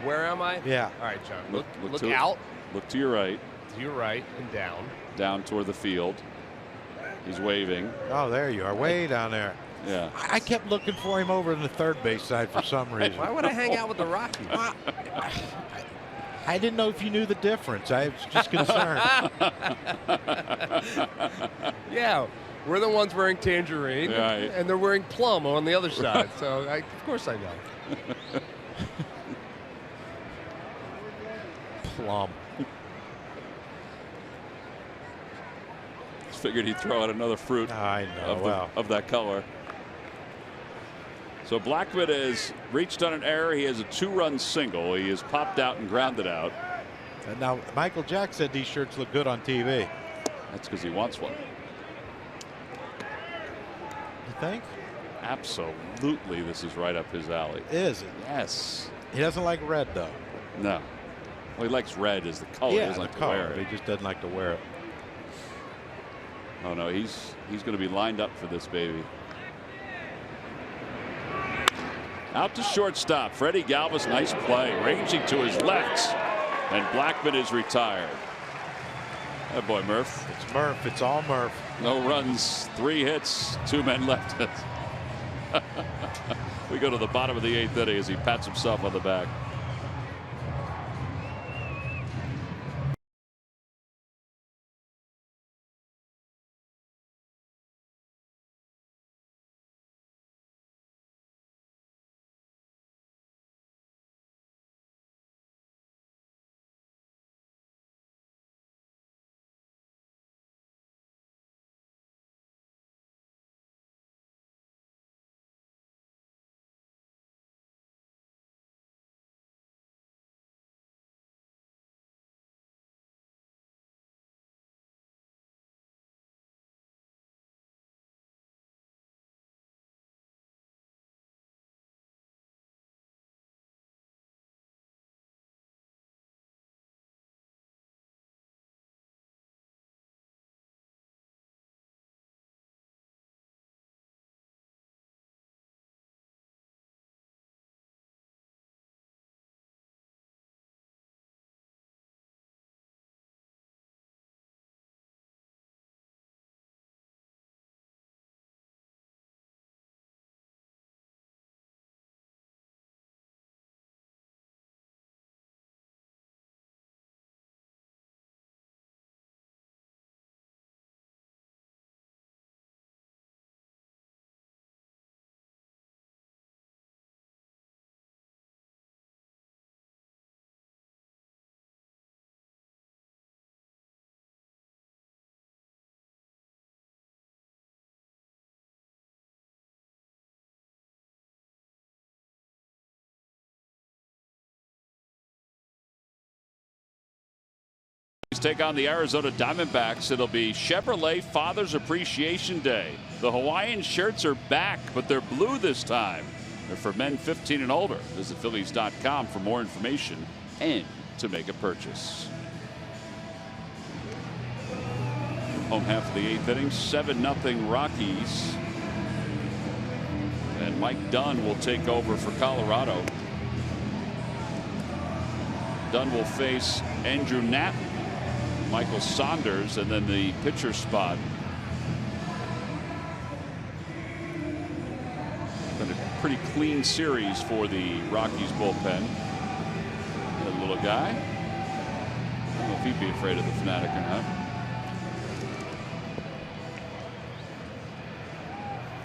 Where am I? Yeah. All right, John. Look to out. Look to your right. To your right and down. Down toward the field. He's waving. Oh, there you are, way down there. Yeah. I kept looking for him over in the third base side for some reason. Why would I hang out with the Rockies? I didn't know if you knew the difference. I was just concerned. Yeah, we're the ones wearing tangerine, right, and they're wearing plum on the other side. So, of course I know. Plum. Just figured he'd throw out another fruit I know, of that color. So Blackmon has reached on an error. He has a 2-run single. He has popped out and grounded out. And now Michael Jack said these shirts look good on TV. That's because he wants one. You think? Absolutely, this is right up his alley. Is it? Yes. He doesn't like red though. No. Well, he likes red as the color. Yeah, he doesn't like to wear it. He just doesn't like to wear it. Oh no, he's going to be lined up for this baby. Out to shortstop. Freddie Galvis, nice play, ranging to his left, and Blackmon is retired. That boy Murph. It's Murph. It's all Murph. No runs, 3 hits, 2 men left. We go to the bottom of the 8th inning as he pats himself on the back. Take on the Arizona Diamondbacks. It'll be Chevrolet Father's Appreciation Day. The Hawaiian shirts are back, but they're blue this time. They're for men 15 and older. Visit Phillies.com for more information and to make a purchase. Home half of the 8th inning, 7-0 Rockies. And Mike Dunn will take over for Colorado. Dunn will face Andrew Knapp, Michael Saunders, and then the pitcher spot. Been a pretty clean series for the Rockies bullpen. That little guy. I don't know if he'd be afraid of the Fanatic or not.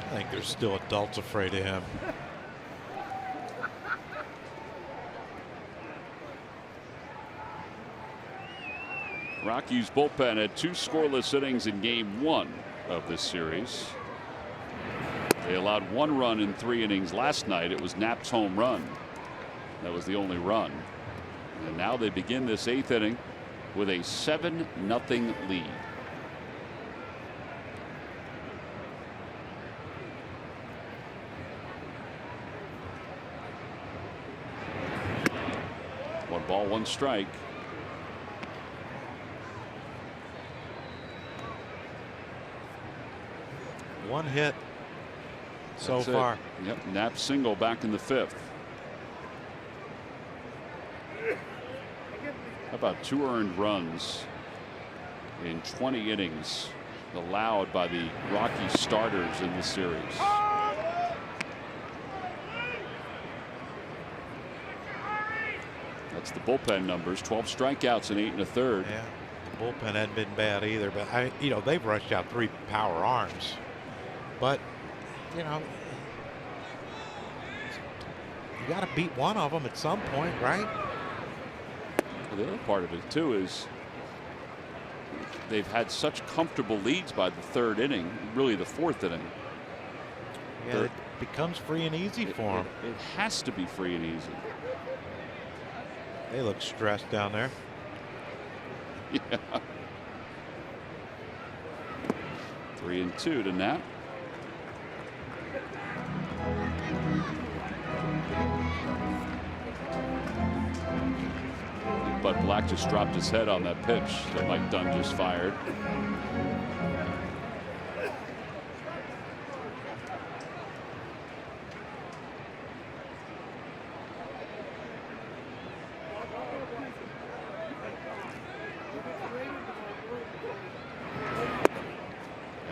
I think there's still adults afraid of him. Rockies bullpen had 2 scoreless innings in game 1 of this series. They allowed 1 run in 3 innings last night. It was Knapp's home run. That was the only run. And now they begin this 8th inning with a 7-0 lead. One ball, 1 strike. One hit so far. Yep, Knapp single back in the 5th. How about 2 earned runs in 20 innings allowed by the Rocky starters in the series? That's the bullpen numbers. 12 strikeouts in 8 1/3. Yeah, the bullpen hadn't been bad either, but they've rushed out 3 power arms. But you got to beat one of them at some point, right? Well, the other part of it too is they've had such comfortable leads by the 3rd inning, really the 4th inning. Yeah, it becomes free and easy for them. It has to be free and easy. They look stressed down there. Yeah. 3-2 to Knapp. But Black just dropped his head on that pitch that Mike Dunn just fired.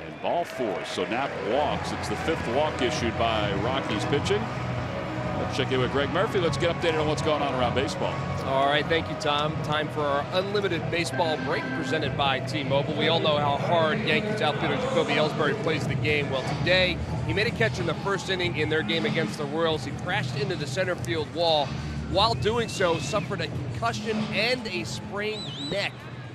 And ball 4. So Knapp walks. It's the 5th walk issued by Rockies pitching. Let's check in with Greg Murphy. Let's get updated on what's going on around baseball. All right, thank you, Tom. Time for our unlimited baseball break presented by T-Mobile. We all know how hard Yankees outfielder Jacoby Ellsbury plays the game. Well, today he made a catch in the 1st inning in their game against the Royals. He crashed into the center field wall. While doing so, suffered a concussion and a sprained neck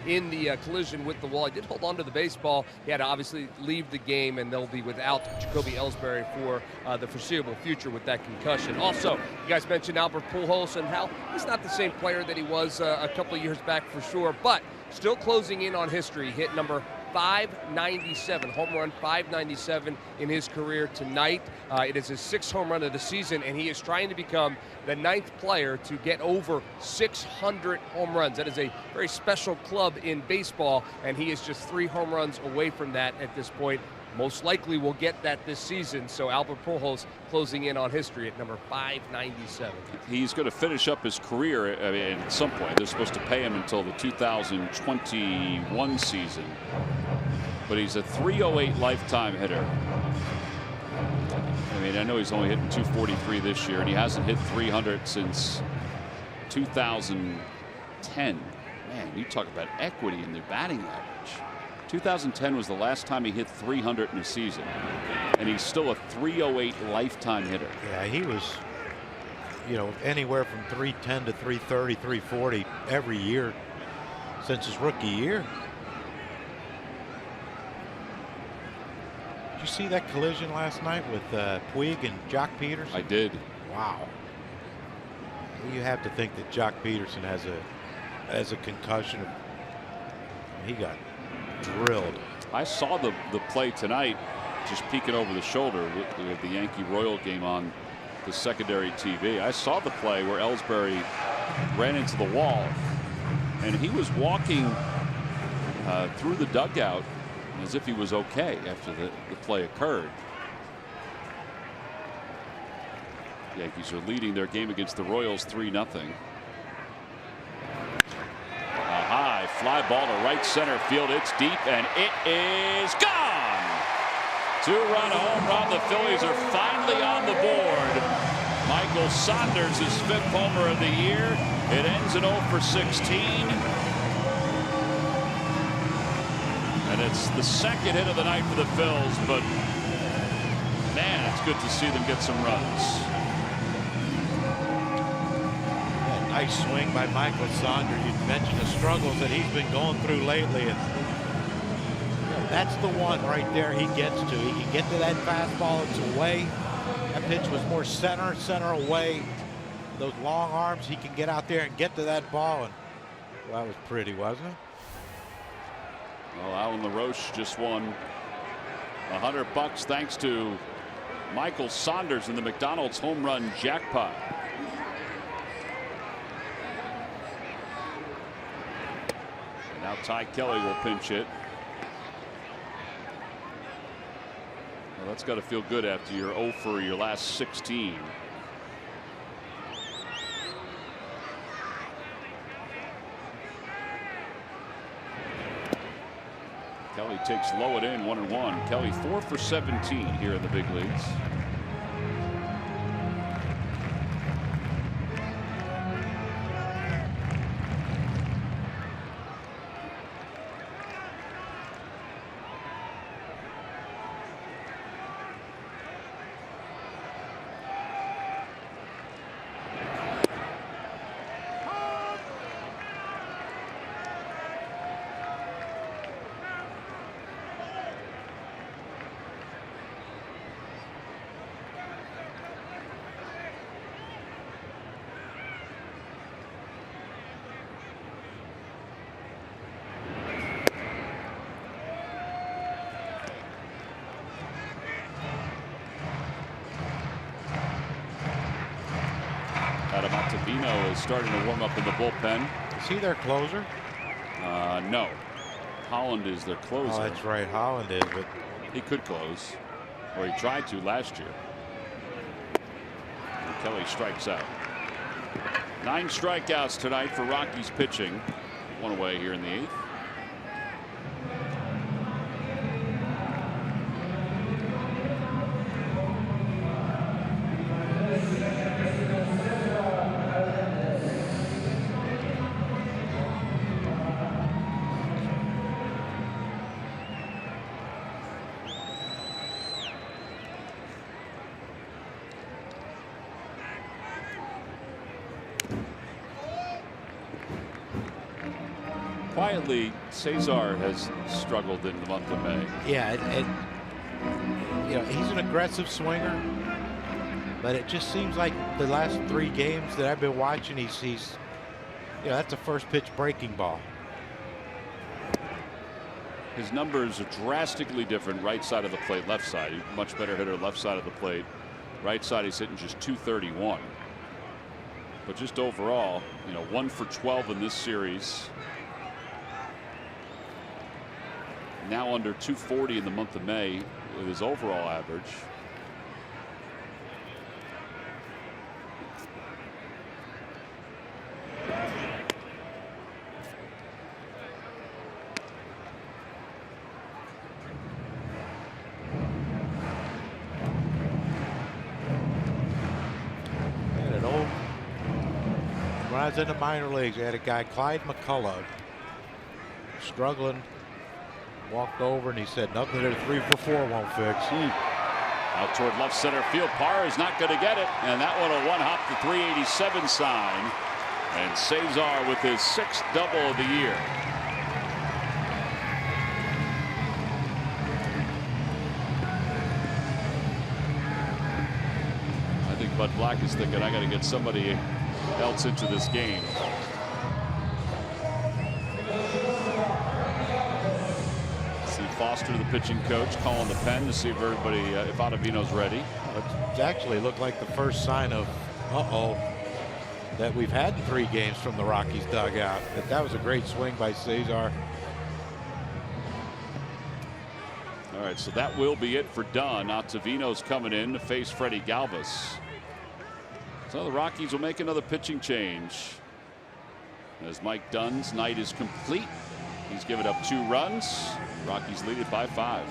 in the collision with the wall. He did hold on to the baseball. He had to obviously leave the game, and they'll be without Jacoby Ellsbury for the foreseeable future with that concussion. Also, you guys mentioned Albert Pujols and how he's not the same player that he was a couple of years back for sure, but still closing in on history. Hit number 597, home run 597 in his career tonight. It is his 6th home run of the season, and he is trying to become the 9th player to get over 600 home runs. That is a very special club in baseball, and he is just 3 home runs away from that at this point. Most likely will get that this season. So Albert Pujols closing in on history at number 597. He's going to finish up his career at some point. They're supposed to pay him until the 2021 season. But he's a 308 lifetime hitter. I mean, I know he's only hitting 243 this year, and he hasn't hit 300 since 2010. Man, you talk about equity in the batting average. 2010 was the last time he hit 300 in a season, and he's still a 308 lifetime hitter. Yeah, he was, anywhere from 310 to 330, 340 every year since his rookie year. Did you see that collision last night with Puig and Jock Peterson? I did. Wow. You have to think that Jock Peterson has a concussion he got drilled. I saw the play tonight, just peeking over the shoulder with the Yankee Royal game on the secondary TV. I saw the play where Ellsbury ran into the wall, and he was walking through the dugout as if he was okay after the play occurred. Yankees are leading their game against the Royals 3-0. A high fly ball to right center field. It's deep and it is gone. 2-run home run. The Phillies are finally on the board. Michael Saunders, his 5th homer of the year. It ends in 0 for 16. And it's the 2nd hit of the night for the Phils, but man, it's good to see them get some runs. Nice swing by Michael Saunders. You mentioned the struggles that he's been going through lately, and that's the one right there he gets to. He can get to that fastball. It's away. That pitch was more center away. Those long arms, he can get out there and get to that ball, and well, that was pretty, wasn't it? Well, Alan LaRoche just won $100 thanks to Michael Saunders in the McDonald's home run jackpot. And now Ty Kelly will pinch hit. Well, that's got to feel good after you're 0 for your last 16. Kelly takes low it in, 1-1. Kelly 4 for 17 here in the big leagues. Is starting to warm up in the bullpen. Is he their closer? No. Holland is their closer. Oh, that's right. Holland is, but he could close, or he tried to last year. And Kelly strikes out. 9 strikeouts tonight for Rockies pitching. 1 away here in the 8th. Quietly, Cesar has struggled in the month of May. Yeah, you know, he's an aggressive swinger, but it just seems like the last 3 games that I've been watching, he's you know, that's a first pitch breaking ball. His numbers are drastically different. Right side of the plate, left side. He's a much better hitter left side of the plate. Right side, he's hitting just .231. But just overall, you know, 1 for 12 in this series. Now under .240 in the month of May with his overall average. When I was in the minor leagues, I had a guy, Clyde McCullough, struggling. Walked over and he said, nothing that a 3 for 4 won't fix. Out toward left center field. Parr is not going to get it. And that one will one-hop the 387 sign. And Cesar with his 6th double of the year. I think Bud Black is thinking, I got to get somebody else into this game. Foster, the pitching coach, calling the pen to see if everybody, if Ottavino's ready. It's actually looked like the first sign of that we've had in 3 games from the Rockies dugout. But that was a great swing by Cesar. All right, so that will be it for Dunn. Ottavino's coming in to face Freddie Galvis. So the Rockies will make another pitching change as Mike Dunn's night is complete. He's given up 2 runs. Rockies lead it by 5.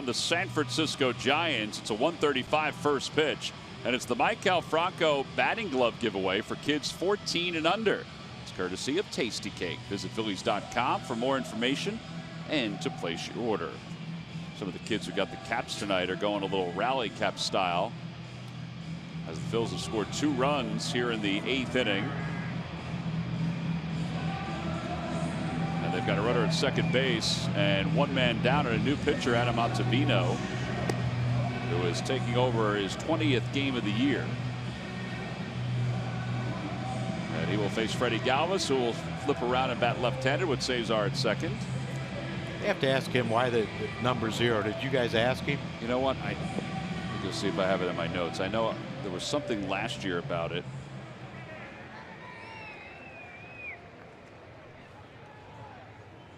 The San Francisco Giants. It's a 135 first pitch, and it's the Maikel Franco batting glove giveaway for kids 14 and under. It's courtesy of Tasty Cake. Visit Phillies.com for more information and to place your order. Some of the kids who got the caps tonight are going a little rally cap style, as the Phils have scored 2 runs here in the 8th inning. They've got a runner at second base and 1 man down, and a new pitcher, Adam Ottavino, who is taking over his 20th game of the year. And he will face Freddie Galvis, who will flip around and bat left-handed with Cesar at second. You have to ask him why the number 0. Did you guys ask him? You know what? I will see if I have it in my notes. I know there was something last year about it.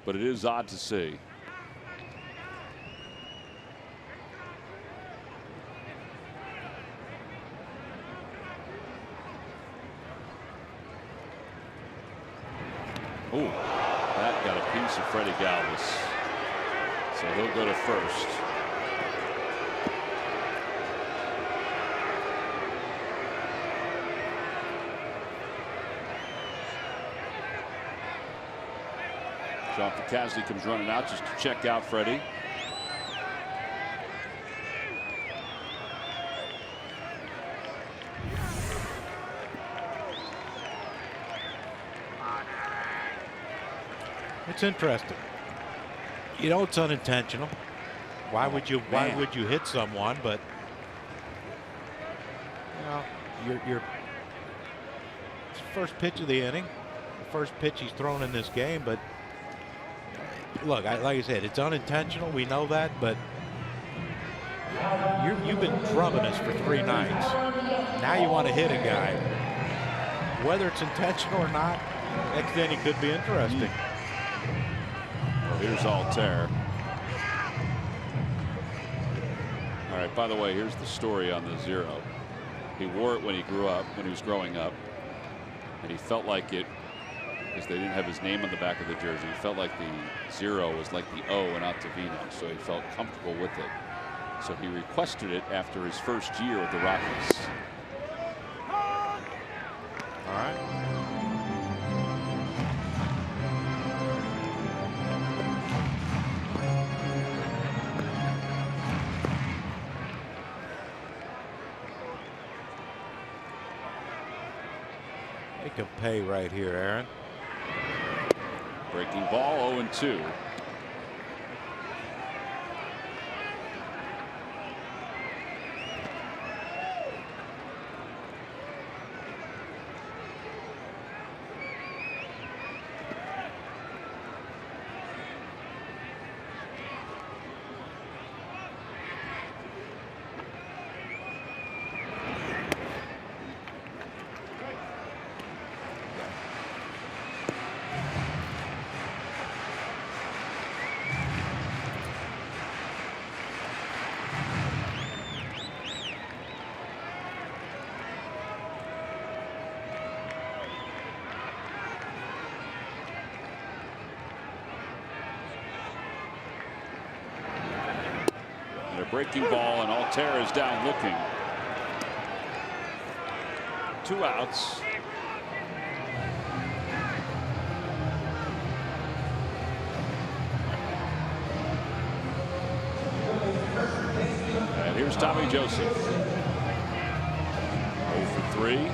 But it is odd to see. Oh, that got a piece of Freddie Galvis. So he'll go to first. John Casey comes running out just to check out Freddie. It's interesting. You know, it's unintentional. Why would you hit someone? But you know, you're it's the first pitch of the inning, the first pitch he's thrown in this game. But look, like I said, it's unintentional. We know that, but you've been drubbing us for 3 nights. Now you want to hit a guy. Whether it's intentional or not, next inning could be interesting. Well, here's Altair. All right, by the way, here's the story on the 0. He wore it when he was growing up, and he felt like it, because they didn't have his name on the back of the jersey, he felt like the 0 was like the O in Ottavino, so he felt comfortable with it. So he requested it after his first year with the Rockies. All right. Make him pay right here, Aaron. Breaking ball 0-2. Breaking ball, and Altera is down looking. 2 outs. And here's Tommy Joseph. 0 for 3.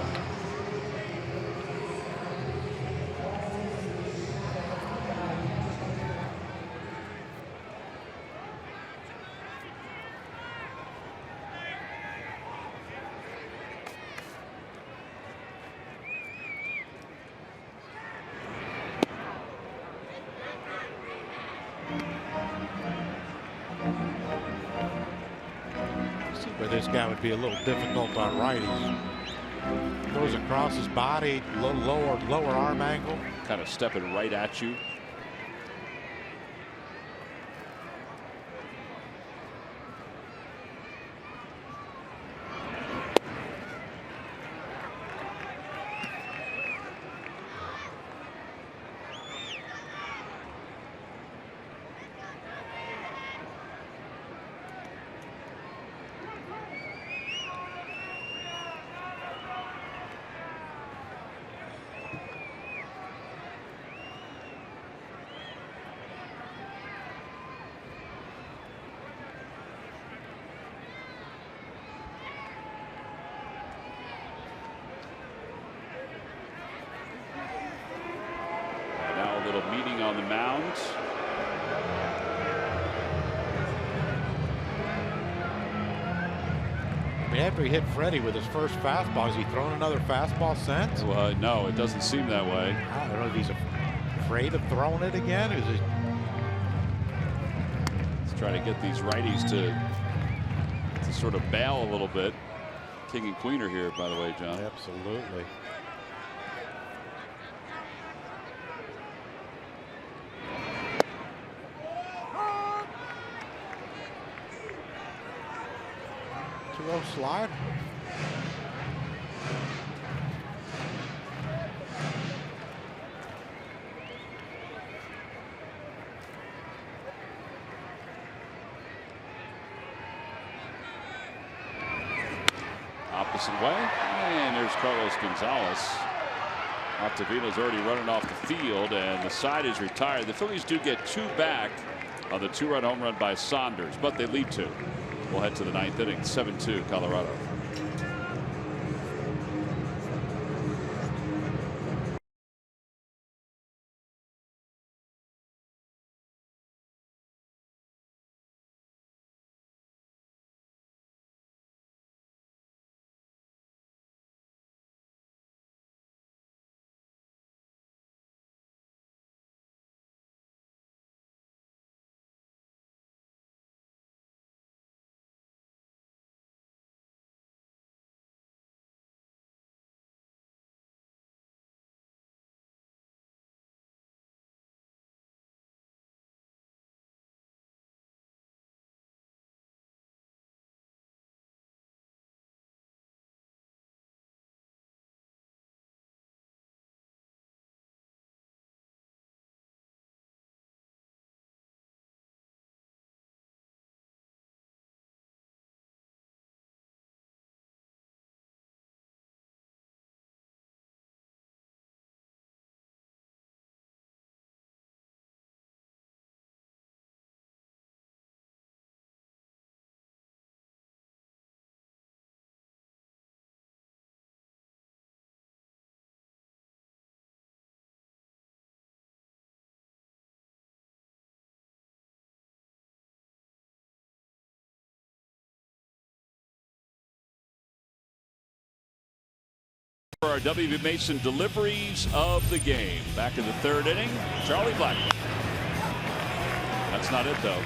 But this guy would be a little difficult on righties. Goes across his body, lower arm angle. Kind of stepping right at you. Little meeting on the mound. I mean, after he hit Freddie with his first fastball, has he thrown another fastball since? Well, no, it doesn't seem that way. I don't know if he's afraid of throwing it again. Is he... Let's try to get these righties to sort of bail a little bit. King and queener here, by the way, John. Absolutely. Slide. Opposite way, and there's Carlos Gonzalez. Octavila's already running off the field, and the side is retired. The Phillies do get 2 back on the 2-run home run by Saunders, but they lead 2. We'll head to the 9th inning, 7-2 Colorado. For our W.B. Mason deliveries of the game. Back in the third inning, Charlie Blackmon. That's not it, though.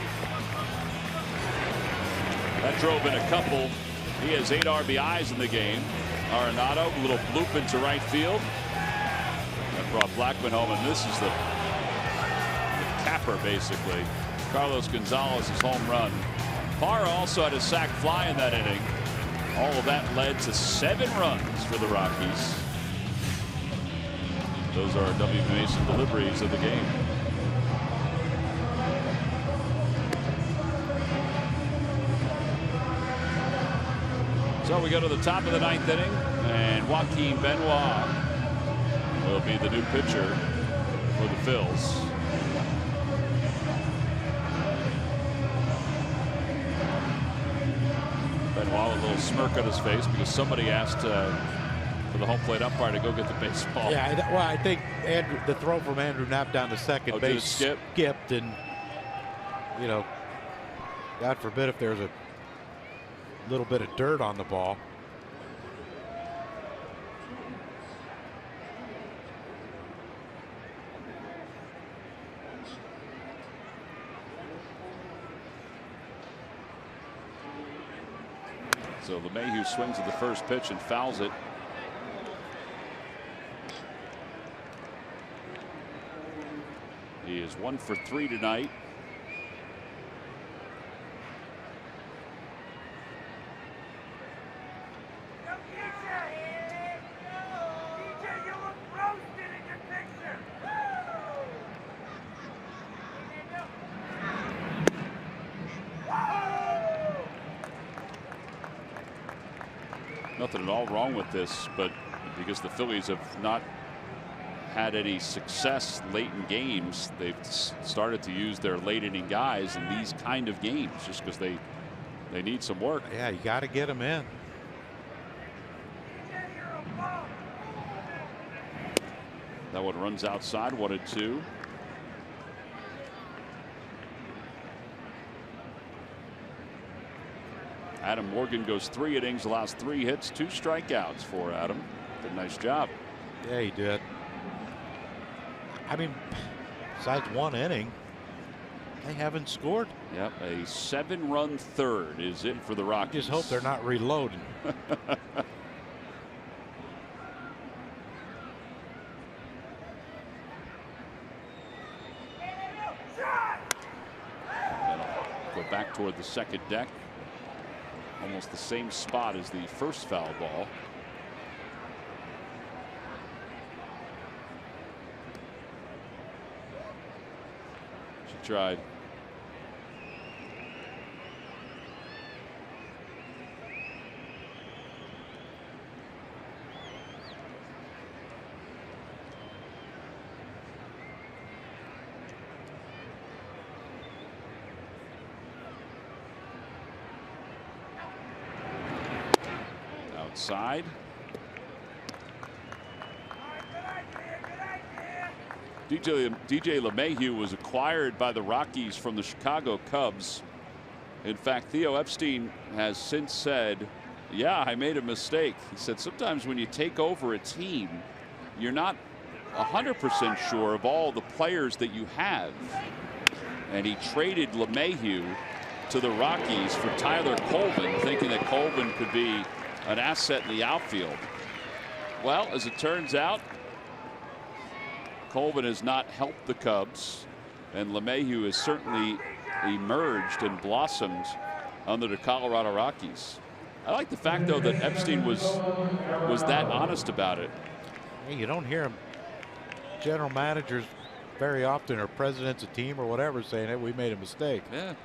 That drove in a couple. He has 8 RBIs in the game. Arenado, a little bloop into right field. That brought Blackmon home, and this is the capper, basically. Carlos Gonzalez's home run. Parra also had a sac fly in that inning. All of that led to 7 runs for the Rockies. Those are W.B. Mason deliveries of the game. So we go to the top of the 9th inning, and Joaquin Benoit will be the new pitcher for the Phils. Benoit with a little smirk on his face because somebody asked for the home plate umpire to go get the baseball. Yeah, well, I think the throw from Andrew Knapp down to second base skipped, and you know, God forbid if there's a little bit of dirt on the ball. So LeMahieu swings at the first pitch and fouls it. He is 1 for 3 tonight. Nothing at all wrong with this, but because the Phillies have not had any success late in games, they've started to use their late inning guys in these kind of games just because they need some work. Yeah, you got to get them in. That one runs outside, 1-2. Adam Morgan goes 3 innings, allows 3 hits, 2 strikeouts for Adam. Did a nice job. Yeah, he did. I mean, besides 1 inning, they haven't scored. Yep, a 7-run third is it for the Rockies. Just hope they're not reloading. Go back toward the second deck. Almost the same spot as the first foul ball. She tried. Outside. DJ LeMahieu was acquired by the Rockies from the Chicago Cubs. In fact, Theo Epstein has since said, yeah, I made a mistake. He said sometimes when you take over a team, you're not 100% sure of all the players that you have. And he traded LeMahieu to the Rockies for Tyler Colvin, thinking that Colvin could be an asset in the outfield. Well, as it turns out, Colvin has not helped the Cubs, and LeMahieu has certainly emerged and blossomed under the Colorado Rockies. I like the fact, though, that Epstein was that honest about it. Hey, you don't hear him, general managers very often, or presidents of team or whatever, saying, hey, we made a mistake. Yeah.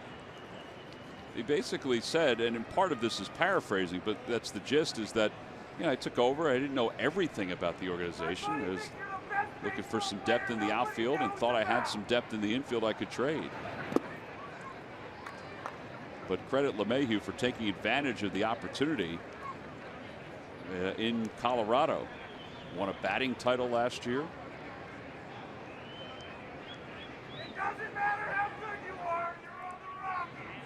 He basically said, and in part of this is paraphrasing, but that's the gist, is that, you know, I took over. I didn't know everything about the organization. I was looking for some depth in the outfield and thought I had some depth in the infield I could trade. But credit LeMahieu for taking advantage of the opportunity in Colorado. Won a batting title last year. It doesn't matter how good you are, you're on the Rockies.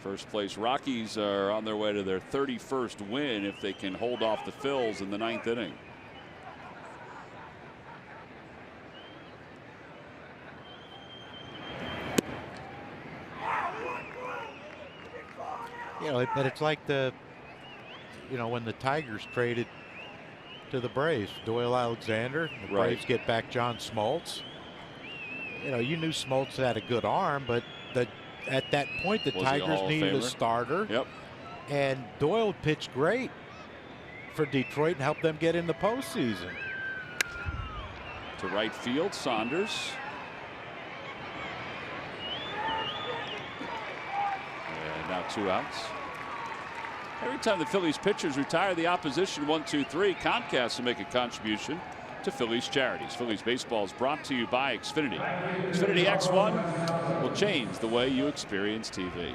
First place Rockies are on their way to their 31st win if they can hold off the Phils in the 9th inning. You know, but it's like the, when the Tigers traded to the Braves, Doyle Alexander, the Braves get back John Smoltz. You knew Smoltz had a good arm, but at that point the Tigers needed a starter. Yep. And Doyle pitched great for Detroit and helped them get in the postseason. To right field, Saunders. And now 2 outs. Every time the Phillies pitchers retire the opposition 1-2-3, Comcast will make a contribution to Phillies charities. Phillies baseball is brought to you by Xfinity. Xfinity X1 will change the way you experience TV.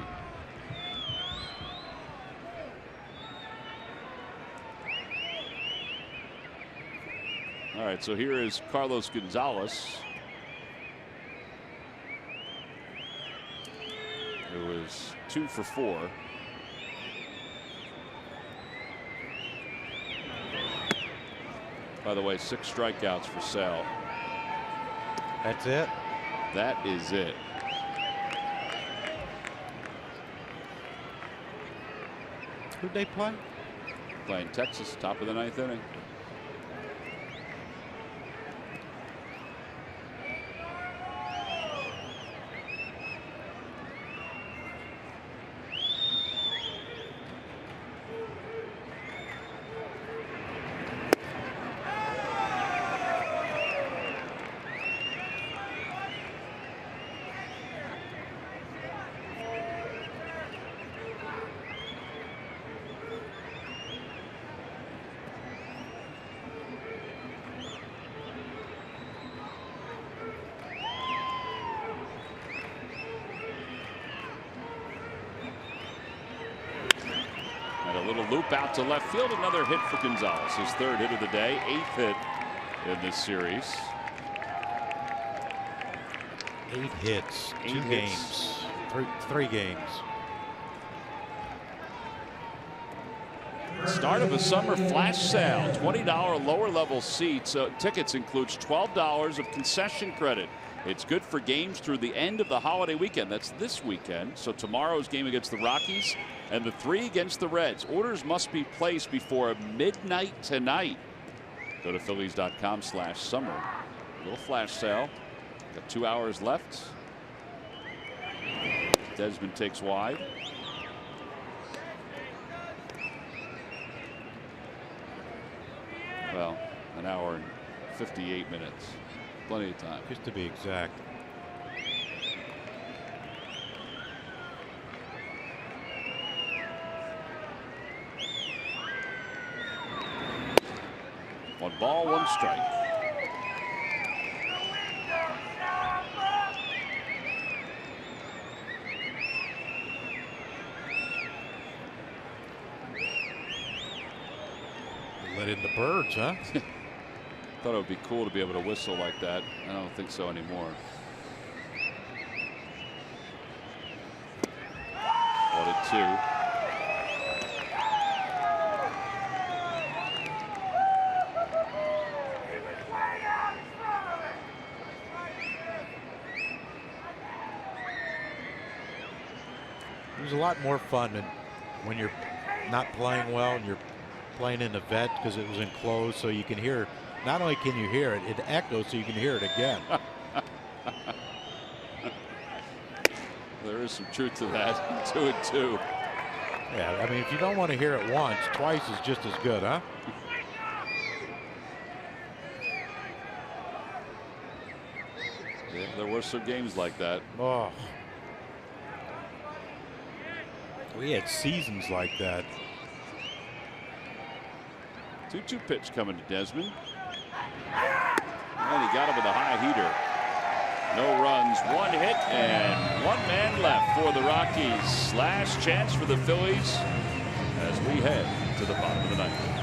All right, so here is Carlos Gonzalez, who was 2 for 4. By the way, 6 strikeouts for Sal. That's it. That is it. Who'd they play? Playing Texas, top of the 9th inning. Loop out to left field. Another hit for Gonzalez. His 3rd hit of the day. 8th hit in this series. 8 hits. 8 2 hits. games. 3 games. Start of a summer flash sale. $20 lower level seats. Tickets includes $12 of concession credit. It's good for games through the end of the holiday weekend. That's this weekend. So tomorrow's game against the Rockies and the 3 against the Reds. Orders must be placed before midnight tonight. Go to Phillies.com/summer. Little flash sale. Got 2 hours left. Desmond takes wide. Well, an hour and 58 minutes. Plenty of time. Just to be exact. One ball, 1 strike. Let in the birds, huh? Thought it would be cool to be able to whistle like that. I don't think so anymore. 1-2. It was a lot more fun than when you're not playing well and you're playing in the vet because it was enclosed, so you can hear. Not only can you hear it, it echoes so you can hear it again. There is some truth to that. 2-2. Yeah, I mean, if you don't want to hear it once, twice is just as good, huh? Yeah, there were some games like that. Oh. We had seasons like that. 2-2 pitch coming to Desmond. And he got him with a high heater. No runs, 1 hit, and 1 man left for the Rockies. Last chance for the Phillies as we head to the bottom of the 9th.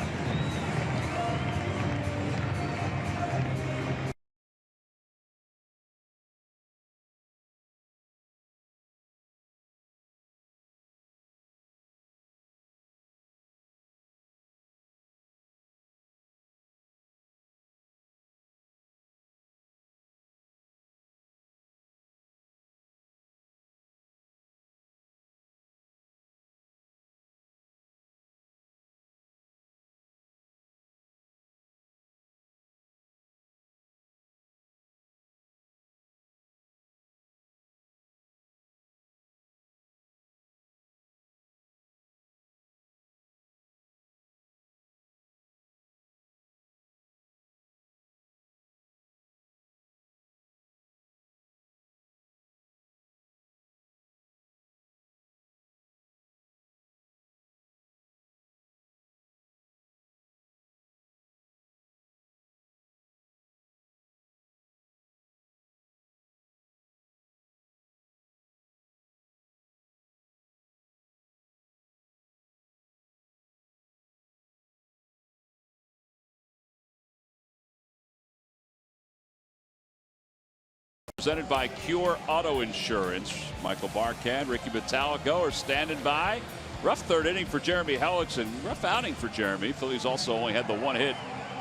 Presented by Cure Auto Insurance. Michael Barkan, Ricky Metallico are standing by. Rough third inning for Jeremy Hellickson. Rough outing for Jeremy. Phillies also only had the one hit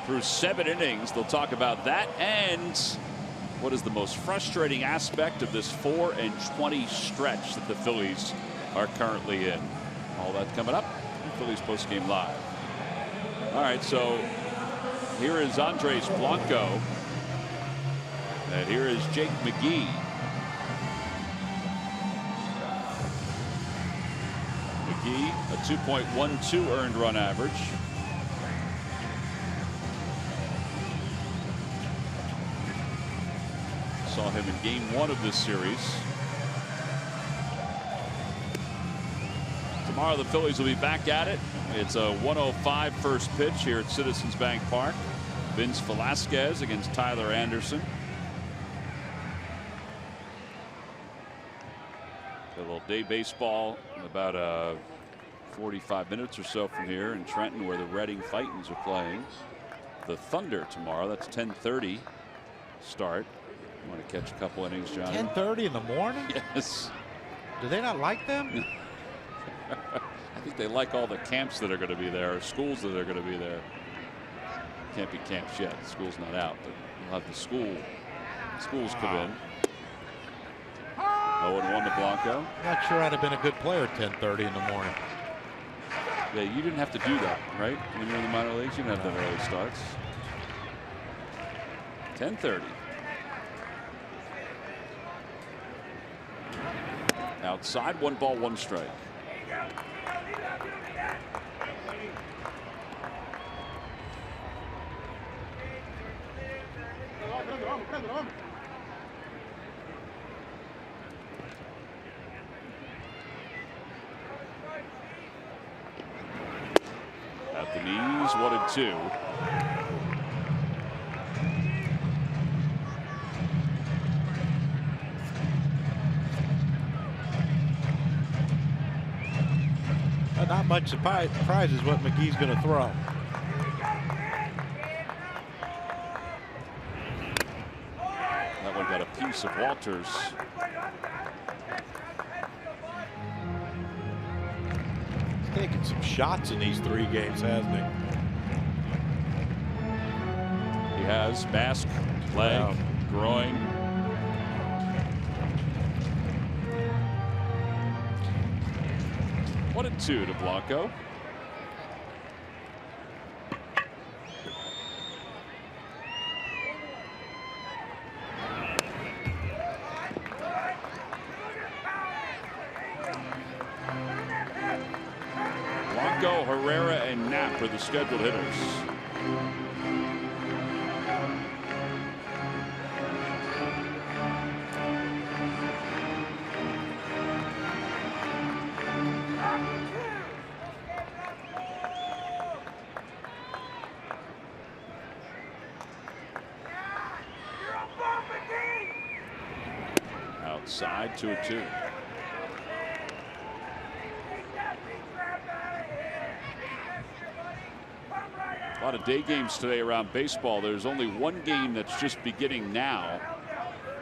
through 7 innings. They'll talk about that and what is the most frustrating aspect of this 4-20 stretch that the Phillies are currently in. All that coming up in Phillies postgame live. All right, so here is Andres Blanco. And here is Jake McGee. McGee, a 2.12 earned run average. Saw him in game 1 of this series. Tomorrow the Phillies will be back at it. It's a 1:05 first pitch here at Citizens Bank Park. Vince Velasquez against Tyler Anderson. A little day baseball in about 45 minutes or so from here in Trenton, where the Reading Titans are playing the Thunder tomorrow. That's 10:30 start. You want to catch a couple innings, Johnny? 10:30 in the morning? Yes. Do they not like them? I think they like all the camps that are going to be there, or schools that are going to be there. Can't be camps yet. The school's not out, but we'll have the schools come in. 0-1 to Blanco. Not sure I'd have been a good player at 10:30 in the morning. Yeah, you didn't have to do that, right? When you're in the minor leagues, you didn't have that early starts. 10:30. Outside, 1 ball, 1 strike. At the knees, 1-2. Not much surprises what McGee's going to throw. That one got a piece of Walters. He's taken some shots in these 3 games, hasn't he? He has mask, leg, groin. One and 2 to Blanco. Blanco, Herrera, and Knapp are the scheduled hitters. Outside, 2-2. A lot of day games today around baseball. There's only one game that's just beginning now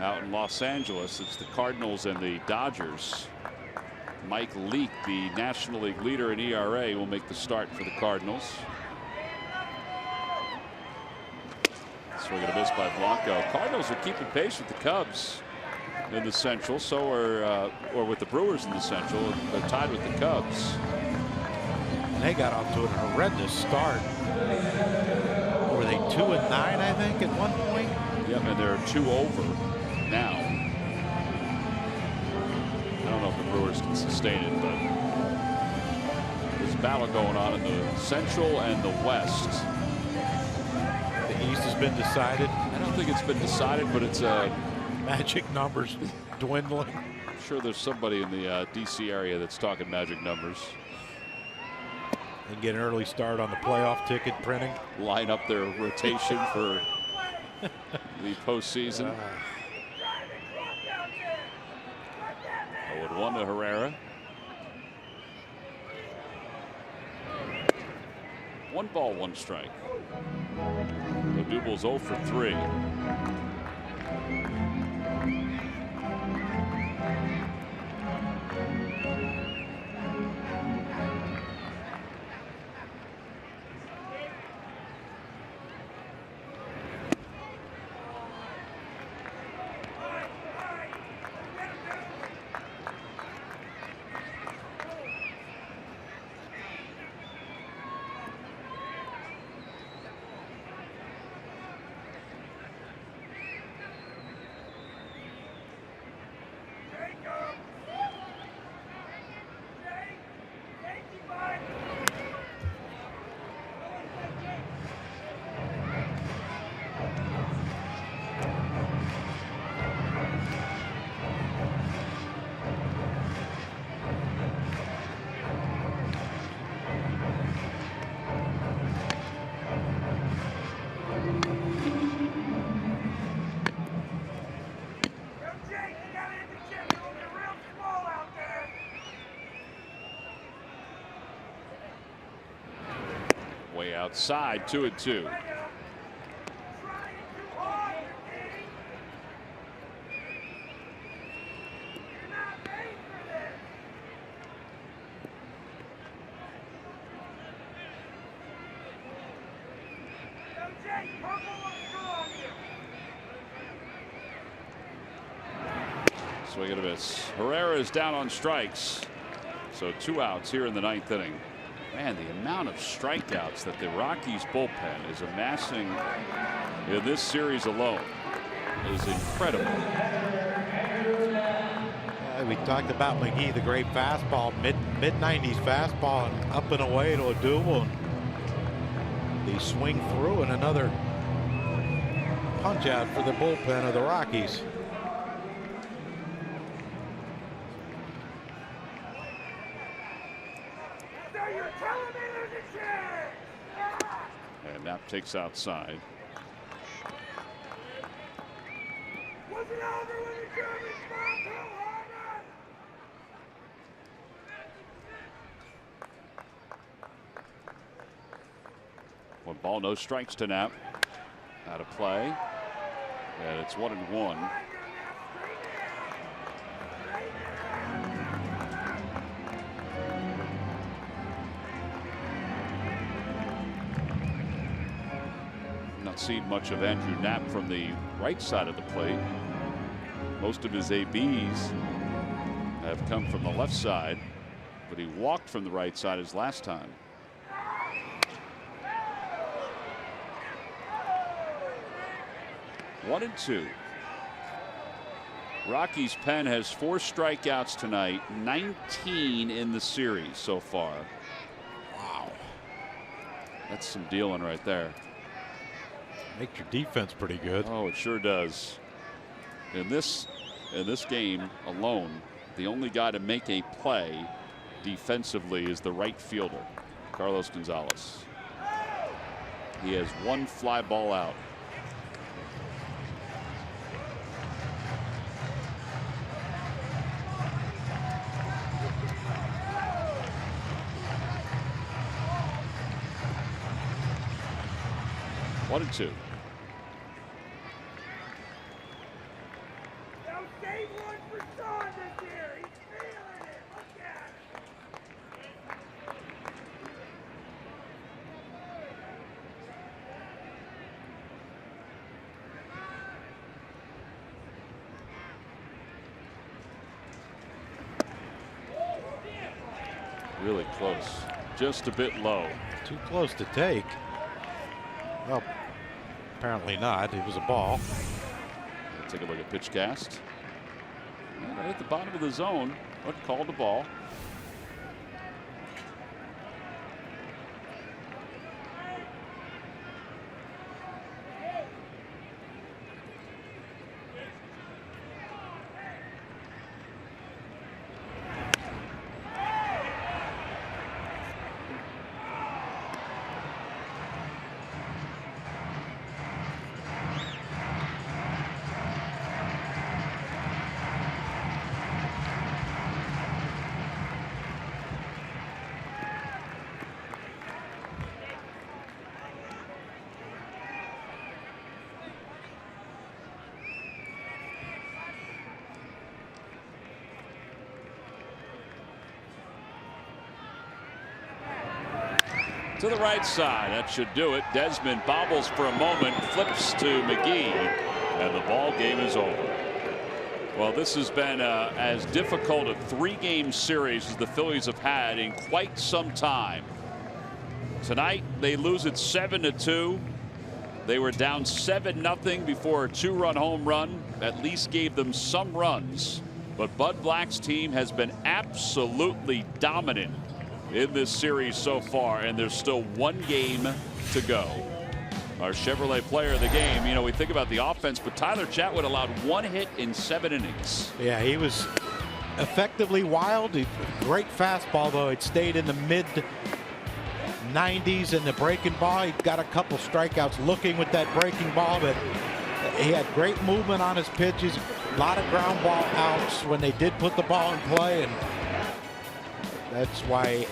out in Los Angeles. It's the Cardinals and the Dodgers. Mike Leake, the National League leader in ERA, will make the start for the Cardinals. Swing and a miss by Blanco. Cardinals are keeping pace with the Cubs in the Central. So are or with the Brewers in the Central. They're tied with the Cubs. And they got off to a horrendous start. Were they 2-9, I think, at one point? Yep, and they're 2 over now. I don't know if the Brewers can sustain it, but there's a battle going on in the Central and the West. The East has been decided. I don't think it's been decided, but it's magic numbers dwindling. I'm sure there's somebody in the DC area that's talking magic numbers. And get an early start on the playoff ticket printing. Line up their rotation for the postseason. 0-1 to Herrera. 1 ball, 1 strike. Odubel's 0 for 3. Outside, 2-2. Swing and a miss. Herrera is down on strikes. So 2 outs here in the 9th inning. Man, the amount of strikeouts that the Rockies bullpen is amassing in this series alone is incredible. We talked about McGee, the great fastball, mid-90s fastball, and up and away to a double. And they swing through, and another punch out for the bullpen of the Rockies. And Knapp takes outside. Was it over when the Germans bombed Pearl Harbor? One ball, no strikes to Knapp. Out of play. And it's 1-1. Not seen much of Andrew Knapp from the right side of the plate. Most of his ABs have come from the left side, but he walked from the right side his last time. One and two. Rockies' pen has 4 strikeouts tonight, 19 in the series so far. Wow. That's some dealing right there. Makes your defense pretty good. Oh, it sure does. In this game alone, the only guy to make a play defensively is the right fielder, Carlos Gonzalez. He has 1 fly ball out. One and two. Now save one for Sean this year. He's feeling it. Look at it. Really close. Just a bit low. Too close to take. Well, apparently not. It was a ball. Let's take a look at pitch cast. Right at the bottom of the zone, but called the ball. To the right side, that should do it. Desmond bobbles for a moment, flips to McGee, and the ball game is over. Well, this has been as difficult a 3-game series as the Phillies have had in quite some time. Tonight they lose it 7-2. They were down 7-0 before a 2-run home run at least gave them some runs. But Bud Black's team has been absolutely dominant in this series so far, and there's still 1 game to go. Our Chevrolet player of the game, you know, we think about the offense, but Tyler Chatwood allowed 1 hit in 7 innings. Yeah, he was effectively wild. Great fastball, though. It stayed in the mid-90s, and the breaking ball, he got a couple strikeouts looking with that breaking ball, but he had great movement on his pitches, a lot of ground ball outs when they did put the ball in play, and that's why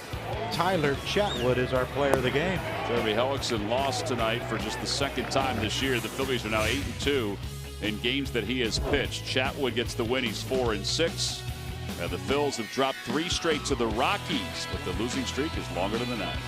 Tyler Chatwood is our player of the game. Jeremy Hellickson lost tonight for just the second time this year. The Phillies are now 8-2 in games that he has pitched. Chatwood gets the win. He's 4-6. And the Phils have dropped 3 straight to the Rockies, but the losing streak is longer than that.